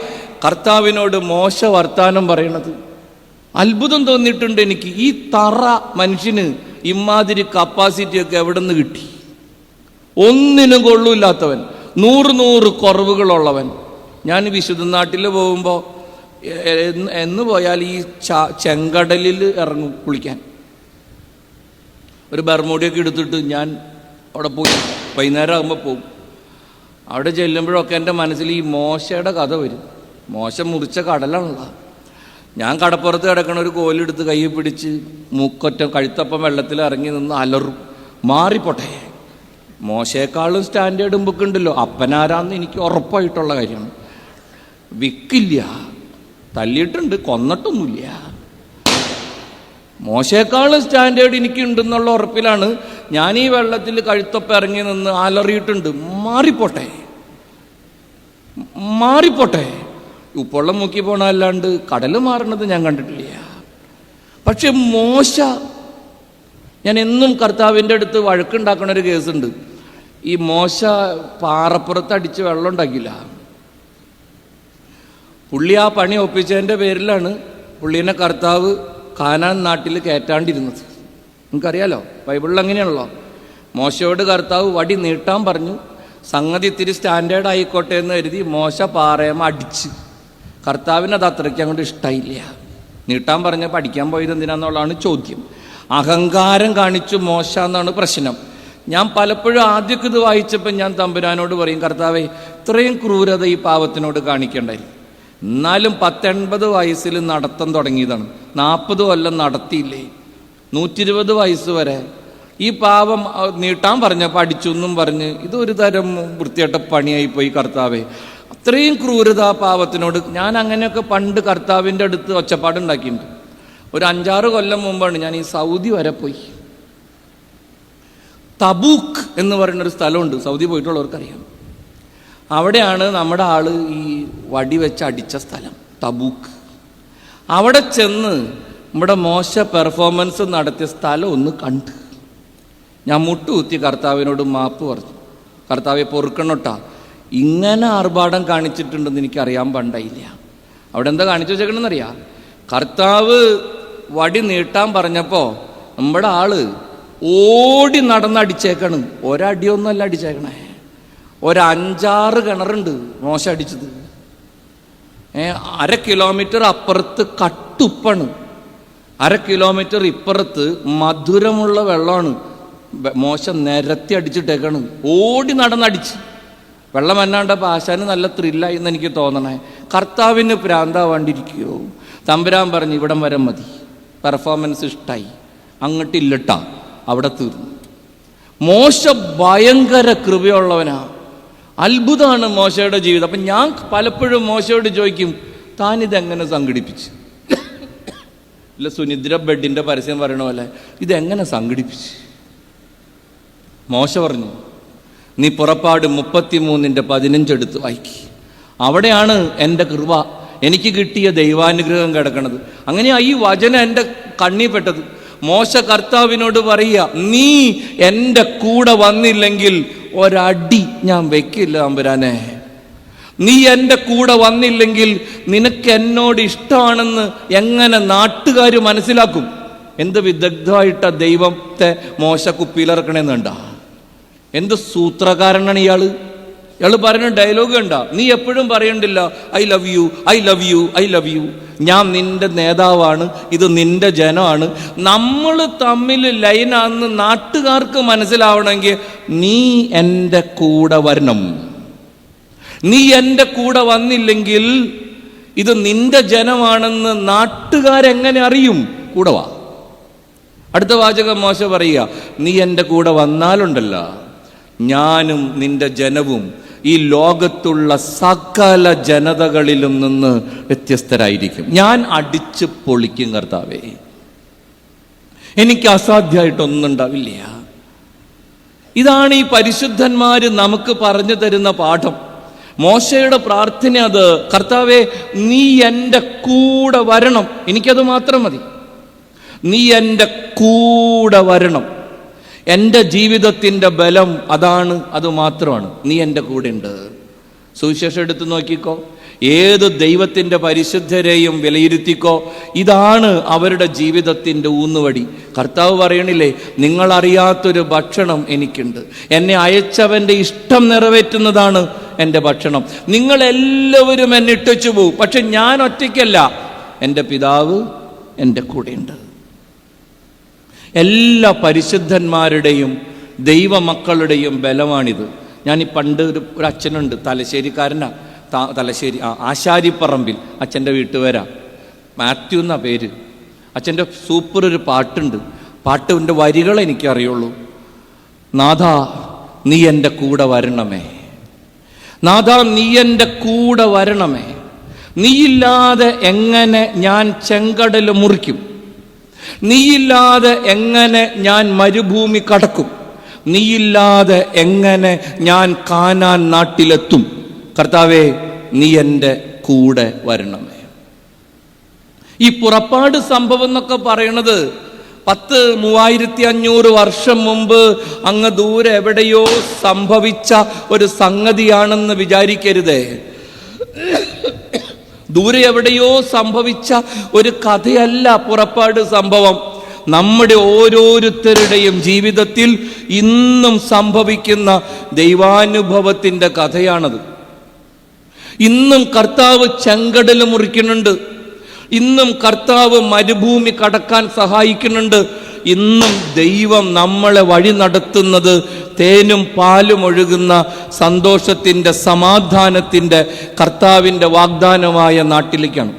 കർത്താവിനോട് മോശ വർത്താനം പറയണത്. അത്ഭുതം തോന്നിയിട്ടുണ്ട് എനിക്ക്. ഈ തറ മനുഷ്യന് ഇമാതിരി കപ്പാസിറ്റിയൊക്കെ എവിടെ നിന്ന് കിട്ടി? ഒന്നിനും കൊള്ളൂല്ലാത്തവൻ, 100 കുറവുകളുള്ളവൻ. ഞാൻ വിശുദ്ധ നാട്ടിൽ പോകുമ്പോൾ എന്ന് പോയാൽ ഈ ചെങ്കടലിൽ ഇറങ്ങും കുളിക്കാൻ. ഒരു ബർമൂടിയൊക്കെ എടുത്തിട്ട് ഞാൻ അവിടെ പോയി വൈകുന്നേരം ആകുമ്പോൾ പോകും. അവിടെ ചെല്ലുമ്പോഴൊക്കെ എൻ്റെ മനസ്സിൽ ഈ മോശയുടെ കഥ വരും. മോശ മുറിച്ച കടലാണല്ലോ. ഞാൻ കടപ്പുറത്ത് കിടക്കണ ഒരു കോലെടുത്ത് കൈ പിടിച്ച് മൂക്കൊറ്റ കഴുത്തപ്പം വെള്ളത്തിൽ ഇറങ്ങി നിന്ന് അലറും, മാറിപ്പോട്ടെ. മോശയെക്കാളും സ്റ്റാൻഡേർഡ് ബുക്ക് ഉണ്ടല്ലോ. അപ്പനാരാന്ന് എനിക്ക് ഉറപ്പായിട്ടുള്ള കാര്യമാണ്. വിക്കില്ല, തല്ലിയിട്ടുണ്ട്, കൊന്നിട്ടൊന്നുമില്ല. മോശയെക്കാളും സ്റ്റാൻഡേർഡ് എനിക്കുണ്ടെന്നുള്ള ഉറപ്പിലാണ് ഞാൻ ഈ വെള്ളത്തിൽ കഴുത്തൊപ്പം ഇറങ്ങി നിന്ന് അലറിയിട്ടുണ്ട്. മാറിപ്പോട്ടെ. ഉപ്പുള്ള മുക്കി പോണ അല്ലാണ്ട് കടൽ മാറണത് ഞാൻ കണ്ടിട്ടില്ല. പക്ഷെ മോശ, ഞാൻ എന്നും കർത്താവിൻ്റെ അടുത്ത് വഴക്കുണ്ടാക്കണ ഒരു കേസുണ്ട്. ഈ മോശ പാറപ്പുറത്ത് അടിച്ച് വെള്ളം ഉണ്ടാക്കില്ല. പുള്ളി ആ പണി ഒപ്പിച്ചതിൻ്റെ പേരിലാണ് പുള്ളീനെ കർത്താവ് കാനാൻ നാട്ടിൽ കയറ്റാണ്ടിരുന്നത്. നിങ്ങൾക്കറിയാലോ, ബൈബിളിൽ അങ്ങനെയാണല്ലോ. മോശയോട് കർത്താവ് വടി നീട്ടാൻ പറഞ്ഞു. സംഗതി ഇത്തിരി സ്റ്റാൻഡേർഡ് ആയിക്കോട്ടെ എന്ന് കരുതി മോശ പാറയമ്മ അടിച്ച്. കർത്താവിന് അത് അത്രയ്ക്ക് അങ്ങോട്ട് ഇഷ്ടമായില്ല. നീട്ടാൻ പറഞ്ഞ പഠിക്കാൻ പോയത് എന്തിനാന്നുള്ളതാണ് ചോദ്യം. അഹങ്കാരം കാണിച്ചു മോശ എന്നാണ് പ്രശ്നം. ഞാൻ പലപ്പോഴും ആദ്യമൊക്കെ ഇത് വായിച്ചപ്പോൾ ഞാൻ തമ്പുരാനോട് പറയും, കർത്താവേ, ഇത്രയും ക്രൂരത ഈ പാവത്തിനോട് കാണിക്കേണ്ടായിരുന്നു. എന്നാലും 19 വയസ്സിൽ നടത്തം തുടങ്ങിയതാണ്. 40 കൊല്ലം നടത്തിയില്ലേ, 120 വയസ്സ് വരെ ഈ പാവം നീട്ടാൻ പറഞ്ഞപ്പോൾ അടിച്ചു എന്നും പറഞ്ഞ് ഇതൊരു തരം വൃത്തികെട്ട പണിയായിപ്പോയി കർത്താവേ. അത്രയും ക്രൂരത പാവത്തിനോട്. ഞാൻ അങ്ങനെയൊക്കെ പണ്ട് കർത്താവിൻ്റെ അടുത്ത് ഒച്ചപ്പാടുണ്ടാക്കിയിട്ടുണ്ട്. ഒരു 5-6 കൊല്ലം മുമ്പാണ് ഞാൻ ഈ സൗദി വരെ പോയി. തബൂക്ക് എന്ന് പറയുന്നൊരു സ്ഥലമുണ്ട്, സൗദി പോയിട്ടുള്ളവർക്കറിയാം. അവിടെയാണ് നമ്മുടെ ആള് ഈ വടി വെച്ച് അടിച്ച സ്ഥലം, തബൂക്ക്. അവിടെ ചെന്ന് നമ്മുടെ മോശ പെർഫോമൻസ് നടത്തിയ സ്ഥലം ഒന്ന് കണ്ട് ഞാൻ മുട്ടുകുത്തി കർത്താവിനോട് മാപ്പ് പറഞ്ഞു. കർത്താവെ പൊറുക്കണോട്ടാ, ഇങ്ങനെ ആർഭാടം കാണിച്ചിട്ടുണ്ടെന്ന് എനിക്കറിയാൻ പണ്ടായില്ല. അവിടെ എന്താ കാണിച്ചു വെച്ചേക്കണമെന്നറിയാം? കർത്താവ് വടി നീട്ടാൻ പറഞ്ഞപ്പോൾ നമ്മുടെ ആള് ഓടി നടന്നടിച്ചേക്കണ്. ഒരടിയൊന്നുമല്ല അടിച്ചേക്കണേ, 5-6 കിണറുണ്ട് മോശ അടിച്ചത്. 1/2 കിലോമീറ്റർ അപ്പുറത്ത് കട്ടുപ്പാണ്, 1/2 കിലോമീറ്റർ ഇപ്പുറത്ത് മധുരമുള്ള വെള്ളമാണ്. മോശ നിരത്തി അടിച്ചിട്ടേക്കാണ്, ഓടി നടന്നടിച്ച്. വെള്ളം എന്നാണ്ടപ്പോൾ ആശാന് നല്ല ത്രില്ലായി എന്ന് എനിക്ക് തോന്നണേ. കർത്താവിന് പ്രാന്താവാണ്ടിരിക്കുകയോ? തമ്പുരാൻ പറഞ്ഞു ഇവിടം വരെ മതി, പെർഫോമൻസ് ഇഷ്ടമായി, അങ്ങോട്ടില്ലട്ടാ, അവിടെ തീർന്നു. മോശ ഭയങ്കര കൃപയുള്ളവനാ, അത്ഭുതമാണ് മോശയുടെ ജീവിതം. അപ്പം ഞാൻ പലപ്പോഴും മോശയോട് ചോദിക്കും, താനിതെങ്ങനെ സംഘടിപ്പിച്ച്? ഇല്ല, സുനിദ്ര ബെഡിൻ്റെ പരസ്യം പറയണ പോലെ ഇതെങ്ങനെ സംഘടിപ്പിച്ച്? മോശ പറഞ്ഞു, നീ പുറപ്പാട് 33:15 എടുത്ത് വായിക്കി. അവിടെയാണ് എൻ്റെ കൃപ, എനിക്ക് കിട്ടിയ ദൈവാനുഗ്രഹം കിടക്കണത്. അങ്ങനെയാ ഈ വചനം എൻ്റെ കണ്ണിൽ പെട്ടത്. മോശ കർത്താവിനോട് പറയുക, നീ എൻ്റെ കൂടെ വന്നില്ലെങ്കിൽ ഒരടി ഞാൻ വെക്കില്ല തമ്പുരാനെ. നീ എൻ്റെ കൂടെ വന്നില്ലെങ്കിൽ നിനക്ക് എന്നോട് ഇഷ്ടമാണെന്ന് എങ്ങനെ നാട്ടുകാർ മനസ്സിലാക്കും? എന്ത് വിദഗ്ധമായിട്ട ദൈവത്തെ മോശ കുപ്പിയിലിറക്കണമെന്നുണ്ടാ? എന്ത് സൂത്രകാരനാണ് ഇയാള് പറയുന്ന ഡയലോഗ് കണ്ട. നീ എപ്പോഴും പറയണ്ടില്ല I love you, I love you, I love you, ഞാൻ നിന്റെ നേതാവാണ്, ഇത് നിന്റെ ജനമാണ്, നമ്മൾ തമ്മിൽ ലൈനാന്ന് നാട്ടുകാർക്ക് മനസ്സിലാവണമെങ്കിൽ നീ എൻ്റെ കൂടെ വരണം. നീ എൻ്റെ കൂടെ വന്നില്ലെങ്കിൽ ഇത് നിന്റെ ജനമാണെന്ന് നാട്ടുകാരെങ്ങനെ അറിയും? കൂടെ വാ. അടുത്ത വാചകം മോശ പറയുക, നീ എൻ്റെ കൂടെ വന്നാലുണ്ടല്ല, ഞാനും നിന്റെ ജനവും ഈ ലോകത്തുള്ള സകല ജനതകളിലും നിന്ന് വ്യത്യസ്തരായിരിക്കും. ഞാൻ അടിച്ച് പൊളിക്കും കർത്താവേ, എനിക്ക് അസാധ്യമായിട്ടൊന്നും ഉണ്ടാവില്ല. ഇതാണ് ഈ പരിശുദ്ധന്മാര് നമുക്ക് പറഞ്ഞു തരുന്ന പാഠം. മോശയുടെ പ്രാർത്ഥന അത്, കർത്താവേ നീ എൻ്റെ കൂടെ വരണം, എനിക്കത് മാത്രം മതി. നീ എൻ്റെ കൂടെ വരണം. എൻ്റെ ജീവിതത്തിൻ്റെ ബലം അതാണ്, അത് മാത്രമാണ്. നീ എൻ്റെ കൂടെ ഉണ്ട്. സുവിശേഷം എടുത്ത് നോക്കിക്കോ, ഏത് ദൈവത്തിൻ്റെ പരിശുദ്ധരെയും വിലയിരുത്തിക്കോ, ഇതാണ് അവരുടെ ജീവിതത്തിൻ്റെ ഊന്നുവടി. കർത്താവ് പറയണില്ലേ, നിങ്ങളറിയാത്തൊരു ഭക്ഷണം എനിക്കുണ്ട്, എന്നെ അയച്ചവൻ്റെ ഇഷ്ടം നിറവേറ്റുന്നതാണ് എൻ്റെ ഭക്ഷണം. നിങ്ങളെല്ലാവരും എന്നെ ഇട്ടു പോവും, പക്ഷെ ഞാൻ ഒറ്റയ്ക്കല്ല, എൻ്റെ പിതാവ് എൻ്റെ കൂടെയുണ്ട്. എല്ലാ പരിശുദ്ധന്മാരുടെയും ദൈവമക്കളുടെയും ബലമാണിത്. ഞാൻ ഈ പണ്ട് ഒരു അച്ഛനുണ്ട്, തലശ്ശേരിക്കാരനാ, തലശ്ശേരി ആശാരിപ്പറമ്പിൽ അച്ഛൻ്റെ വീട്ടുപേരാ, മാത്യു എന്നാ പേര്. അച്ഛൻ്റെ സൂപ്പർ ഒരു പാട്ടുണ്ട്, പാട്ടിൻ്റെ വരികൾ എനിക്കറിയുള്ളൂ. നാഥാ നീ എൻ്റെ കൂടെ വരണമേ, നാഥാ നീ എൻ്റെ കൂടെ വരണമേ, നീയില്ലാതെ എങ്ങനെ ഞാൻ ചെങ്കടൽ മുറിക്കും, നീയില്ലാതെ എങ്ങനെ ഞാൻ മരുഭൂമി കടക്കും, നീയില്ലാതെ എങ്ങനെ ഞാൻ കാനാൻ നാട്ടിലെത്തും. കർത്താവേ നീ എൻ്റെ കൂടെ വരണമേ. ഈ പുറപ്പാട് സംഭവം എന്നൊക്കെ പറയണത് 3500 വർഷം മുമ്പ് അങ്ങ് ദൂരെ എവിടെയോ സംഭവിച്ച ഒരു സംഗതിയാണെന്ന് വിചാരിക്കരുതേ. ദൂരെ എവിടെയോ സംഭവിച്ച ഒരു കഥയല്ല പുറപ്പാട് സംഭവം. നമ്മുടെ ഓരോരുത്തരുടെയും ജീവിതത്തിൽ ഇന്നും സംഭവിക്കുന്ന ദൈവാനുഭവത്തിൻ്റെ കഥയാണത്. ഇന്നും കർത്താവ് ചെങ്കടൽ മുറിക്കുന്നുണ്ട്, ഇന്നും കർത്താവ് മരുഭൂമി കടക്കാൻ സഹായിക്കുന്നുണ്ട്, ഇന്നും ദൈവം നമ്മളെ വഴി നടത്തുന്നത് തേനും പാലും ഒഴുകുന്ന സന്തോഷത്തിൻ്റെ, സമാധാനത്തിൻ്റെ, കർത്താവിൻ്റെ വാഗ്ദാനമായ നാട്ടിലേക്കാണ്.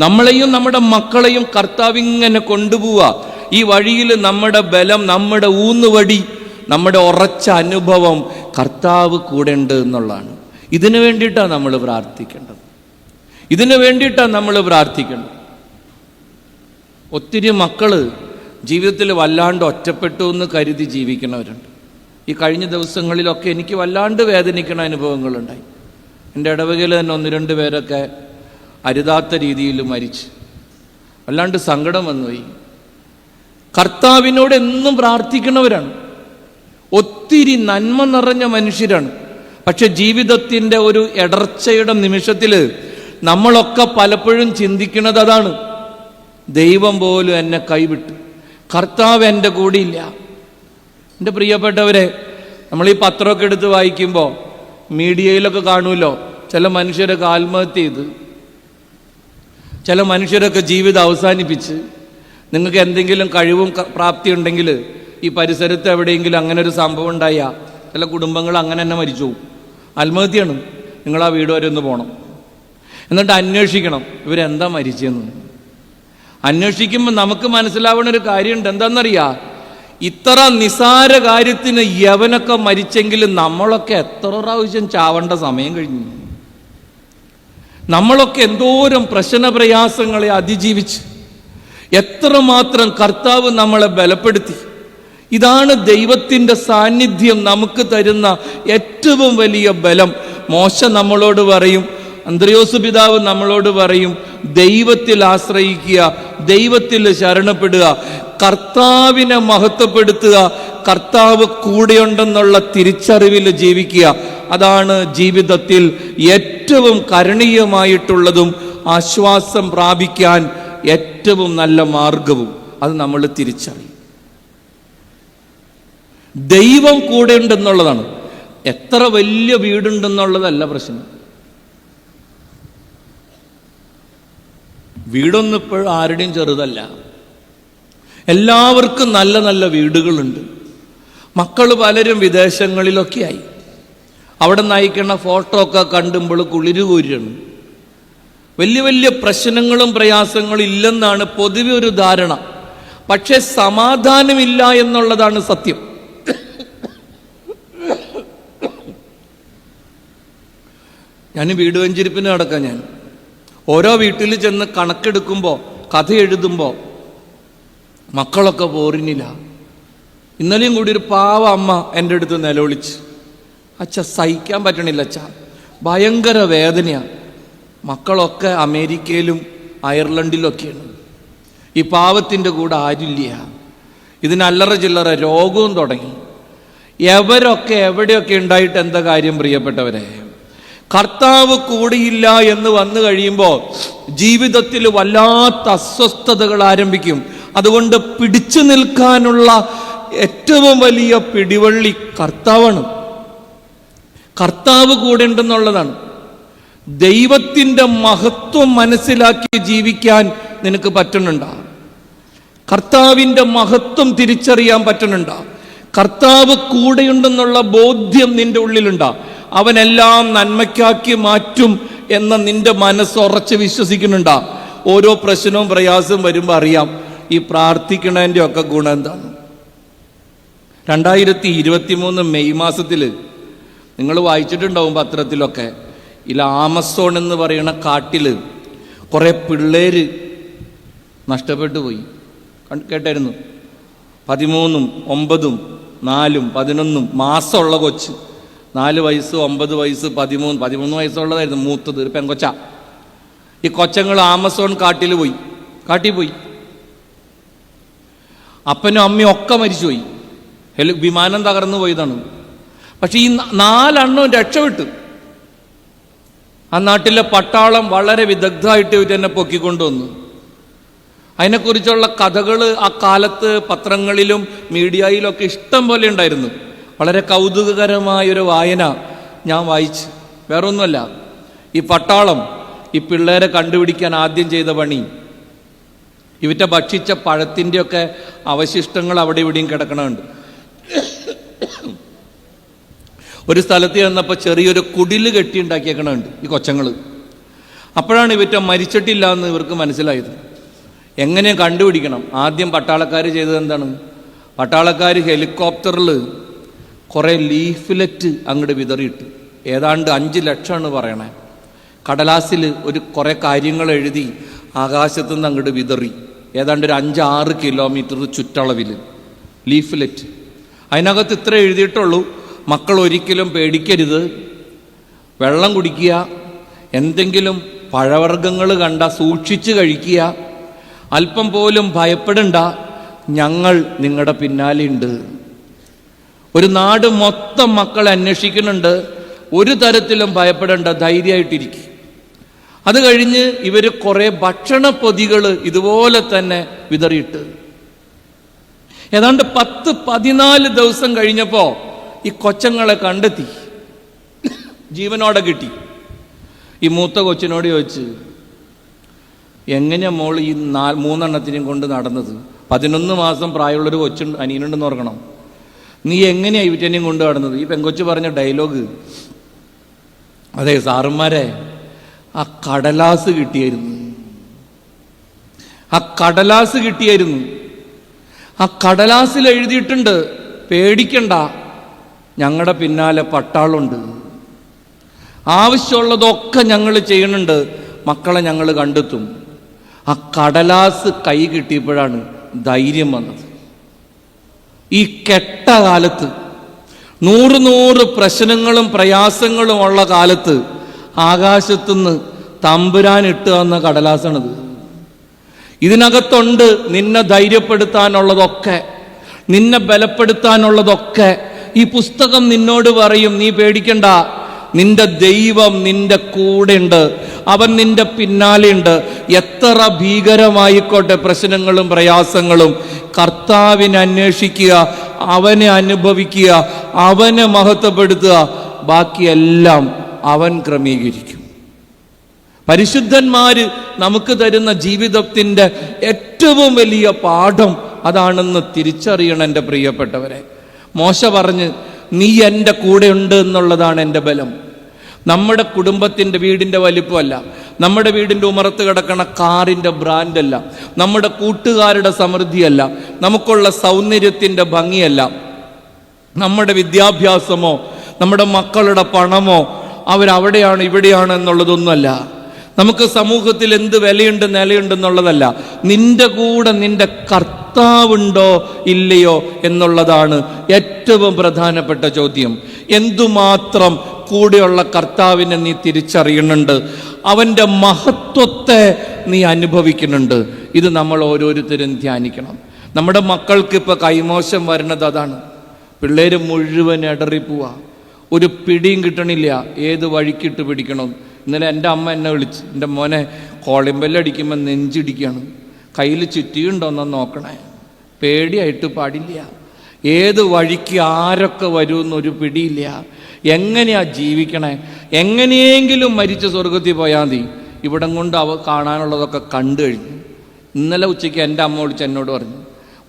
നമ്മളെയും നമ്മുടെ മക്കളെയും കർത്താവ് ഇങ്ങനെ കൊണ്ടുപോവുക. ഈ വഴിയിൽ നമ്മുടെ ബലം, നമ്മുടെ ഊന്നുവടി, നമ്മുടെ ഉറച്ച അനുഭവം കർത്താവ് കൂടെ ഉണ്ട് എന്നുള്ളതാണ്. ഇതിനു വേണ്ടിയിട്ടാണ് നമ്മൾ പ്രാർത്ഥിക്കേണ്ടത്. ഇതിനു വേണ്ടിയിട്ടാണ് നമ്മൾ പ്രാർത്ഥിക്കേണ്ടത്. ഒത്തിരി മക്കള് ജീവിതത്തിൽ വല്ലാണ്ട് ഒറ്റപ്പെട്ടു എന്ന് കരുതി ജീവിക്കുന്നവരുണ്ട്. ഈ കഴിഞ്ഞ ദിവസങ്ങളിലൊക്കെ എനിക്ക് വല്ലാണ്ട് വേദനിക്കുന്ന അനുഭവങ്ങളുണ്ടായി. എൻ്റെ ഇടവകയിൽ തന്നെ 1-2 പേരൊക്കെ അരുതാത്ത രീതിയിൽ മരിച്ച് വല്ലാണ്ട് സങ്കടം വന്നുപോയി. കർത്താവിനോട് എന്നും പ്രാർത്ഥിക്കുന്നവരാണ്, ഒത്തിരി നന്മ നിറഞ്ഞ മനുഷ്യരാണ്. പക്ഷെ ജീവിതത്തിൻ്റെ ഒരു ഇടർച്ചയുടെ നിമിഷത്തിൽ നമ്മളൊക്കെ പലപ്പോഴും ചിന്തിക്കുന്നത് അതാണ്, ദൈവം പോലും എന്നെ കൈവിട്ടു, കർത്താവ് എൻ്റെ കൂടെയില്ല. എൻ്റെ പ്രിയപ്പെട്ടവരെ, നമ്മൾ ഈ പത്രമൊക്കെ എടുത്ത് വായിക്കുമ്പോൾ മീഡിയയിലൊക്കെ കാണുമല്ലോ, ചില മനുഷ്യരൊക്കെ ആത്മഹത്യ ചെയ്ത്, ചില മനുഷ്യരൊക്കെ ജീവിതം അവസാനിപ്പിച്ച്. നിങ്ങൾക്ക് എന്തെങ്കിലും കഴിവും പ്രാപ്തി ഉണ്ടെങ്കിൽ ഈ പരിസരത്ത് എവിടെയെങ്കിലും അങ്ങനെ ഒരു സംഭവം ഉണ്ടായാൽ ചില കുടുംബങ്ങൾ അങ്ങനെ തന്നെ മരിച്ചു പോകും. ആത്മഹത്യയാണ്. നിങ്ങൾ ആ വീട് വരെ ഒന്ന് പോകണം, എന്നിട്ട് അന്വേഷിക്കണം ഇവരെന്താ മരിച്ചതെന്ന്. അന്വേഷിക്കുമ്പോൾ നമുക്ക് മനസ്സിലാവുന്ന ഒരു കാര്യമുണ്ട്. എന്താണെന്നറിയാ, ഇത്ര നിസാര കാര്യത്തിന് യവനൊക്കെ മരിച്ചെങ്കിൽ നമ്മളൊക്കെ എത്ര പ്രാവശ്യം ചാവേണ്ട സമയം കഴിഞ്ഞു. നമ്മളൊക്കെ എന്തോരം പ്രശ്നപ്രയാസങ്ങളെ അതിജീവിച്ച് എത്രമാത്രം കർത്താവ് നമ്മളെ ബലപ്പെടുത്തി. ഇതാണ് ദൈവത്തിൻ്റെ സാന്നിധ്യം നമുക്ക് തരുന്ന ഏറ്റവും വലിയ ബലം. മോശ നമ്മളോട് പറയും, അന്ത്രയോസ് പിതാവ് നമ്മളോട് പറയും, ദൈവത്തിൽ ആശ്രയിക്കുക, ദൈവത്തിൽ ശരണപ്പെടുക, കർത്താവിനെ മഹത്വപ്പെടുത്തുക, കർത്താവ് കൂടെയുണ്ടെന്നുള്ള തിരിച്ചറിവിൽ ജീവിക്കുക. അതാണ് ജീവിതത്തിൽ ഏറ്റവും കരണീയമായിട്ടുള്ളതും ആശ്വാസം പ്രാപിക്കാൻ ഏറ്റവും നല്ല മാർഗവും. അത് നമ്മൾ തിരിച്ചറിയും. ദൈവം കൂടെ ഉണ്ടെന്നുള്ളതാണ്. എത്ര വലിയ വീടുണ്ടെന്നുള്ളതല്ല പ്രശ്നം. വീടൊന്നും ഇപ്പോഴും ആരുടെയും ചെറുതല്ല. എല്ലാവർക്കും നല്ല നല്ല വീടുകളുണ്ട്. മക്കൾ പലരും വിദേശങ്ങളിലൊക്കെയായി. അവിടെ നയിക്കുന്ന ഫോട്ടോ ഒക്കെ കണ്ടുമ്പോൾ കുളിരുകൂരാണ്. വലിയ വലിയ പ്രശ്നങ്ങളും പ്രയാസങ്ങളും ഇല്ലെന്നാണ് പൊതുവെ ഒരു ധാരണ. പക്ഷെ സമാധാനമില്ല എന്നുള്ളതാണ് സത്യം. ഞാൻ വീട് വെഞ്ചിരിപ്പിന് നടക്കാം. ഞാൻ ഓരോ വീട്ടിൽ ചെന്ന് കണക്കെടുക്കുമ്പോൾ, കഥ എഴുതുമ്പോൾ മക്കളൊക്കെ പോറിനില്ല. ഇന്നലെയും കൂടി ഒരു പാവ അമ്മ എൻ്റെ അടുത്ത് നിലവിളിച്ച്, അച്ഛ സഹിക്കാൻ പറ്റണില്ല അച്ഛ, ഭയങ്കര വേദനയാണ്. മക്കളൊക്കെ അമേരിക്കയിലും അയർലൻഡിലൊക്കെയാണ്. ഈ പാവത്തിൻ്റെ കൂടെ ആരില്ല. ഇതിന് അല്ലറ ചില്ലറ രോഗവും തുടങ്ങി. എവരൊക്കെ എവിടെയൊക്കെ ഉണ്ടായിട്ട് എന്താ കാര്യം പ്രിയപ്പെട്ടവരെ? കർത്താവ് കൂടിയില്ല എന്ന് വന്നു കഴിയുമ്പോൾ ജീവിതത്തിൽ വല്ലാത്ത അസ്വസ്ഥതകൾ ആരംഭിക്കും. അതുകൊണ്ട് പിടിച്ചു നിൽക്കാനുള്ള ഏറ്റവും വലിയ പിടിവള്ളി കർത്താവാണ്. കർത്താവ് കൂടെ ഉണ്ടെന്നുള്ളതാണ്. ദൈവത്തിൻ്റെ മഹത്വം മനസ്സിലാക്കി ജീവിക്കാൻ നിനക്ക് പറ്റുന്നുണ്ടോ? കർത്താവിൻ്റെ മഹത്വം തിരിച്ചറിയാൻ പറ്റുന്നുണ്ടോ? കർത്താവ് കൂടെയുണ്ടെന്നുള്ള ബോധ്യം നിന്റെ ഉള്ളിലുണ്ടോ? അവനെല്ലാം നന്മയ്ക്കാക്കി മാറ്റും എന്ന നിന്റെ മനസ്സുറച്ച് വിശ്വസിക്കുന്നുണ്ടോ? ഓരോ പ്രശ്നവും പ്രയാസവും വരുമ്പോൾ അറിയാം ഈ പ്രാർത്ഥിക്കണതിൻ്റെ ഒക്കെ ഗുണം എന്താണ്. 2023 മെയ് മാസത്തിൽ നിങ്ങൾ വായിച്ചിട്ടുണ്ടാവും പത്രത്തിലൊക്കെ, ഈ ആമസോൺ എന്ന് പറയുന്ന കാട്ടിൽ കുറേ പിള്ളേര് നഷ്ടപ്പെട്ടു പോയി. കേട്ടായിരുന്നു? 13, 9, 4, 11 മാസമുള്ള കൊച്ച്, 4 വയസ്സ്, 9 വയസ്സ്, 13 വയസ്സുള്ളതായിരുന്നു മൂത്തത്, ഒരു പെങ്കൊച്ച. ഈ കൊച്ചങ്ങൾ ആമസോൺ കാട്ടിൽ പോയി. അപ്പനും അമ്മയും ഒക്കെ മരിച്ചുപോയി. വിമാനം തകർന്നു പോയതാണ്. പക്ഷെ ഈ 4 എണ്ണവും രക്ഷപ്പെട്ടു. ആ നാട്ടിലെ പട്ടാളം വളരെ വിദഗ്ധമായിട്ട് ഇവരെന്നെ പൊക്കിക്കൊണ്ടുവന്നു. അതിനെക്കുറിച്ചുള്ള കഥകൾ ആ കാലത്ത് പത്രങ്ങളിലും മീഡിയയിലൊക്കെ ഇഷ്ടം പോലെ ഉണ്ടായിരുന്നു. വളരെ കൗതുകകരമായൊരു വായന ഞാൻ വായിച്ച്. വേറൊന്നുമല്ല, ഈ പട്ടാളം ഈ പിള്ളേരെ കണ്ടുപിടിക്കാൻ ആദ്യം ചെയ്ത പണി, ഈ ഇവറ്റ ഭക്ഷിച്ച പഴത്തിൻ്റെയൊക്കെ അവശിഷ്ടങ്ങൾ അവിടെ ഇവിടെയും കിടക്കണമുണ്ട്. ഒരു സ്ഥലത്ത് ചെന്നപ്പോൾ ചെറിയൊരു കുടില് കെട്ടിയുണ്ടാക്കിയേക്കണുണ്ട് ഈ കൊച്ചങ്ങൾ. അപ്പോഴാണ് ഇവറ്റ മരിച്ചിട്ടില്ല എന്ന് ഇവർക്ക് മനസ്സിലായത്. എങ്ങനെ കണ്ടുപിടിക്കണം? ആദ്യം പട്ടാളക്കാർ ചെയ്തത് എന്താണ്? പട്ടാളക്കാർ ഹെലികോപ്റ്ററിൽ കുറേ ലീഫ്ലെറ്റ് അങ്ങോട്ട് വിതറിയിട്ട്, ഏതാണ്ട് 5 ലക്ഷമാണ് പറയണേ, കടലാസിൽ കുറേ കാര്യങ്ങൾ എഴുതി ആകാശത്തുനിന്ന് അങ്ങോട്ട് വിതറി. ഏതാണ്ട് ഒരു 5-6 കിലോമീറ്റർ ചുറ്റളവിൽ ലീഫ്ലെറ്റ്. അതിനകത്ത് ഇത്ര എഴുതിയിട്ടുള്ളൂ: മക്കൾ ഒരിക്കലും പേടിക്കരുത്, വെള്ളം കുടിക്കുക, എന്തെങ്കിലും പഴവർഗ്ഗങ്ങൾ കണ്ട സൂക്ഷിച്ച് കഴിക്കുക, അല്പം പോലും ഭയപ്പെടണ്ട, ഞങ്ങൾ നിങ്ങളുടെ പിന്നാലെയുണ്ട്. ഒരു നാട് മൊത്തം മക്കളെ അന്വേഷിക്കുന്നുണ്ട്, ഒരു തരത്തിലും ഭയപ്പെടേണ്ട, ധൈര്യമായിട്ടിരിക്കും. അത് കഴിഞ്ഞ് ഇവർ കുറേ ഭക്ഷണപ്പൊതികൾ ഇതുപോലെ തന്നെ വിതറിയിട്ട് ഏതാണ്ട് 10-14 ദിവസം കഴിഞ്ഞപ്പോൾ ഈ കൊച്ചങ്ങളെ കണ്ടെത്തി, ജീവനോടെ കിട്ടി. ഈ മൂത്ത കൊച്ചിനോട് ചോദിച്ച്, എങ്ങനെയാ മോൾ ഈ 3 കൊണ്ട് നടന്നത്? 11 മാസം പ്രായമുള്ളൊരു കൊച്ചുണ്ട്, അനിയനുണ്ടെന്ന് ഓർക്കണം. നീ എങ്ങനെയാ ഇവറ്റനെയും കൊണ്ട് നടന്നത്? ഈ പെങ്കൊച്ച് പറഞ്ഞ ഡയലോഗ്, അതെ സാറുമാരെ, ആ കടലാസ് കിട്ടിയായിരുന്നു. ആ കടലാസിൽ എഴുതിയിട്ടുണ്ട്, പേടിക്കണ്ട, ഞങ്ങളുടെ പിന്നാലെ പട്ടാളുണ്ട്, ആവശ്യമുള്ളതൊക്കെ ഞങ്ങൾ ചെയ്യുന്നുണ്ട്, മക്കളെ ഞങ്ങൾ കണ്ടെത്തും. ആ കടലാസ് കൈ കിട്ടിയപ്പോഴാണ് ധൈര്യം വന്നത്. ഈ കെട്ട കാലത്ത്, 100 പ്രശ്നങ്ങളും പ്രയാസങ്ങളും ഉള്ള കാലത്ത് ആകാശത്തുനിന്ന് തമ്പുരാൻ ഇട്ട് തന്ന കടലാസാണിത്. ഇതിനകത്തുണ്ട് നിന്നെ ധൈര്യപ്പെടുത്താനുള്ളതൊക്കെ, നിന്നെ ബലപ്പെടുത്താനുള്ളതൊക്കെ. ഈ പുസ്തകം നിന്നോട് പറയും, നീ പേടിക്കണ്ട, നിന്റെ ദൈവം നിന്റെ കൂടെയുണ്ട്, അവൻ നിന്റെ പിന്നാലെയുണ്ട്. എത്ര ഭീകരമായിക്കോട്ടെ പ്രശ്നങ്ങളും പ്രയാസങ്ങളും, കർത്താവിനെ അന്വേഷിക്കുക, അവനെ അനുഭവിക്കുക, അവനെ മഹത്വപ്പെടുത്തുക, ബാക്കിയെല്ലാം അവൻ ക്രമീകരിക്കും. പരിശുദ്ധന്മാര് നമുക്ക് തരുന്ന ജീവിതത്തിൻ്റെ ഏറ്റവും വലിയ പാഠം അതാണെന്ന് തിരിച്ചറിയണം എൻ്റെ പ്രിയപ്പെട്ടവരെ. മോശ പറഞ്ഞ്, നീ എൻ്റെ കൂടെ ഉണ്ട് എന്നുള്ളതാണ് എൻ്റെ ബലം. നമ്മുടെ കുടുംബത്തിൻ്റെ വീടിൻ്റെ വലിപ്പമല്ല, നമ്മുടെ വീടിൻ്റെ ഉമറത്ത് കിടക്കണ കാറിൻ്റെ ബ്രാൻഡല്ല, നമ്മുടെ കൂട്ടുകാരുടെ സമൃദ്ധിയല്ല, നമുക്കുള്ള സൗന്ദര്യത്തിൻ്റെ ഭംഗിയല്ല, നമ്മുടെ വിദ്യാഭ്യാസമോ നമ്മുടെ മക്കളുടെ പണമോ അവരവിടെയാണ് ഇവിടെയാണ് എന്നുള്ളതൊന്നുമല്ല, നമുക്ക് സമൂഹത്തിൽ എന്ത് വിലയുണ്ട് നിലയുണ്ടെന്നുള്ളതല്ല. നിന്റെ കൂടെ നിന്റെ കർത്താവുണ്ടോ ഇല്ലയോ എന്നുള്ളതാണ് ഏറ്റവും പ്രധാനപ്പെട്ട ചോദ്യം. എന്തുമാത്രം കൂടെയുള്ള കർത്താവിനെ നീ തിരിച്ചറിയുന്നുണ്ട്, അവൻ്റെ മഹത്വത്തെ നീ അനുഭവിക്കുന്നുണ്ട്. ഇത് നമ്മൾ ഓരോരുത്തരും ധ്യാനിക്കണം. നമ്മുടെ മക്കൾക്ക് ഇപ്പോൾ കൈമോശം വരുന്നത് അതാണ്. പിള്ളേർ മുഴുവൻ ഇടറിപ്പോവാ, ഒരു പിടിയും കിട്ടണില്ല, ഏത് വഴിക്കിട്ട് പിടിക്കണം. ഇന്നലെ എൻ്റെ അമ്മ എന്നെ വിളിച്ച്, എൻ്റെ മോനെ കോളിമ്പല്ലടിക്കുമ്പോൾ നെഞ്ചിടിക്കുകയാണ്, കയ്യിൽ ചുറ്റിയുണ്ടോയെന്ന് നോക്കണേ, പേടിയായിട്ട് പാടില്ല, ഏത് വഴിക്ക് ആരൊക്കെ വരുമെന്നൊരു പിടിയില്ല, എങ്ങനെയാ ജീവിക്കണേ, എങ്ങനെയെങ്കിലും മരിച്ച് സ്വർഗത്തിൽ പോയാൽ മതി, ഇവിടം കൊണ്ട് കാണാനുള്ളതൊക്കെ കണ്ടു കഴിഞ്ഞു. ഇന്നലെ ഉച്ചയ്ക്ക് എൻ്റെ അമ്മ വിളിച്ച് എന്നോട് പറഞ്ഞു,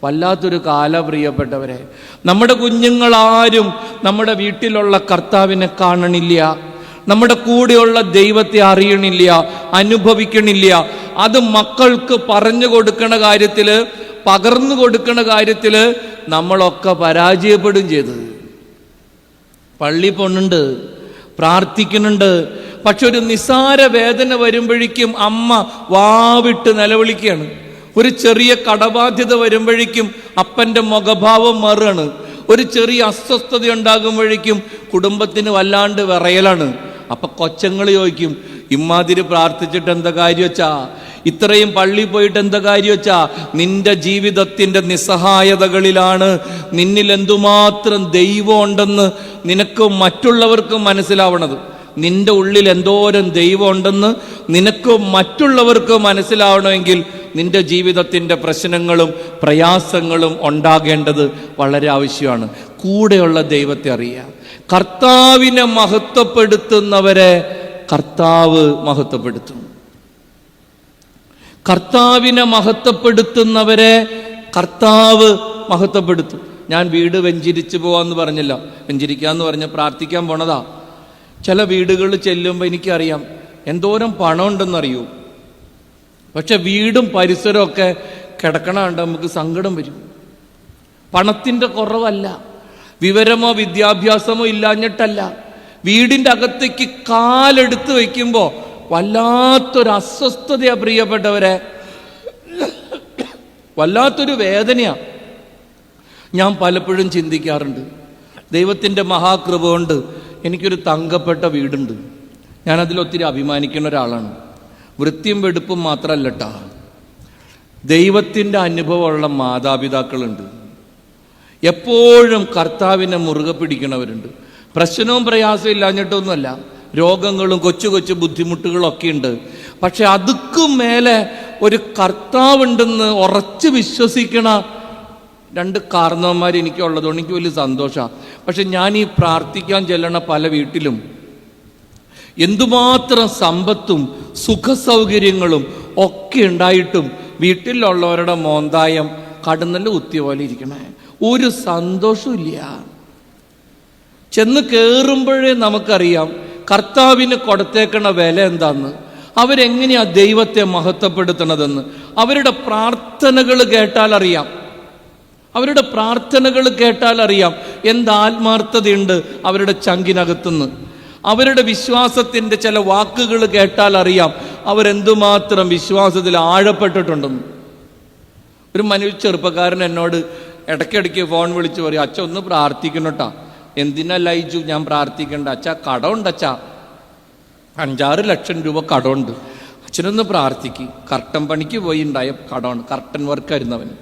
വല്ലാത്തൊരു കാല പ്രിയപ്പെട്ടവരെ, നമ്മുടെ കുഞ്ഞുങ്ങളാരും നമ്മുടെ വീട്ടിലുള്ള കർത്താവിനെ കാണണില്ല, നമ്മുടെ കൂടെയുള്ള ദൈവത്തെ അറിയണില്ല, അനുഭവിക്കണില്ല. അത് മക്കൾക്ക് പറഞ്ഞു കൊടുക്കണ കാര്യത്തിൽ, പകർന്നു കൊടുക്കണ കാര്യത്തിൽ നമ്മളൊക്കെ പരാജയപ്പെടും ചെയ്തത്. പള്ളി പോണുണ്ട്, പ്രാർത്ഥിക്കുന്നുണ്ട്, പക്ഷെ ഒരു നിസാര വേദന വരുമ്പോഴേക്കും അമ്മ വാവിട്ട് നിലവിളിക്കുകയാണ്. ഒരു ചെറിയ കടബാധ്യത വരുമ്പോഴേക്കും അപ്പൻ്റെ മുഖഭാവം മാറുകയാണ്. ഒരു ചെറിയ അസ്വസ്ഥത ഉണ്ടാകുമ്പോഴേക്കും കുടുംബത്തിന് വല്ലാണ്ട് വിറയലാണ്. അപ്പം കൊച്ചങ്ങൾ ചോദിക്കും, ഇമ്മാതിരി പ്രാർത്ഥിച്ചിട്ട് എന്താ കാര്യം വെച്ചാ, ഇത്രയും പള്ളി പോയിട്ട് എന്താ കാര്യം വെച്ചാ, നിന്റെ ജീവിതത്തിൻ്റെ നിസ്സഹായതകളിലാണ് നിന്നിൽ എന്തുമാത്രം ദൈവം ഉണ്ടെന്ന് നിനക്കും മറ്റുള്ളവർക്കും മനസ്സിലാവണത്. നിന്റെ ഉള്ളിൽ എന്തോരം ദൈവം ഉണ്ടെന്ന് നിനക്കും മറ്റുള്ളവർക്കും മനസ്സിലാവണമെങ്കിൽ നിന്റെ ജീവിതത്തിൻ്റെ പ്രശ്നങ്ങളും പ്രയാസങ്ങളും ഉണ്ടാകേണ്ടത് വളരെ ആവശ്യമാണ്. കൂടെയുള്ള ദൈവത്തെ അറിയാം. കർത്താവിനെ മഹത്വപ്പെടുത്തുന്നവരെ കർത്താവ് മഹത്വപ്പെടുത്തും. കർത്താവിനെ മഹത്വപ്പെടുത്തുന്നവരെ കർത്താവ് മഹത്വപ്പെടുത്തും. ഞാൻ വീട് വെഞ്ചരിച്ചു പോവാന്ന് പറഞ്ഞില്ല, വെഞ്ചരിക്കാന്ന് പറഞ്ഞ് പ്രാർത്ഥിക്കാൻ പോണതാ. ചില വീടുകൾ ചെല്ലുമ്പോൾ എനിക്കറിയാം എന്തോരം പണം ഉണ്ടെന്നറിയൂ. പക്ഷെ വീടും പരിസരവും ഒക്കെ കിടക്കണ കണ്ട് നമുക്ക് സങ്കടം വരും. പണത്തിൻ്റെ കുറവല്ല, വിവരമോ വിദ്യാഭ്യാസമോ ഇല്ലാഞ്ഞിട്ടല്ല. വീടിൻ്റെ അകത്തേക്ക് കാലെടുത്ത് വയ്ക്കുമ്പോൾ വല്ലാത്തൊരു അസ്വസ്ഥതയാ പ്രിയപ്പെട്ടവരെ, വല്ലാത്തൊരു വേദനയാ. ഞാൻ പലപ്പോഴും ചിന്തിക്കാറുണ്ട്, ദൈവത്തിൻ്റെ മഹാകൃപ കൊണ്ട് എനിക്കൊരു തങ്കപ്പെട്ട വീടുണ്ട്. ഞാനതിലൊത്തിരി അഭിമാനിക്കുന്ന ഒരാളാണ്. വൃത്തിയും വെടുപ്പും മാത്രമല്ലട്ടാ, ദൈവത്തിൻ്റെ അനുഭവമുള്ള മാതാപിതാക്കളുണ്ട്. എപ്പോഴും കർത്താവിനെ മുറുകെ പിടിക്കണവരുണ്ട്. പ്രശ്നവും പ്രയാസവും ഇല്ലാഞ്ഞിട്ടൊന്നുമല്ല, രോഗങ്ങളും കൊച്ചു കൊച്ചു ബുദ്ധിമുട്ടുകളൊക്കെ ഉണ്ട്. പക്ഷെ അതുക്കും മേലെ ഒരു കർത്താവുണ്ടെന്ന് ഉറച്ച് വിശ്വസിക്കണ രണ്ട് കാരണവന്മാർ എനിക്കുള്ളതുകൊണ്ട് എനിക്ക് വലിയ സന്തോഷമാണ്. പക്ഷെ ഞാൻ ഈ പ്രാർത്ഥിക്കാൻ ചെല്ലണ പല വീട്ടിലും എന്തുമാത്രം സമ്പത്തും സുഖസൗകര്യങ്ങളും ഒക്കെ ഉണ്ടായിട്ടും വീട്ടിലുള്ളവരുടെ മോന്തായം കടന്നല് കുത്തിയ പോലെ ഇരിക്കണേ, ഒരു സന്തോഷവും ഇല്ല. ചെന്ന് കയറുമ്പോഴേ നമുക്കറിയാം കർത്താവിന് കൊടുത്തേക്കണ വില എന്താന്ന്, അവരെങ്ങനെയാ ദൈവത്തെ മഹത്വപ്പെടുത്തണതെന്ന്. അവരുടെ പ്രാർത്ഥനകൾ കേട്ടാൽ അറിയാം, അവരുടെ പ്രാർത്ഥനകൾ കേട്ടാൽ അറിയാം എന്ത് ആത്മാർത്ഥതയുണ്ട് അവരുടെ ചങ്കിനകത്തുനിന്ന്. അവരുടെ വിശ്വാസത്തിൻ്റെ ചില വാക്കുകൾ കേട്ടാൽ അറിയാം അവരെന്തുമാത്രം വിശ്വാസത്തിൽ ആഴപ്പെട്ടിട്ടുണ്ടെന്ന്. ഒരു ചെറുപ്പക്കാരൻ എന്നോട് ഇടയ്ക്കിടയ്ക്ക് ഫോൺ വിളിച്ച് പറയും, അച്ഛ ഒന്ന് പ്രാർത്ഥിക്കണട്ടാ. എന്തിനാ ലൈജു ഞാൻ പ്രാർത്ഥിക്കണ്ട അച്ഛാ, കടമുണ്ട് അച്ഛാ, 5-6 ലക്ഷം രൂപ കടമുണ്ട്, അച്ഛനൊന്ന് പ്രാർത്ഥിക്കും. കർട്ടൻ പണിക്ക് പോയി ഉണ്ടായ കടമാണ്, കർട്ടൻ വർക്കായിരുന്നവന്.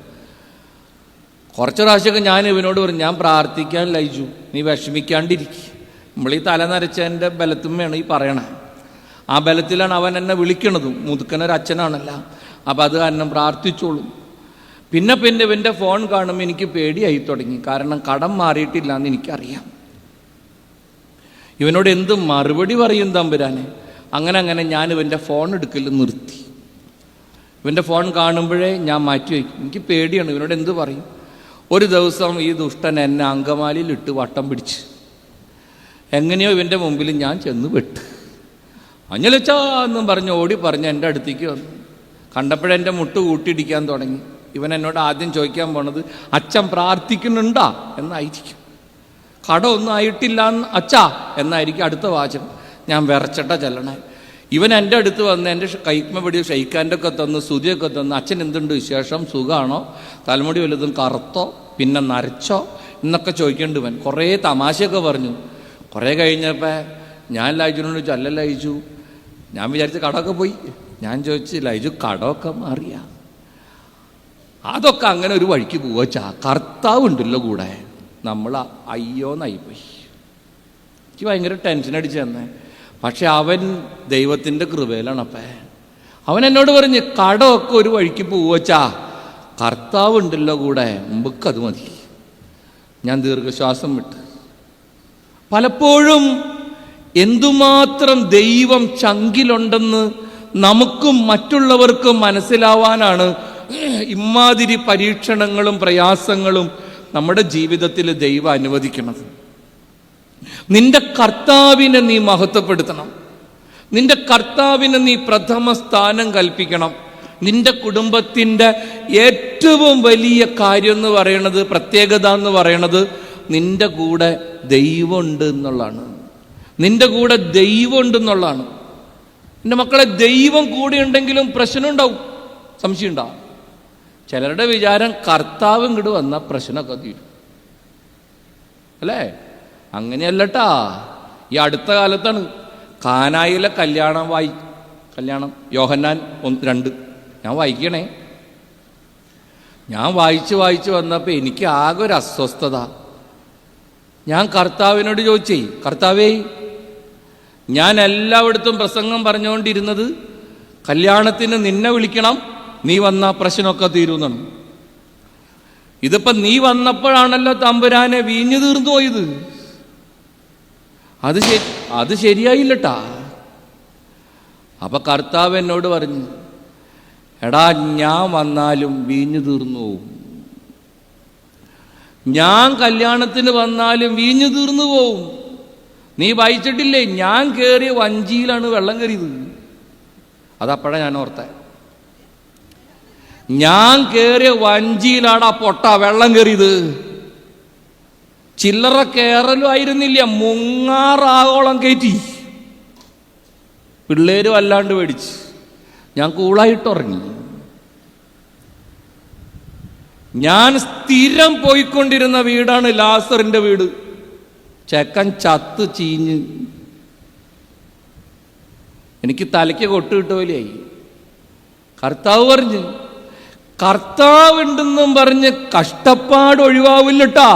കുറച്ച് പ്രാവശ്യമൊക്കെ ഞാൻ ഇവനോട് പറഞ്ഞു, ഞാൻ പ്രാർത്ഥിക്കാൻ ലൈജു, നീ വിഷമിക്കാണ്ടിരിക്കും. നമ്മളീ തല നരച്ചതിൻ്റെ ബലത്തുമ്മയാണ് ഈ പറയണേ. ആ ബലത്തിലാണ് അവൻ എന്നെ വിളിക്കണതും. മുതുക്കനൊരച്ഛനാണല്ല, അപ്പം അത് കാരണം പ്രാർത്ഥിച്ചോളും. പിന്നെ ഇവൻ്റെ ഫോൺ കാണുമ്പോൾ എനിക്ക് പേടിയായി തുടങ്ങി. കാരണം കടം മാറിയിട്ടില്ല എന്ന് എനിക്കറിയാം. ഇവനോട് എന്ത് മറുപടി പറയും തമ്പുരാനെ. അങ്ങനെ ഞാൻ ഇവൻ്റെ ഫോൺ എടുക്കൽ നിർത്തി. ഇവൻ്റെ ഫോൺ കാണുമ്പോഴേ ഞാൻ മാറ്റി വയ്ക്കും. എനിക്ക് പേടിയാണ്, ഇവനോട് എന്ത് പറയും. ഒരു ദിവസം ഈ ദുഷ്ടൻ എന്നെ അങ്കമാലിയിലിട്ട് വട്ടം പിടിച്ച് എങ്ങനെയോ ഇവൻ്റെ മുമ്പിൽ ഞാൻ ചെന്ന് വെട്ട്. അഞ്ഞലച്ചാ എന്നും പറഞ്ഞ് ഓടി പറഞ്ഞ് എൻ്റെ അടുത്തേക്ക് വന്നു. കണ്ടപ്പോഴെൻ്റെ മുട്ട് കൂട്ടിയിടിക്കാൻ തുടങ്ങി. ഇവൻ എന്നോട് ആദ്യം ചോദിക്കാൻ പോണത് അച്ഛൻ പ്രാർത്ഥിക്കുന്നുണ്ടാ എന്നായിരിക്കും. കടമൊന്നും ആയിട്ടില്ല അച്ഛാ എന്നായിരിക്കും അടുത്ത വാചകം. ഞാൻ വിറച്ചിട്ട ചെല്ലണേ. ഇവൻ എൻ്റെ അടുത്ത് വന്ന് എൻ്റെ കൈമ പിടി ഷെയ്ക്കാൻ്റെ ഒക്കെ തന്ന് സ്തുതിയൊക്കെ തന്ന്, അച്ഛൻ എന്തുണ്ട് വിശേഷം, സുഖമാണോ, തലമുടി വലുതും കറുത്തോ, പിന്നെ നരച്ചോ എന്നൊക്കെ ചോദിക്കേണ്ടി ഇവൻ. കുറേ തമാശയൊക്കെ പറഞ്ഞു. കുറേ കഴിഞ്ഞപ്പോൾ ഞാൻ ലൈജുനോട് ചോദിച്ചു, അല്ല ലൈജു, ഞാൻ വിചാരിച്ച കടമൊക്കെ പോയി. ഞാൻ ചോദിച്ചു, ലൈജു കടമൊക്കെ മാറിയാ? അതൊക്കെ അങ്ങനെ ഒരു വഴിക്ക് പോവച്ചാ, കർത്താവ് ഉണ്ടല്ലോ കൂടെ. നമ്മൾ അയ്യോന്നായിപ്പോയി. എനിക്ക് ഭയങ്കര ടെൻഷൻ അടിച്ച് തന്നെ. പക്ഷെ അവൻ ദൈവത്തിൻ്റെ കൃപയിലാണപ്പേ. അവൻ എന്നോട് പറഞ്ഞ്, കടമൊക്കെ ഒരു വഴിക്ക് പോവച്ചാ, കർത്താവ് ഉണ്ടല്ലോ കൂടെ, മുമ്പക്കത് മതി. ഞാൻ ദീർഘശ്വാസം വിട്ട്. പലപ്പോഴും എന്തുമാത്രം ദൈവം ചങ്കിലുണ്ടെന്ന് നമുക്കും മറ്റുള്ളവർക്കും മനസ്സിലാവാനാണ് ഇമ്മാതിരി പരീക്ഷണങ്ങളും പ്രയാസങ്ങളും നമ്മുടെ ജീവിതത്തിൽ ദൈവം അനുവദിക്കുന്നത്. നിന്റെ കർത്താവിനെ നീ മഹത്വപ്പെടുത്തണം. നിന്റെ കർത്താവിന് നീ പ്രഥമ സ്ഥാനം കൽപ്പിക്കണം. നിന്റെ കുടുംബത്തിൻ്റെ ഏറ്റവും വലിയ കാര്യം എന്ന് പറയുന്നത്, പ്രത്യേകത എന്ന് പറയുന്നത്, നിന്റെ കൂടെ ദൈവമുണ്ട് എന്നുള്ളതാണ്. നിന്റെ കൂടെ ദൈവമുണ്ട് എന്നുള്ളതാണ്. എൻ്റെ മക്കളെ, ദൈവം കൂടെ ഉണ്ടെങ്കിലും പ്രശ്നം ഉണ്ടാവും, സംശയം ഉണ്ടാവും. ചിലരുടെ വിചാരം കർത്താവ് ഇങ്ങോട്ട് വന്നാൽ പ്രശ്നമൊക്കെ തീരും, അല്ലേ? അങ്ങനെയല്ലട്ടാ. ഈ അടുത്ത കാലത്താണ് കാനായിലെ കല്യാണം യോഹന്നാൻ 1-2 ഞാൻ വായിക്കണേ. ഞാൻ വായിച്ച് വന്നപ്പോൾ എനിക്ക് ആകെ ഒരു അസ്വസ്ഥത. ഞാൻ കർത്താവിനോട് ചോദിച്ചേ, കർത്താവേ, ഞാൻ എല്ലായിടത്തും പ്രസംഗം പറഞ്ഞുകൊണ്ടിരുന്നത് കല്യാണത്തിന് നിന്നെ വിളിക്കണം, നീ വന്ന പ്രശ്നമൊക്കെ തീരുന്നാണ്. ഇതിപ്പം നീ വന്നപ്പോഴാണല്ലോ തമ്പുരാനെ വീഞ്ഞു തീർന്നു പോയത്. അത് ശരിയായില്ലട്ടാ. അപ്പൊ കർത്താവ് എന്നോട് പറഞ്ഞു, എടാ, ഞാൻ വന്നാലും വീഞ്ഞു തീർന്നു പോവും. ഞാൻ കല്യാണത്തിന് വന്നാലും വീഞ്ഞു തീർന്നു പോവും. നീ വായിച്ചിട്ടില്ലേ, ഞാൻ കയറിയ വഞ്ചിയിലാണ് വെള്ളം കയറിയത്. അതപ്പോഴാണ് ഞാൻ ഓർത്തേ, ഞാൻ കയറിയ വഞ്ചിയിലാണ് ആ പൊട്ട വെള്ളം കയറിയത്. ചില്ലറ കയറലും ആയിരുന്നില്ല, മുങ്ങാറാകോളം കയറ്റി. പിള്ളേര് വല്ലാണ്ട് പേടിച്ച്, ഞാൻ കൂളായിട്ടുറങ്ങി. ഞാൻ സ്ഥിരം പോയിക്കൊണ്ടിരുന്ന വീടാണ് ലാസറിന്റെ വീട്. ചെക്കൻ ചത്ത് ചീഞ്ഞ് എനിക്ക് തലയ്ക്ക് കൊട്ട് കിട്ടുപോലെയായി. കർത്താവ് പറഞ്ഞ്, കർത്താവുണ്ടെന്നും പറഞ്ഞ് കഷ്ടപ്പാട് ഒഴിവാവില്ലട്ടാ.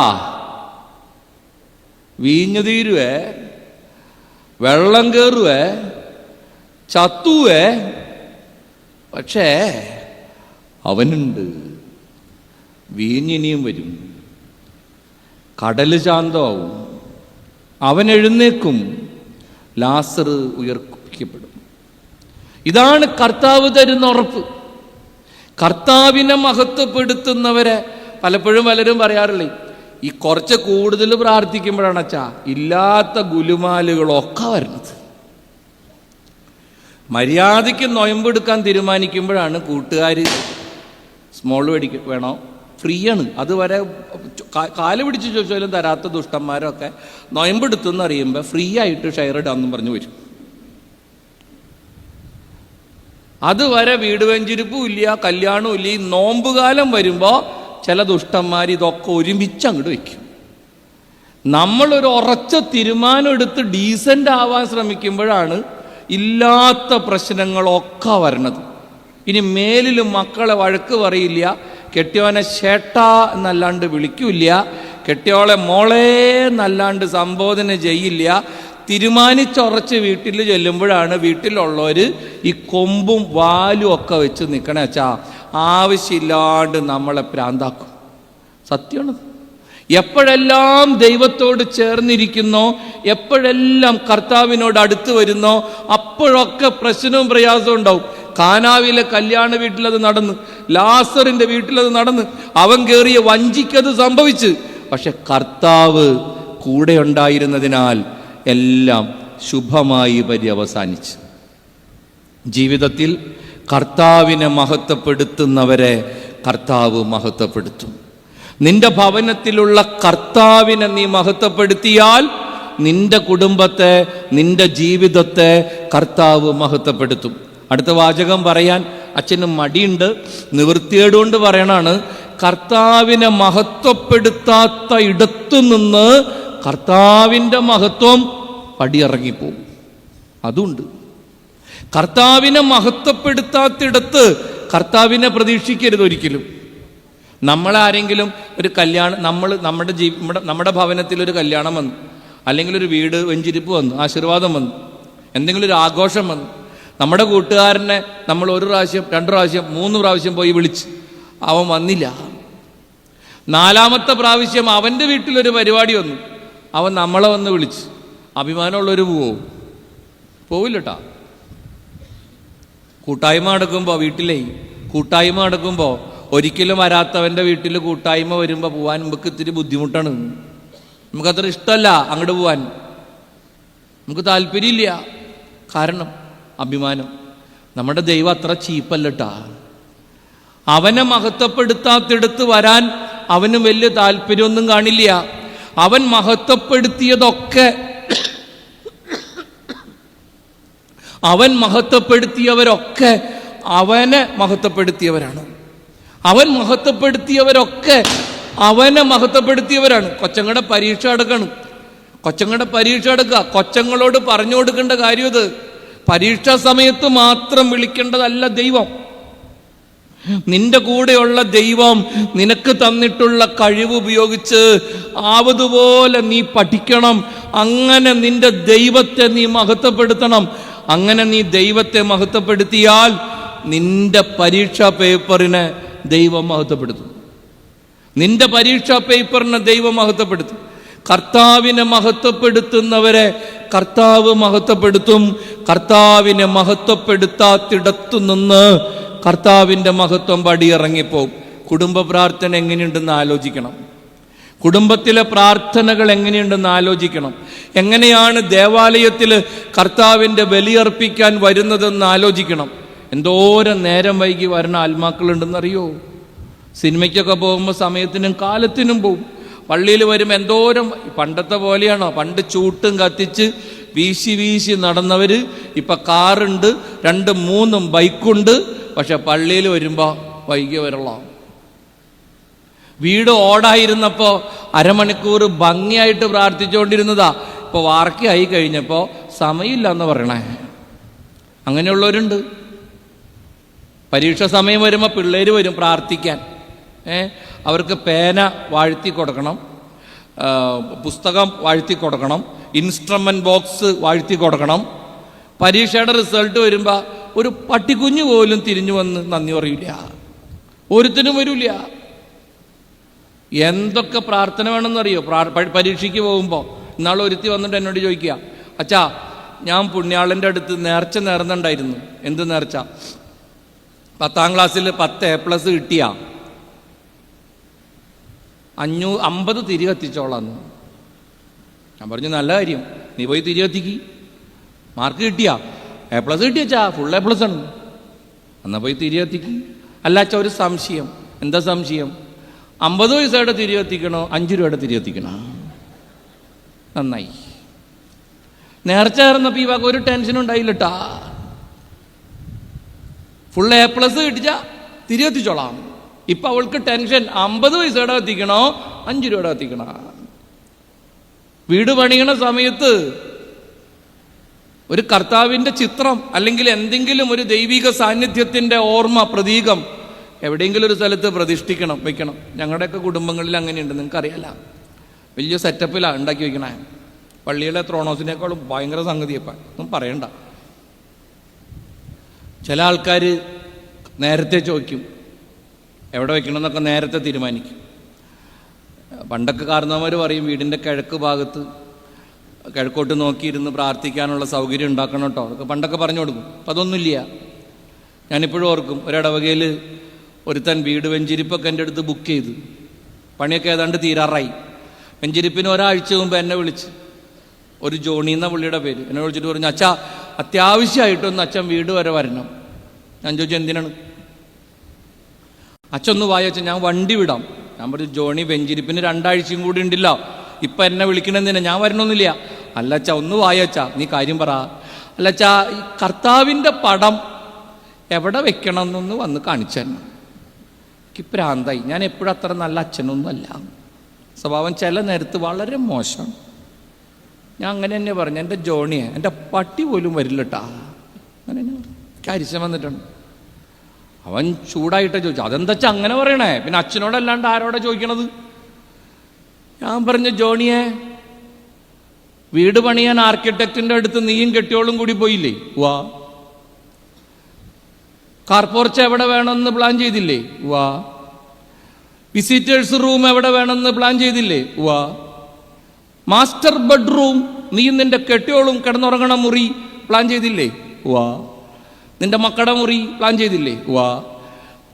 വീഞ്ഞു തീരുവേ, വെള്ളം കയറുവേ, ചത്തുവേ, പക്ഷേ അവനുണ്ട്. വീഞ്ഞിനിയും വരും. കടല് ശാന്തമാവും. അവൻ എഴുന്നേക്കും. ലാസർ ഉയർപ്പിക്കപ്പെടും. ഇതാണ് കർത്താവ് തരുന്ന ഉറപ്പ്. കർത്താവിനെ മഹത്വപ്പെടുത്തുന്നവരെ പലപ്പോഴും പലരും പറയാറില്ലേ, ഈ കുറച്ച് കൂടുതൽ പ്രാർത്ഥിക്കുമ്പോഴാണ് അച്ഛാ ഇല്ലാത്ത ഗുലുമാലുകളൊക്കെ വരുന്നത്. മര്യാദയ്ക്ക് നൊയമ്പെടുക്കാൻ തീരുമാനിക്കുമ്പോഴാണ് കൂട്ടുകാർ സ്മോൾ വേണോ, ഫ്രീ ആണ്, അതുവരെ കാല് പിടിച്ച് ചോദിച്ചാലും തരാത്ത ദുഷ്ടന്മാരൊക്കെ നൊയമ്പെടുത്തെന്ന് അറിയുമ്പോൾ ഫ്രീ ആയിട്ട് ഷെയർ ഇടാമെന്നും പറഞ്ഞു വരും. അതുവരെ വീട് വെഞ്ചിരിപ്പും ഇല്ല, കല്യാണവും ഇല്ല. ഈ നോമ്പുകാലം വരുമ്പോൾ ചില ദുഷ്ടന്മാർ ഇതൊക്കെ ഒരുമിച്ച് അങ്ങോട്ട് വയ്ക്കും. നമ്മളൊരു ഉറച്ച തീരുമാനം എടുത്ത് ഡീസൻ്റ് ആവാൻ ശ്രമിക്കുമ്പോഴാണ് ഇല്ലാത്ത പ്രശ്നങ്ങളൊക്കെ വരണത്. ഇനി മേലിലും മക്കളെ വഴക്ക് പറയില്ല, കെട്ടിയോനെ ചേട്ടാ എന്നല്ലാണ്ട് വിളിക്കില്ല, കെട്ടിയോളെ മോളെ എന്നല്ലാണ്ട് സംബോധന ചെയ്യില്ല. തീരുമാനിച്ചുറച്ച് വീട്ടിൽ ചെല്ലുമ്പോഴാണ് വീട്ടിലുള്ളവർ ഈ കൊമ്പും വാലും ഒക്കെ വെച്ച് നിൽക്കണേ അച്ഛാ, ആവശ്യമില്ലാണ്ട് നമ്മളെ പ്രാന്താക്കും. സത്യമാണ്. എപ്പോഴെല്ലാം ദൈവത്തോട് ചേർന്നിരിക്കുന്നോ, എപ്പോഴെല്ലാം കർത്താവിനോട് അടുത്ത് വരുന്നോ, അപ്പോഴൊക്കെ പ്രശ്നവും പ്രയാസവും ഉണ്ടാവും. കാനാവിലെ കല്യാണ വീട്ടിലത് നടന്ന്, ലാസറിന്റെ വീട്ടിലത് നടന്ന്, അവൻ കയറിയ വഞ്ചിക്കത് സംഭവിച്ച്. പക്ഷെ കർത്താവ് കൂടെ ഉണ്ടായിരുന്നതിനാൽ എല്ലാം ശുഭമായി പര്യവസാനിച്ചു. ജീവിതത്തിൽ കർത്താവിനെ മഹത്വപ്പെടുത്തുന്നവരെ കർത്താവ് മഹത്വപ്പെടുത്തും. നിന്റെ ഭവനത്തിലുള്ള കർത്താവിനെ നീ മഹത്വപ്പെടുത്തിയാൽ നിന്റെ കുടുംബത്തെ, നിന്റെ ജീവിതത്തെ കർത്താവ് മഹത്വപ്പെടുത്തും. അടുത്ത വാചകം പറയാൻ അച്ഛന് മടിയുണ്ട്, നിവൃത്തിയേടുകൊണ്ട് പറയണാണ്. കർത്താവിനെ മഹത്വപ്പെടുത്താത്ത ഇടത്തു നിന്ന് കർത്താവിൻ്റെ മഹത്വം പടിയിറങ്ങിപ്പോവും. അതുണ്ട്. കർത്താവിനെ മഹത്വപ്പെടുത്താത്തിടത്ത് കർത്താവിനെ പ്രതീക്ഷിക്കരുത് ഒരിക്കലും. നമ്മളാരെങ്കിലും ഒരു കല്യാണം, നമ്മുടെ ഭവനത്തിൽ ഒരു കല്യാണം വന്നു, അല്ലെങ്കിൽ ഒരു വീട് വെഞ്ചിരിപ്പ് വന്നു, ആശീർവാദം വന്നു, എന്തെങ്കിലും ഒരു ആഘോഷം വന്നു, നമ്മുടെ കൂട്ടുകാരനെ നമ്മൾ 1 പ്രാവശ്യം 2 പ്രാവശ്യം 3 പ്രാവശ്യം പോയി വിളിച്ച് അവൻ വന്നില്ല. 4ാമത്തെ പ്രാവശ്യം അവൻ്റെ വീട്ടിലൊരു പരിപാടി വന്നു, അവൻ നമ്മളെ വന്ന് വിളിച്ച്. അഭിമാനമുള്ളവർ പോവില്ലട്ടാ. കൂട്ടായ്മ നടക്കുമ്പോൾ, വീട്ടിലേ കൂട്ടായ്മ നടക്കുമ്പോൾ ഒരിക്കലും വരാത്തവൻ്റെ വീട്ടിൽ കൂട്ടായ്മ വരുമ്പോൾ പോകാൻ നമുക്ക് ഇത്തിരി ബുദ്ധിമുട്ടാണ്. നമുക്കത്ര ഇഷ്ടമല്ല അങ്ങോട്ട് പോവാൻ, നമുക്ക് താല്പര്യമില്ല. കാരണം അഭിമാനം. നമ്മുടെ ദൈവം അത്ര ചീപ്പല്ലട്ടാ. അവനെ മഹത്വപ്പെടുത്താത്തിടത്ത് വരാൻ അവന് വലിയ താല്പര്യമൊന്നും കാണില്ല. അവൻ മഹത്വപ്പെടുത്തിയതൊക്കെ, അവൻ മഹത്വപ്പെടുത്തിയവരൊക്കെ അവനെ മഹത്വപ്പെടുത്തിയവരാണ്. അവൻ മഹത്വപ്പെടുത്തിയവരൊക്കെ അവനെ മഹത്വപ്പെടുത്തിയവരാണ്. കൊച്ചങ്ങളുടെ പരീക്ഷ അടക്കണം. കൊച്ചങ്ങളോട് പറഞ്ഞു കൊടുക്കേണ്ട കാര്യം ഇത്. പരീക്ഷാ സമയത്ത് മാത്രം വിളിക്കേണ്ടതല്ല ദൈവം. നിന്റെ കൂടെയുള്ള ദൈവം നിനക്ക് തന്നിട്ടുള്ള കഴിവ് ഉപയോഗിച്ച് ആവതുപോലെ നീ പഠിക്കണം. അങ്ങനെ നിന്റെ ദൈവത്തെ നീ മഹത്വപ്പെടുത്തണം. അങ്ങനെ നീ ദൈവത്തെ മഹത്വപ്പെടുത്തിയാൽ നിന്റെ പരീക്ഷാ പേപ്പറിനെ ദൈവം മഹത്വപ്പെടുത്തും. നിന്റെ പരീക്ഷാ പേപ്പറിനെ ദൈവം മഹത്വപ്പെടുത്തും. കർത്താവിനെ മഹത്വപ്പെടുത്തുന്നവരെ കർത്താവ് മഹത്വപ്പെടുത്തും. കർത്താവിനെ മഹത്വപ്പെടുത്താത്തിടത്തു നിന്ന് കർത്താവിൻ്റെ മഹത്വം പടിയിറങ്ങിപ്പോവും. കുടുംബ പ്രാർത്ഥന എങ്ങനെയുണ്ടെന്ന് ആലോചിക്കണം. കുടുംബത്തിലെ പ്രാർത്ഥനകൾ എങ്ങനെയുണ്ടെന്ന് ആലോചിക്കണം. എങ്ങനെയാണ് ദേവാലയത്തിൽ കർത്താവിൻ്റെ ബലിയർപ്പിക്കാൻ വരുന്നതെന്ന് ആലോചിക്കണം. എന്തോരം നേരം വൈകി വരുന്ന ആത്മാക്കളുണ്ടെന്നറിയോ? സിനിമയ്ക്കൊക്കെ പോകുമ്പോൾ സമയത്തിനും കാലത്തിനും പോവും. പള്ളിയിൽ വരുമ്പോൾ എന്തോരം, പണ്ടത്തെ പോലെയാണോ? പണ്ട് ചൂട്ടും കത്തിച്ച് വീശി വീശി നടന്നവർ ഇപ്പം കാറുണ്ട്, 2-3 ബൈക്കുണ്ട്. പക്ഷെ പള്ളിയിൽ വരുമ്പോൾ വൈകി വരളോ. വീട് ഓടായിരുന്നപ്പോൾ അരമണിക്കൂർ ഭംഗിയായിട്ട് പ്രാർത്ഥിച്ചുകൊണ്ടിരുന്നതാ. ഇപ്പോൾ വാർക്കയായി കഴിഞ്ഞപ്പോൾ സമയമില്ല എന്ന് പറയണേ. അങ്ങനെയുള്ളവരുണ്ട്. പരീക്ഷ സമയം വരുമ്പോൾ പിള്ളേർ വരും പ്രാർത്ഥിക്കാൻ. അവർക്ക് പേന വാഴ്ത്തി കൊടുക്കണം, പുസ്തകം വാഴ്ത്തി കൊടുക്കണം, ഇൻസ്ട്രുമെൻ്റ് ബോക്സ് വാഴ്ത്തി കൊടുക്കണം. പരീക്ഷയുടെ റിസൾട്ട് വരുമ്പോൾ ഒരു പട്ടിക്കുഞ്ഞു പോലും തിരിഞ്ഞു വന്ന് നന്ദി പറയില്ല. ഒരുത്തിനും വരില്ല. എന്തൊക്കെ പ്രാർത്ഥന വേണമെന്നറിയോ? പരീക്ഷയ്ക്ക് പോകുമ്പോൾ ഇന്നാൾ ഒരുത്തി വന്നിട്ട് എന്നോട് ചോദിക്കുക, അച്ഛാ ഞാൻ പുണ്യാളൻ്റെ അടുത്ത് നേർച്ച നേർന്നുണ്ടായിരുന്നു. എന്ത് നേർച്ച? 10ാം ക്ലാസ്സിൽ 10 A+ കിട്ടിയ 50 തിരി കത്തിച്ചോളാന്ന്. ഞാൻ പറഞ്ഞു നല്ല കാര്യം, നീ പോയി തിരി കത്തിക്ക്. മാർക്ക് കിട്ടിയ A+ കിട്ടിയച്ചാ, ഫുൾ A+ ആണ്. എന്നാൽ പോയി തിരി കത്തിക്ക്. അല്ല അച്ഛാ ഒരു സംശയം. എന്താ സംശയം? 50 പൈസയുടെ തിരി കത്തിക്കണോ 5 രൂപയുടെ തിരി കത്തിക്കണോ? നന്നായി. നേർച്ച ചേർന്നപ്പോൾ ഈ വക ഒരു ടെൻഷനും ഉണ്ടായില്ലട്ടാ. ഫുൾ A+ കിട്ടിച്ചാ തിരി കത്തിച്ചോളാം. ഇപ്പൊ അവൾക്ക് ടെൻഷൻ 50 പൈസയുടെ കത്തിക്കണോ 5 രൂപയുടെ കത്തിക്കണോ? വീട് പണിയണ സമയത്ത് ഒരു കർത്താവിൻ്റെ ചിത്രം അല്ലെങ്കിൽ എന്തെങ്കിലും ഒരു ദൈവിക സാന്നിധ്യത്തിൻ്റെ ഓർമ്മ, പ്രതീകം എവിടെയെങ്കിലും ഒരു സ്ഥലത്ത് പ്രതിഷ്ഠിക്കണം, വെക്കണം. ഞങ്ങളുടെയൊക്കെ കുടുംബങ്ങളിൽ അങ്ങനെയുണ്ട്, നിങ്ങൾക്കറിയാലോ. വലിയ സെറ്റപ്പിലാണ് ഉണ്ടാക്കി വെക്കണേ. പള്ളിയിലെ ത്രോണോസിനേക്കാളും ഭയങ്കര സംഗതിയപ്പം ഒന്നും പറയണ്ട. ചില ആൾക്കാർ നേരത്തെ ചോദിക്കും എവിടെ വെക്കണം എന്നൊക്കെ നേരത്തെ തീരുമാനിക്കും. പണ്ടൊക്കെ കാരണവന്മാർ പറയും വീടിൻ്റെ കിഴക്ക് ഭാഗത്ത് കിഴക്കോട്ട് നോക്കിയിരുന്ന് പ്രാർത്ഥിക്കാനുള്ള സൗകര്യം ഉണ്ടാക്കണം കേട്ടോ. അതൊക്കെ പണ്ടൊക്കെ പറഞ്ഞു കൊടുക്കും. അപ്പം അതൊന്നുമില്ല. ഞാനിപ്പോഴും ഓർക്കും, ഒരിടവകയിൽ ഒരുത്തൻ വീട് വെഞ്ചിരിപ്പൊക്കെ എൻ്റെ അടുത്ത് ബുക്ക് ചെയ്തു. പണിയൊക്കെ ഏതാണ്ട് തീരാറായി. വെഞ്ചിരിപ്പിന് ഒരാഴ്ച മുമ്പ് എന്നെ വിളിച്ച്, ഒരു ജോണി എന്ന പുള്ളിയുടെ പേര്, എന്നെ വിളിച്ചിട്ട് പറഞ്ഞു, അച്ഛാ അത്യാവശ്യമായിട്ടൊന്ന് അച്ഛൻ വീട് വരെ വരണം. ഞാൻ ചോദിച്ചു എന്തിനാണ്? അച്ഛൻ ഒന്ന് വായിച്ച, ഞാൻ വണ്ടി വിടാം. ഞാൻ പറഞ്ഞു ജോണി വെഞ്ചിരിപ്പിന് 2 ആഴ്ചയും കൂടി ഉണ്ടല്ലോ, ഇപ്പം എന്നെ വിളിക്കണമെന്തിനാ? ഞാൻ വരണമെന്നില്ല. അല്ല അച്ഛാ ഒന്ന് വായിച്ചാ, നീ കാര്യം പറ. അല്ല അച്ഛാ ഈ കർത്താവിൻ്റെ പടം എവിടെ വെക്കണം എന്നൊന്ന് വന്ന് കാണിച്ചു തന്നെ. എനിക്ക് പ്രാന്തായി. ഞാൻ എപ്പോഴും അത്ര നല്ല അച്ഛനൊന്നും അല്ല. സ്വഭാവം ചില നേരത്ത് വളരെ മോശം. ഞാൻ അങ്ങനെ തന്നെ പറഞ്ഞു, എൻ്റെ ജോണിയെ എൻ്റെ പട്ടി പോലും വരില്ലട്ടാ. അങ്ങനെ കരിശം വന്നിട്ടുണ്ട്. അവൻ ചൂടായിട്ട് ചോദിച്ചു, അതെന്താ അങ്ങനെ പറയണേ? പിന്നെ അച്ഛനോടല്ലാണ്ട് ആരോടെ ചോദിക്കണത്? ഞാൻ പറഞ്ഞു, ജോണിയെ വീട് പണിയാൻ ആർക്കിടെക്റ്റിൻ്റെ അടുത്ത് നീയും കെട്ടിയോളും കൂടി പോയില്ലേ? വാ. കാർപോർച്ച് എവിടെ വേണമെന്ന് പ്ലാൻ ചെയ്തില്ലേ? വാ. വിസിറ്റേഴ്സ് റൂം എവിടെ വേണമെന്ന് പ്ലാൻ ചെയ്തില്ലേ? വാ. മാസ്റ്റർ ബെഡ്റൂം നീയും നിന്റെ കെട്ടിയോളും കിടന്നുറങ്ങണ മുറി പ്ലാൻ ചെയ്തില്ലേ? വാ. നിന്റെ മക്കളുടെ മുറി പ്ലാൻ ചെയ്തില്ലേ? വാ.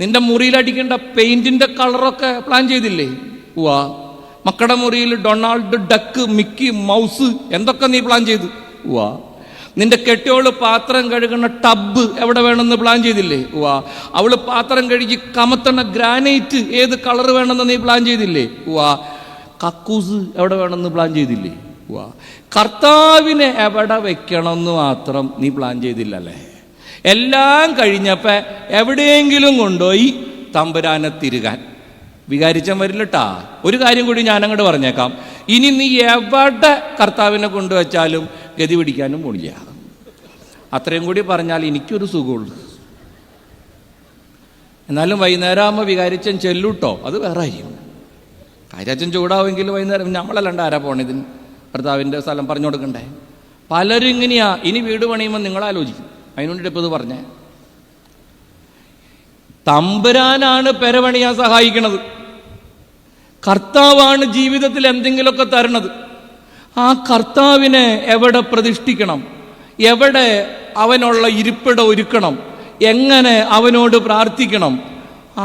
നിന്റെ മുറിയിലടിക്കേണ്ട പെയിന്റിന്റെ കളറൊക്കെ പ്ലാൻ ചെയ്തില്ലേ? വാ. മക്കളുടെ മുറിയിൽ ഡൊണാൾഡ് ഡക്ക്, മിക്കി മൗസ് എന്തൊക്കെ നീ പ്ലാൻ ചെയ്തു? വാ. നിന്റെ കെട്ടിയോള് പാത്രം കഴുകുന്ന ടബ് എവിടെ വേണമെന്ന് പ്ലാൻ ചെയ്തില്ലേ? വാ. അവള് പാത്രം കഴുകി കമത്തണ ഗ്രാനൈറ്റ് ഏത് കളർ വേണമെന്ന് നീ പ്ലാൻ ചെയ്തില്ലേ? വാ. കക്കൂസ് എവിടെ വേണമെന്ന് പ്ലാൻ ചെയ്തില്ലേ? വാ. കർത്താവിനെ എവിടെ വെക്കണമെന്ന് മാത്രം നീ പ്ലാൻ ചെയ്തില്ലല്ലേ? എല്ലാം കഴിഞ്ഞപ്പോൾ എവിടെയെങ്കിലും കൊണ്ടുപോയി തമ്പുരാനെ തിരുകാൻ. വികാരിച്ചം വരില്ലട്ടാ. ഒരു കാര്യം കൂടി ഞാൻ അങ്ങോട്ട് പറഞ്ഞേക്കാം, ഇനി നീ എവിടെ കർത്താവിനെ കൊണ്ടുവച്ചാലും ഗതി പിടിക്കാനും പോണില്ല. അത്രയും കൂടി പറഞ്ഞാൽ എനിക്കൊരു സുഖമുള്ളൂ. എന്നാലും വൈകുന്നേരം ആകുമ്പോൾ വികാരിച്ചൻ ചെല്ലൂട്ടോ, അത് വേറെ ആയിരിക്കും. കാര്യച്ചൻ ചൂടാവുമെങ്കിൽ വൈകുന്നേരം നമ്മളല്ലാണ്ട് ആരാ പോണതിന്? കർത്താവിൻ്റെ സ്ഥലം പറഞ്ഞു കൊടുക്കണ്ടേ? പലരും ഇങ്ങനെയാ. ഇനി വീട് പണിയുമ്പോൾ നിങ്ങളാലോചിക്കും. അതിനുവേണ്ടിയിട്ട് ഇപ്പോൾ ഇത് പറഞ്ഞേ. തമ്പുരാനാണ് പെരപണിയാൻ സഹായിക്കണത്. കർത്താവാണ് ജീവിതത്തിൽ എന്തെങ്കിലുമൊക്കെ തരണത്. ആ കർത്താവിനെ എവിടെ പ്രതിഷ്ഠിക്കണം, എവിടെ അവനുള്ള ഇരിപ്പിടം ഒരുക്കണം, എങ്ങനെ അവനോട് പ്രാർത്ഥിക്കണം,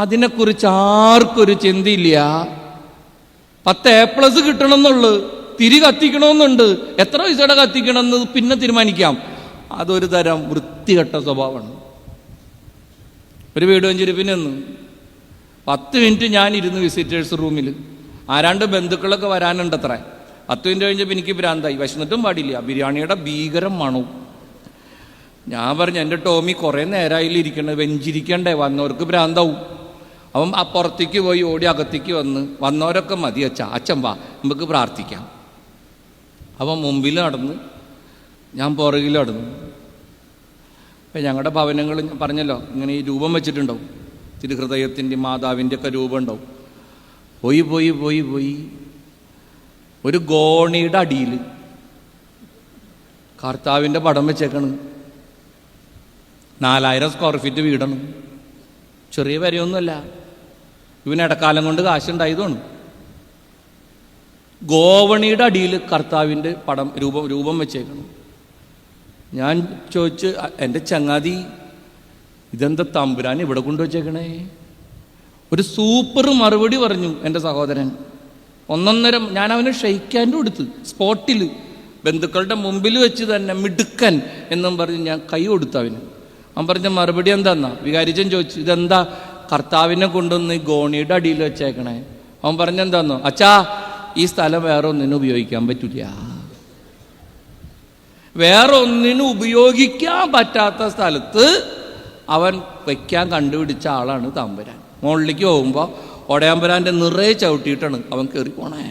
അതിനെക്കുറിച്ച് ആർക്കൊരു ചിന്തയില്ല. 10 A+ കിട്ടണം എന്നുള്ളു, തിരി കത്തിക്കണമെന്നുണ്ട്, എത്ര പൈസയുടെ കത്തിക്കണമെന്ന് പിന്നെ തീരുമാനിക്കാം. അതൊരു തരം വൃത്തികെട്ട സ്വഭാവമാണ്. ഒരു വീട് വെഞ്ചിരിപ്പിന് 10 മിനിറ്റ് ഞാൻ ഇരുന്ന് വിസിറ്റേഴ്സ് റൂമിൽ, ആരാണ്ട് ബന്ധുക്കളൊക്കെ വരാനുണ്ടത്രേ. 10 മിനിറ്റ് കഴിഞ്ഞപ്പോൾ എനിക്ക് ഭ്രാന്തായി, വിശന്നിട്ടും പാടില്ല, ബിരിയാണിയുടെ ഭീകരം മണവും. ഞാൻ പറഞ്ഞു, എൻ്റെ ടോമി കുറേ നേരമായില്ലിരിക്കണേ, വെഞ്ചിരിക്കണ്ടേ, വന്നവർക്ക് ഭ്രാന്താവും. അവൻ ആ പുറത്തേക്ക് പോയി ഓടി അകത്തേക്ക് വന്നവരൊക്കെ മതി അച്ഛൻ വാ നമുക്ക് പ്രാർത്ഥിക്കാം. അവൻ മുമ്പിൽ നടന്ന്, ഞാൻ പുറകിൽ നടന്നു. ഇപ്പം ഞങ്ങളുടെ ഭവനങ്ങൾ പറഞ്ഞല്ലോ, ഇങ്ങനെ ഈ രൂപം വെച്ചിട്ടുണ്ടാവും, തിരുഹൃദയത്തിൻ്റെ മാതാവിൻ്റെ ഒക്കെ രൂപം ഉണ്ടാവും. പോയി പോയി പോയി പോയി ഒരു ഗോണിയുടെ അടിയിൽ കർത്താവിൻ്റെ പടം വെച്ചേക്കാണ്. 4000 സ്ക്വയർ ഫീറ്റ് വീടാണ്, ചെറിയ വരെയൊന്നുമല്ല. ഇവന് ഇടക്കാലം കൊണ്ട് കാശുണ്ടായതാണ്. ഗോവണിയുടെ അടിയിൽ കർത്താവിൻ്റെ പടം രൂപം വെച്ചേക്കണം. ഞാൻ ചോദിച്ച്, എൻ്റെ ചങ്ങാതി ഇതെന്താ തമ്പുരാൻ ഇവിടെ കൊണ്ടുവച്ചേക്കണേ? ഒരു സൂപ്പർ മറുപടി പറഞ്ഞു എൻ്റെ സഹോദരൻ. 1.5 ഞാൻ അവന് ഷെയ്ക്കാൻ്റെ കൊടുത്ത് സ്പോട്ടിൽ, ബന്ധുക്കളുടെ മുമ്പിൽ വെച്ച് തന്നെ, മിടുക്കൻ എന്നും പറഞ്ഞ് ഞാൻ കൈ കൊടുത്തു അവന്. അവൻ പറഞ്ഞ മറുപടി എന്താന്നാ, വികാരിച്ചൻ ചോദിച്ചു, ഇതെന്താ കർത്താവിനെ കൊണ്ടുവന്ന് ഈ ഗോണിയുടെ അടിയിൽ വെച്ചേക്കണേ? അവൻ പറഞ്ഞെന്താന്നോ, അച്ഛാ ഈ സ്ഥലം വേറെ ഒന്നിനും ഉപയോഗിക്കാൻ പറ്റില്ല. വേറെ ഒന്നിനും ഉപയോഗിക്കാൻ പറ്റാത്ത സ്ഥലത്ത് അവൻ വയ്ക്കാൻ കണ്ടുപിടിച്ച ആളാണ് തമ്പുരാൻ. മുകളിലേക്ക് പോകുമ്പോൾ ഒടയാമ്പരാൻ്റെ നിറയെ ചവിട്ടിയിട്ടാണ് അവൻ കയറി പോണേ.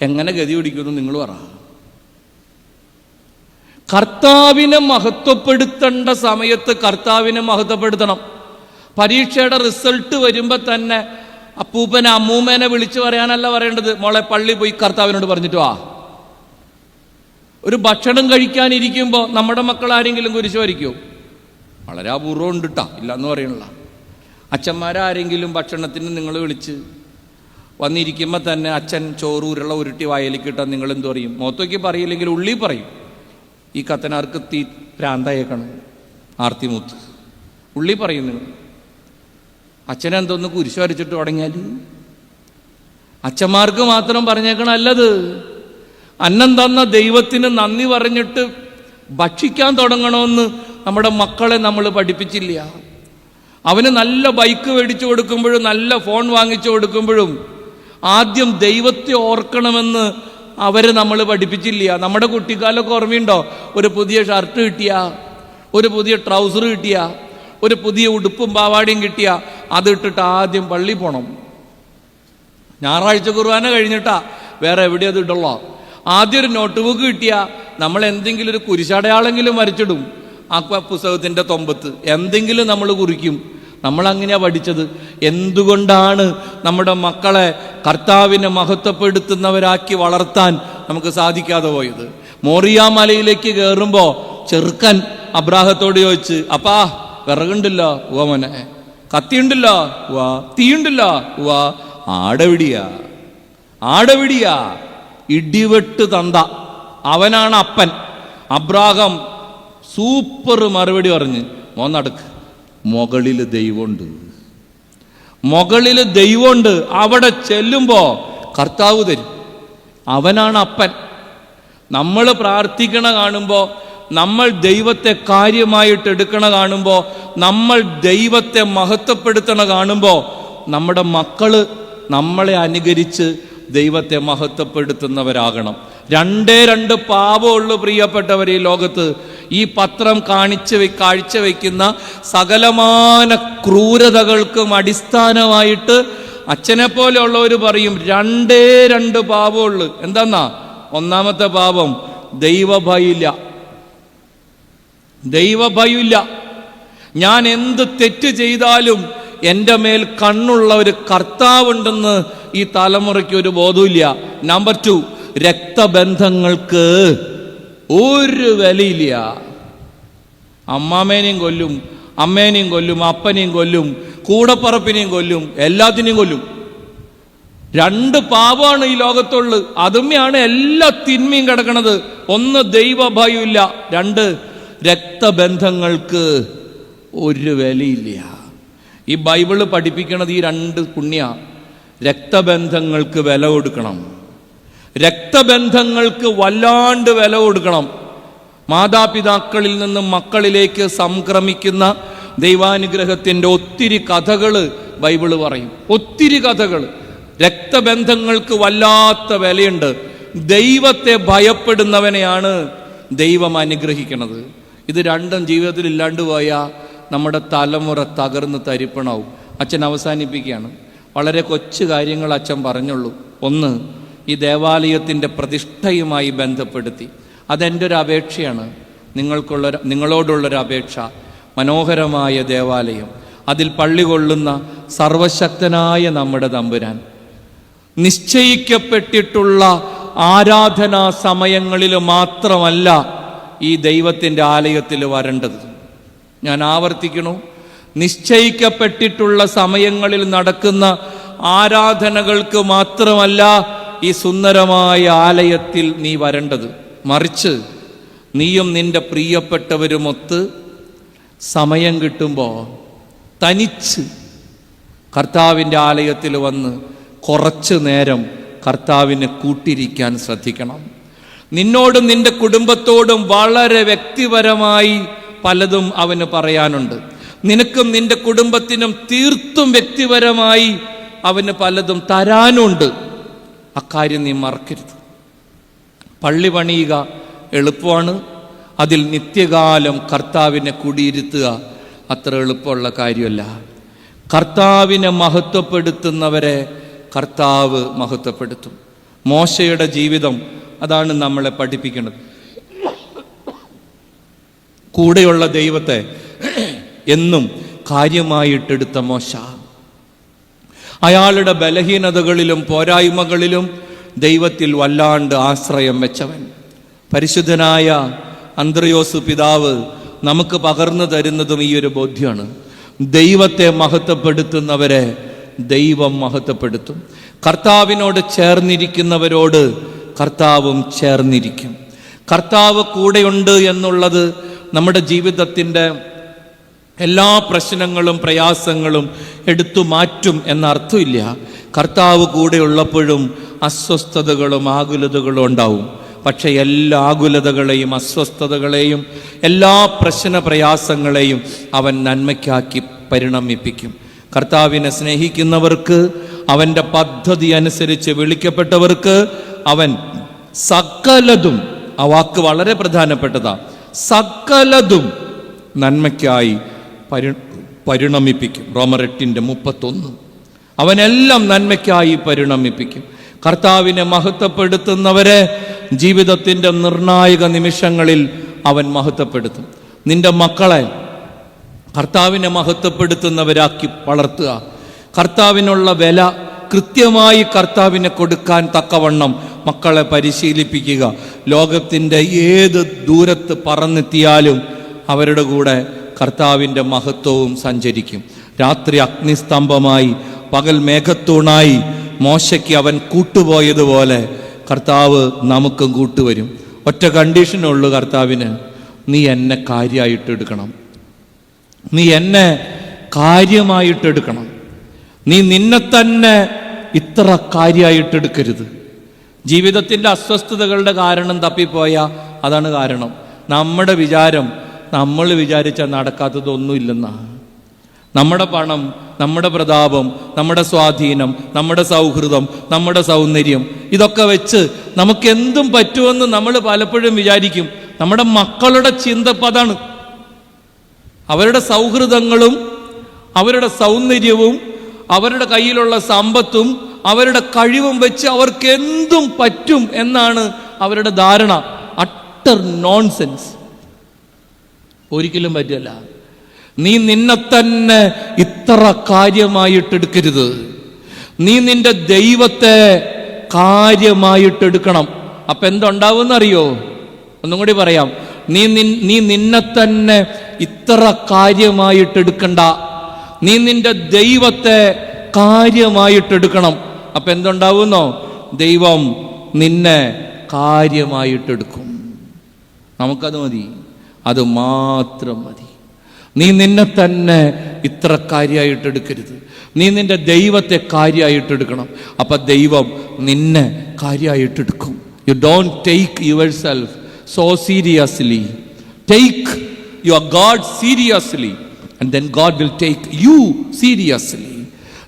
എങ്ങനെ ഗതി പിടിക്കുമെന്ന് നിങ്ങൾ പറ. കർത്താവിനെ മഹത്വപ്പെടുത്തേണ്ട സമയത്ത് കർത്താവിനെ മഹത്വപ്പെടുത്തണം. പരീക്ഷയുടെ റിസൾട്ട് വരുമ്പോൾ തന്നെ അപ്പൂപ്പനെ അമ്മൂമ്മേനെ വിളിച്ചു പറയാനല്ല പറയേണ്ടത്, മോളെ പള്ളി പോയി കർത്താവിനോട് പറഞ്ഞിട്ട് വാ. ഒരു ഭക്ഷണം കഴിക്കാനിരിക്കുമ്പോൾ നമ്മുടെ മക്കൾ ആരെങ്കിലും കുരിശ് വരയ്ക്കുമോ? വളരെ അപൂർവം ഉണ്ട് കേട്ടോ, ഇല്ലയെന്ന് പറയണില്ല. അച്ഛന്മാരാരെങ്കിലും ഭക്ഷണത്തിന് നിങ്ങൾ വിളിച്ച് വന്നിരിക്കുമ്പോൾ തന്നെ അച്ഛൻ ചോറ് ഉരുള ഉരുട്ടി വായലിക്ക് ഇട്ടാൽ നിങ്ങൾ എന്തു പറയും? മുഖത്തേക്ക് പറയില്ലെങ്കിൽ ഉള്ളി പറയും, ഈ കത്തനാർക്ക് തീ ഭ്രാന്തയേക്കണം, ആർത്തിമൂത്ത് ഉള്ളി പറയും. നിങ്ങൾ അച്ഛനെന്തോന്ന് കുരിശ് വരച്ചിട്ട് തുടങ്ങിയാൽ അച്ഛന്മാർക്ക് മാത്രം പറഞ്ഞേക്കണല്ലത്. അന്നം തന്ന ദൈവത്തിന് നന്ദി പറഞ്ഞിട്ട് ഭക്ഷിക്കാൻ തുടങ്ങണമെന്ന് നമ്മുടെ മക്കളെ നമ്മൾ പഠിപ്പിച്ചില്ല. അവന് നല്ല ബൈക്ക് മേടിച്ചു കൊടുക്കുമ്പോഴും നല്ല ഫോൺ വാങ്ങിച്ചു കൊടുക്കുമ്പോഴും ആദ്യം ദൈവത്തെ ഓർക്കണമെന്ന് അവരെ നമ്മൾ പഠിപ്പിച്ചില്ല. നമ്മുടെ കുട്ടിക്കാലൊക്കെ ഓർമ്മയുണ്ടോ? ഒരു പുതിയ ഷർട്ട് കിട്ടിയ, ഒരു പുതിയ ട്രൗസർ കിട്ടിയ, ഒരു പുതിയ ഉടുപ്പും പാവാടിയും കിട്ടിയ അതിട്ടിട്ട് ആദ്യം പള്ളി പോണം. ഞായറാഴ്ച കുർബാന കഴിഞ്ഞിട്ടാ വേറെ എവിടെ അത് ഇടുള്ളൂ. ആദ്യം ഒരു നോട്ട് ബുക്ക് കിട്ടിയ നമ്മൾ എന്തെങ്കിലും ഒരു കുരിശടയാളെങ്കിലും വരച്ചിടും. ആ പുസ്തകത്തിൻ്റെ തൊമ്പത്ത് എന്തെങ്കിലും നമ്മൾ കുറിക്കും. നമ്മളങ്ങനെയാ പഠിച്ചത്. എന്തുകൊണ്ടാണ് നമ്മുടെ മക്കളെ കർത്താവിനെ മഹത്വപ്പെടുത്തുന്നവരാക്കി വളർത്താൻ നമുക്ക് സാധിക്കാതെ പോയത്? മോറിയ മലയിലേക്ക് കയറുമ്പോൾ ചെറുക്കൻ അബ്രാഹത്തോട് ചോദിച്ച്, അപ്പാ വിറകുണ്ടല്ലോ? ഉവ്വ മോനെ. കത്തിയുണ്ടല്ലോ? ഉവ്വ. തീയുണ്ടല്ലോ? ഉവ്വ. ആടവിടിയാ ഇടിവെട്ട് തന്ത, അവനാണ് അപ്പൻ. അബ്രാഹം സൂപ്പർ മറുപടി പറഞ്ഞ്, മോൻ നടക്ക്, മുകളിൽ ദൈവമുണ്ട്, മുകളിൽ ദൈവമുണ്ട്. അവിടെ ചെല്ലുമ്പോ കർത്താവ് തരും, അവനാണ് അപ്പൻ. നമ്മൾ പ്രാർത്ഥിക്കണ കാണുമ്പോൾ, നമ്മൾ ദൈവത്തെ കാര്യമായിട്ട് എടുക്കണ കാണുമ്പോൾ, നമ്മൾ ദൈവത്തെ മഹത്വപ്പെടുത്തണ കാണുമ്പോൾ നമ്മുടെ മക്കള് നമ്മളെ അനുകരിച്ച് ദൈവത്തെ മഹത്വപ്പെടുത്തുന്നവരാകണം. 2 പാപമുള്ളൂ പ്രിയപ്പെട്ടവർ ഈ ലോകത്ത്. ഈ പത്രം കാഴ്ചവെക്കുന്ന സകലമാന ക്രൂരതകൾക്കും അടിസ്ഥാനമായിട്ട് അച്ഛനെ പോലെയുള്ളവർ പറയും 2 പാപമുള്ളൂ. എന്താന്നാ? ഒന്നാമത്തെ പാപം ദൈവഭയമില്ല. ഞാൻ എന്ത് തെറ്റ് ചെയ്താലും എൻ്റെ മേൽ കണ്ണുള്ള ഒരു കർത്താവുണ്ടെന്ന് ഈ തലമുറയ്ക്ക് ഒരു ബോധമില്ല. നമ്പർ 2, രക്തബന്ധങ്ങൾക്ക് ഒരു വിലയില്ല. അമ്മാമേനെയും കൊല്ലും, അമ്മേനെയും കൊല്ലും, അപ്പനെയും കൊല്ലും, കൂടപ്പറപ്പിനെയും കൊല്ലും, എല്ലാത്തിനെയും കൊല്ലും. 2 പാപമാണ് ഈ ലോകത്തുള്ളത്. അതുമ്മയാണ് എല്ലാ തിന്മയും കിടക്കണത്. 1 ദൈവഭയമില്ല, 2 രക്തബന്ധങ്ങൾക്ക് ഒരു വിലയില്ല. ഈ ബൈബിള് പഠിപ്പിക്കണത് ഈ രണ്ട് പുണ്യ രക്തബന്ധങ്ങൾക്ക് വില കൊടുക്കണം. രക്തബന്ധങ്ങൾക്ക് വല്ലാണ്ട് വില കൊടുക്കണം. മാതാപിതാക്കളിൽ നിന്നും മക്കളിലേക്ക് സംക്രമിക്കുന്ന ദൈവാനുഗ്രഹത്തിൻ്റെ ഒത്തിരി കഥകൾ ബൈബിള് പറയും. ഒത്തിരി കഥകൾ. രക്തബന്ധങ്ങൾക്ക് വല്ലാത്ത വിലയുണ്ട്. ദൈവത്തെ ഭയപ്പെടുന്നവനെയാണ് ദൈവം അനുഗ്രഹിക്കുന്നത്. ഇത് രണ്ടും ജീവിതത്തിൽ ഇല്ലാണ്ട് പോയാൽ നമ്മുടെ തലമുറ തകർന്ന് തരിപ്പണാവും. അച്ഛൻ അവസാനിപ്പിക്കുകയാണ്. വളരെ കൊച്ചു കാര്യങ്ങൾ അച്ഛൻ പറഞ്ഞുള്ളൂ. ഒന്ന്, ഈ ദേവാലയത്തിൻ്റെ പ്രതിഷ്ഠയുമായി ബന്ധപ്പെടുത്തി. അതെൻ്റെ ഒരു അപേക്ഷയാണ്, നിങ്ങളോടുള്ളൊരു അപേക്ഷ. മനോഹരമായ ദേവാലയം, അതിൽ പള്ളി കൊള്ളുന്ന സർവശക്തനായ നമ്മുടെ തമ്പുരാൻ നിശ്ചയിക്കപ്പെട്ടിട്ടുള്ള ആരാധനാ സമയങ്ങളിൽ മാത്രമല്ല ഈ ദൈവത്തിൻ്റെ ആലയത്തിൽ വരേണ്ടത്. ഞാൻ ആവർത്തിക്കണു, നിശ്ചയിക്കപ്പെട്ടിട്ടുള്ള സമയങ്ങളിൽ നടക്കുന്ന ആരാധനകൾക്ക് മാത്രമല്ല ഈ സുന്ദരമായ ആലയത്തിൽ നീ വരേണ്ടത്. മറിച്ച് നീയും നിന്റെ പ്രിയപ്പെട്ടവരുമൊത്ത് സമയം കിട്ടുമ്പോൾ തനിച്ച് കർത്താവിൻ്റെ ആലയത്തിൽ വന്ന് കുറച്ച് നേരം കർത്താവിനെ കൂട്ടിരിക്കാൻ ശ്രദ്ധിക്കണം. നിന്നോടും നിന്റെ കുടുംബത്തോടും വളരെ വ്യക്തിപരമായി പലതും അവന് പറയാനുണ്ട്. നിനക്കും നിന്റെ കുടുംബത്തിനും തീർത്തും വ്യക്തിപരമായി അവന് പലതും തരാനുണ്ട്. അക്കാര്യം നീ മറക്കരുത്. പള്ളി പണിയുക എളുപ്പമാണ്, അതിൽ നിത്യകാലം കർത്താവിനെ കുടിയിരുത്തുക അത്ര എളുപ്പമുള്ള കാര്യമല്ല. കർത്താവിനെ മഹത്വപ്പെടുത്തുന്നവരെ കർത്താവ് മഹത്വപ്പെടുത്തും. മോശയുടെ ജീവിതം അതാണ് നമ്മളെ പഠിപ്പിക്കുന്നത്. കൂടെയുള്ള ദൈവത്തെ എന്നും കാര്യമായിട്ടെടുത്ത മോശ അയാളുടെ ബലഹീനതകളിലും പോരായ്മകളിലും ദൈവത്തിൽ വല്ലാണ്ട് ആശ്രയം വെച്ചവൻ. പരിശുദ്ധനായ അന്ത്രയോസ് പിതാവ് നമുക്ക് പകർന്നു തരുന്നതും ഈ ഒരു ബോധ്യമാണ്. ദൈവത്തെ മഹത്വപ്പെടുത്തുന്നവരെ ദൈവം മഹത്വപ്പെടുത്തും. കർത്താവിനോട് ചേർന്നിരിക്കുന്നവരോട് കർത്താവും ചേർന്നിരിക്കും. കർത്താവ് കൂടെയുണ്ട് എന്നുള്ളത് നമ്മുടെ ജീവിതത്തിൻ്റെ എല്ലാ പ്രശ്നങ്ങളും പ്രയാസങ്ങളും എടുത്തു മാറ്റും എന്ന അർത്ഥമില്ല. കർത്താവ് കൂടെയുള്ളപ്പോഴും അസ്വസ്ഥതകളും ആകുലതകളും ഉണ്ടാവും. പക്ഷെ എല്ലാ ആകുലതകളെയും അസ്വസ്ഥതകളെയും എല്ലാ പ്രയാസങ്ങളെയും അവൻ നന്മയ്ക്കാക്കി പരിണമിപ്പിക്കും. കർത്താവിനെ സ്നേഹിക്കുന്നവർക്ക്, അവൻ്റെ പദ്ധതി അനുസരിച്ച് വിളിക്കപ്പെട്ടവർക്ക് അവൻ സകലതും, ആ വാക്ക് വളരെ പ്രധാനപ്പെട്ടതാ, സകലതും നന്മയ്ക്കായി പരിണമിപ്പിക്കും. റോമർ 8:31. അവനെല്ലാം നന്മയ്ക്കായി പരിണമിപ്പിക്കും. കർത്താവിനെ മഹത്വപ്പെടുത്തുന്നവരെ ജീവിതത്തിൻ്റെ നിർണായക നിമിഷങ്ങളിൽ അവൻ മഹത്വപ്പെടുത്തും. നിന്റെ മക്കളെ കർത്താവിനെ മഹത്വപ്പെടുത്തുന്നവരാക്കി വളർത്തുക. കർത്താവിനുള്ള വില കൃത്യമായി കർത്താവിനെ കൊടുക്കാൻ തക്കവണ്ണം മക്കളെ പരിശീലിപ്പിക്കുക. ലോകത്തിൻ്റെ ഏത് ദൂരത്ത് പറന്നെത്തിയാലും അവരുടെ കൂടെ കർത്താവിൻ്റെ മഹത്വവും സഞ്ചരിക്കും. രാത്രി അഗ്നിസ്തംഭമായി പകൽ മേഘത്തൂണായി മോശയ്ക്ക് അവൻ കൂട്ടുപോയതുപോലെ കർത്താവ് നമുക്കും കൂട്ടുവരും. ഒറ്റ കണ്ടീഷനുള്ളൂ കർത്താവിന്, നീ എന്നെ കാര്യമായിട്ടെടുക്കണം. നീ എന്നെ കാര്യമായിട്ടെടുക്കണം. നീ നിന്നെ തന്നെ ഇത്ര കാര്യമായിട്ടെടുക്കരുത്. ജീവിതത്തിൻ്റെ അസ്വസ്ഥതകളുടെ കാരണം തപ്പിപ്പോയാൽ അതാണ് കാരണം. നമ്മുടെ വിചാരം നമ്മൾ വിചാരിച്ചാൽ നടക്കാത്തതൊന്നുമില്ലെന്നാ. നമ്മുടെ പണം, നമ്മുടെ പ്രതാപം, നമ്മുടെ സ്വാധീനം, നമ്മുടെ സൗഹൃദം, നമ്മുടെ സൗന്ദര്യം, ഇതൊക്കെ വെച്ച് നമുക്കെന്തും പറ്റുമെന്ന് നമ്മൾ പലപ്പോഴും വിചാരിക്കും. നമ്മുടെ മക്കളുടെ ചിന്ത അതാണ്. അവരുടെ സൗഹൃദങ്ങളും അവരുടെ സൗന്ദര്യവും അവരുടെ കയ്യിലുള്ള സമ്പത്തും അവരുടെ കഴിവും വെച്ച് അവർക്ക് എന്തും പറ്റും എന്നാണ് അവരുടെ ധാരണ. Utter nonsense. ഒരിക്കലും പറ്റില്ല. നീ നിന്നെ തന്നെ ഇത്ര കാര്യമായിട്ടെടുക്കരുത്. നീ നിന്റെ ദൈവത്തെ കാര്യമായിട്ടെടുക്കണം. അപ്പൊ എന്തുണ്ടാവുമെന്നറിയോ? ഒന്നും കൂടി പറയാം. നീ നിന്നെ തന്നെ ഇത്ര കാര്യമായിട്ടെടുക്കണ്ട. നീ നിന്റെ ദൈവത്തെ കാര്യമായിട്ടെടുക്കണം. അപ്പൊ എന്തുണ്ടാവുന്നോ? ദൈവം നിന്നെ കാര്യമായിട്ടെടുക്കും. നമുക്കത് മതി, അത് മാത്രം മതി. നീ നിന്നെ തന്നെ ഇത്ര കാര്യമായിട്ടെടുക്കരുത്. നീ നിന്റെ ദൈവത്തെ കാര്യമായിട്ടെടുക്കണം. അപ്പം ദൈവം നിന്നെ കാര്യമായിട്ടെടുക്കും. You don't take yourself so seriously. Take your God seriously and then God will take you seriously.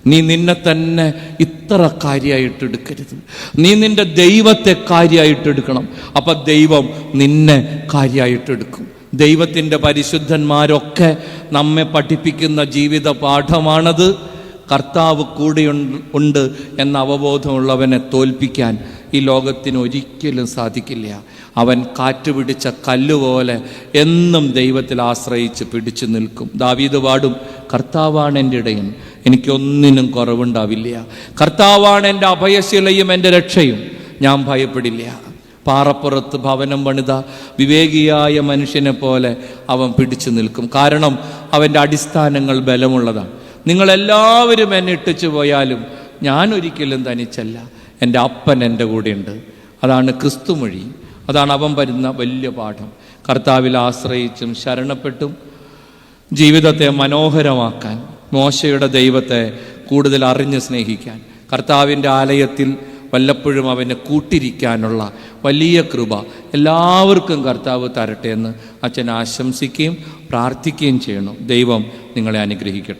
നീ നിന്നെ തന്നെ ഇത്ര കാര്യമായിട്ടെടുക്കരുത്. നീ നിന്റെ ദൈവത്തെ കാര്യമായിട്ടെടുക്കണം. അപ്പം ദൈവം നിന്നെ കാര്യമായിട്ടെടുക്കും. ദൈവത്തിൻ്റെ പരിശുദ്ധന്മാരൊക്കെ നമ്മെ പഠിപ്പിക്കുന്ന ജീവിത പാഠമാണത്. കർത്താവ് കൂടെ ഉണ്ട് എന്ന അവബോധമുള്ളവനെ തോൽപ്പിക്കാൻ ഈ ലോകത്തിന് ഒരിക്കലും സാധിക്കില്ല. അവൻ കാറ്റുപിടിച്ച കല്ലുപോലെ എന്നും ദൈവത്തിൽ ആശ്രയിച്ച് പിടിച്ചു നിൽക്കും. ദാവീദ് പാടും, കർത്താവാണ് എൻ്റെ ഇടയൻ, എനിക്കൊന്നിനും കുറവുണ്ടാവില്ല. കർത്താവാണ് എൻ്റെ അഭയശിലയും എൻ്റെ രക്ഷയും, ഞാൻ ഭയപ്പെടില്ല. പാറപ്പുറത്ത് ഭവനം പണിത വിവേകിയായ മനുഷ്യനെ പോലെ അവൻ പിടിച്ചു നിൽക്കും. കാരണം അവൻ്റെ അടിസ്ഥാനങ്ങൾ ബലമുള്ളതാണ്. നിങ്ങളെല്ലാവരും എന്നെ ഇട്ടിച്ചു പോയാലും ഞാൻ ഒരിക്കലും തനിച്ചല്ല, എൻ്റെ അപ്പൻ എൻ്റെ കൂടെയുണ്ട്. അതാണ് ക്രിസ്തുമൊഴി. അതാണ് അവൻ വരുന്ന വലിയ പാഠം. കർത്താവിൽ ആശ്രയിച്ചും ശരണപ്പെട്ടും ജീവിതത്തെ മനോഹരമാക്കാൻ, മോശയുടെ ദൈവത്തെ കൂടുതൽ അറിഞ്ഞ് സ്നേഹിക്കാൻ, കർത്താവിൻ്റെ ആലയത്തിൽ വല്ലപ്പോഴും അവനെ കൂട്ടിരിക്കാനുള്ള വലിയ കൃപ എല്ലാവർക്കും കർത്താവ് തരട്ടെ എന്ന് അച്ഛൻ ആശംസിക്കുകയും പ്രാർത്ഥിക്കുകയും ചെയ്യണം. ദൈവം നിങ്ങളെ അനുഗ്രഹിക്കട്ടെ.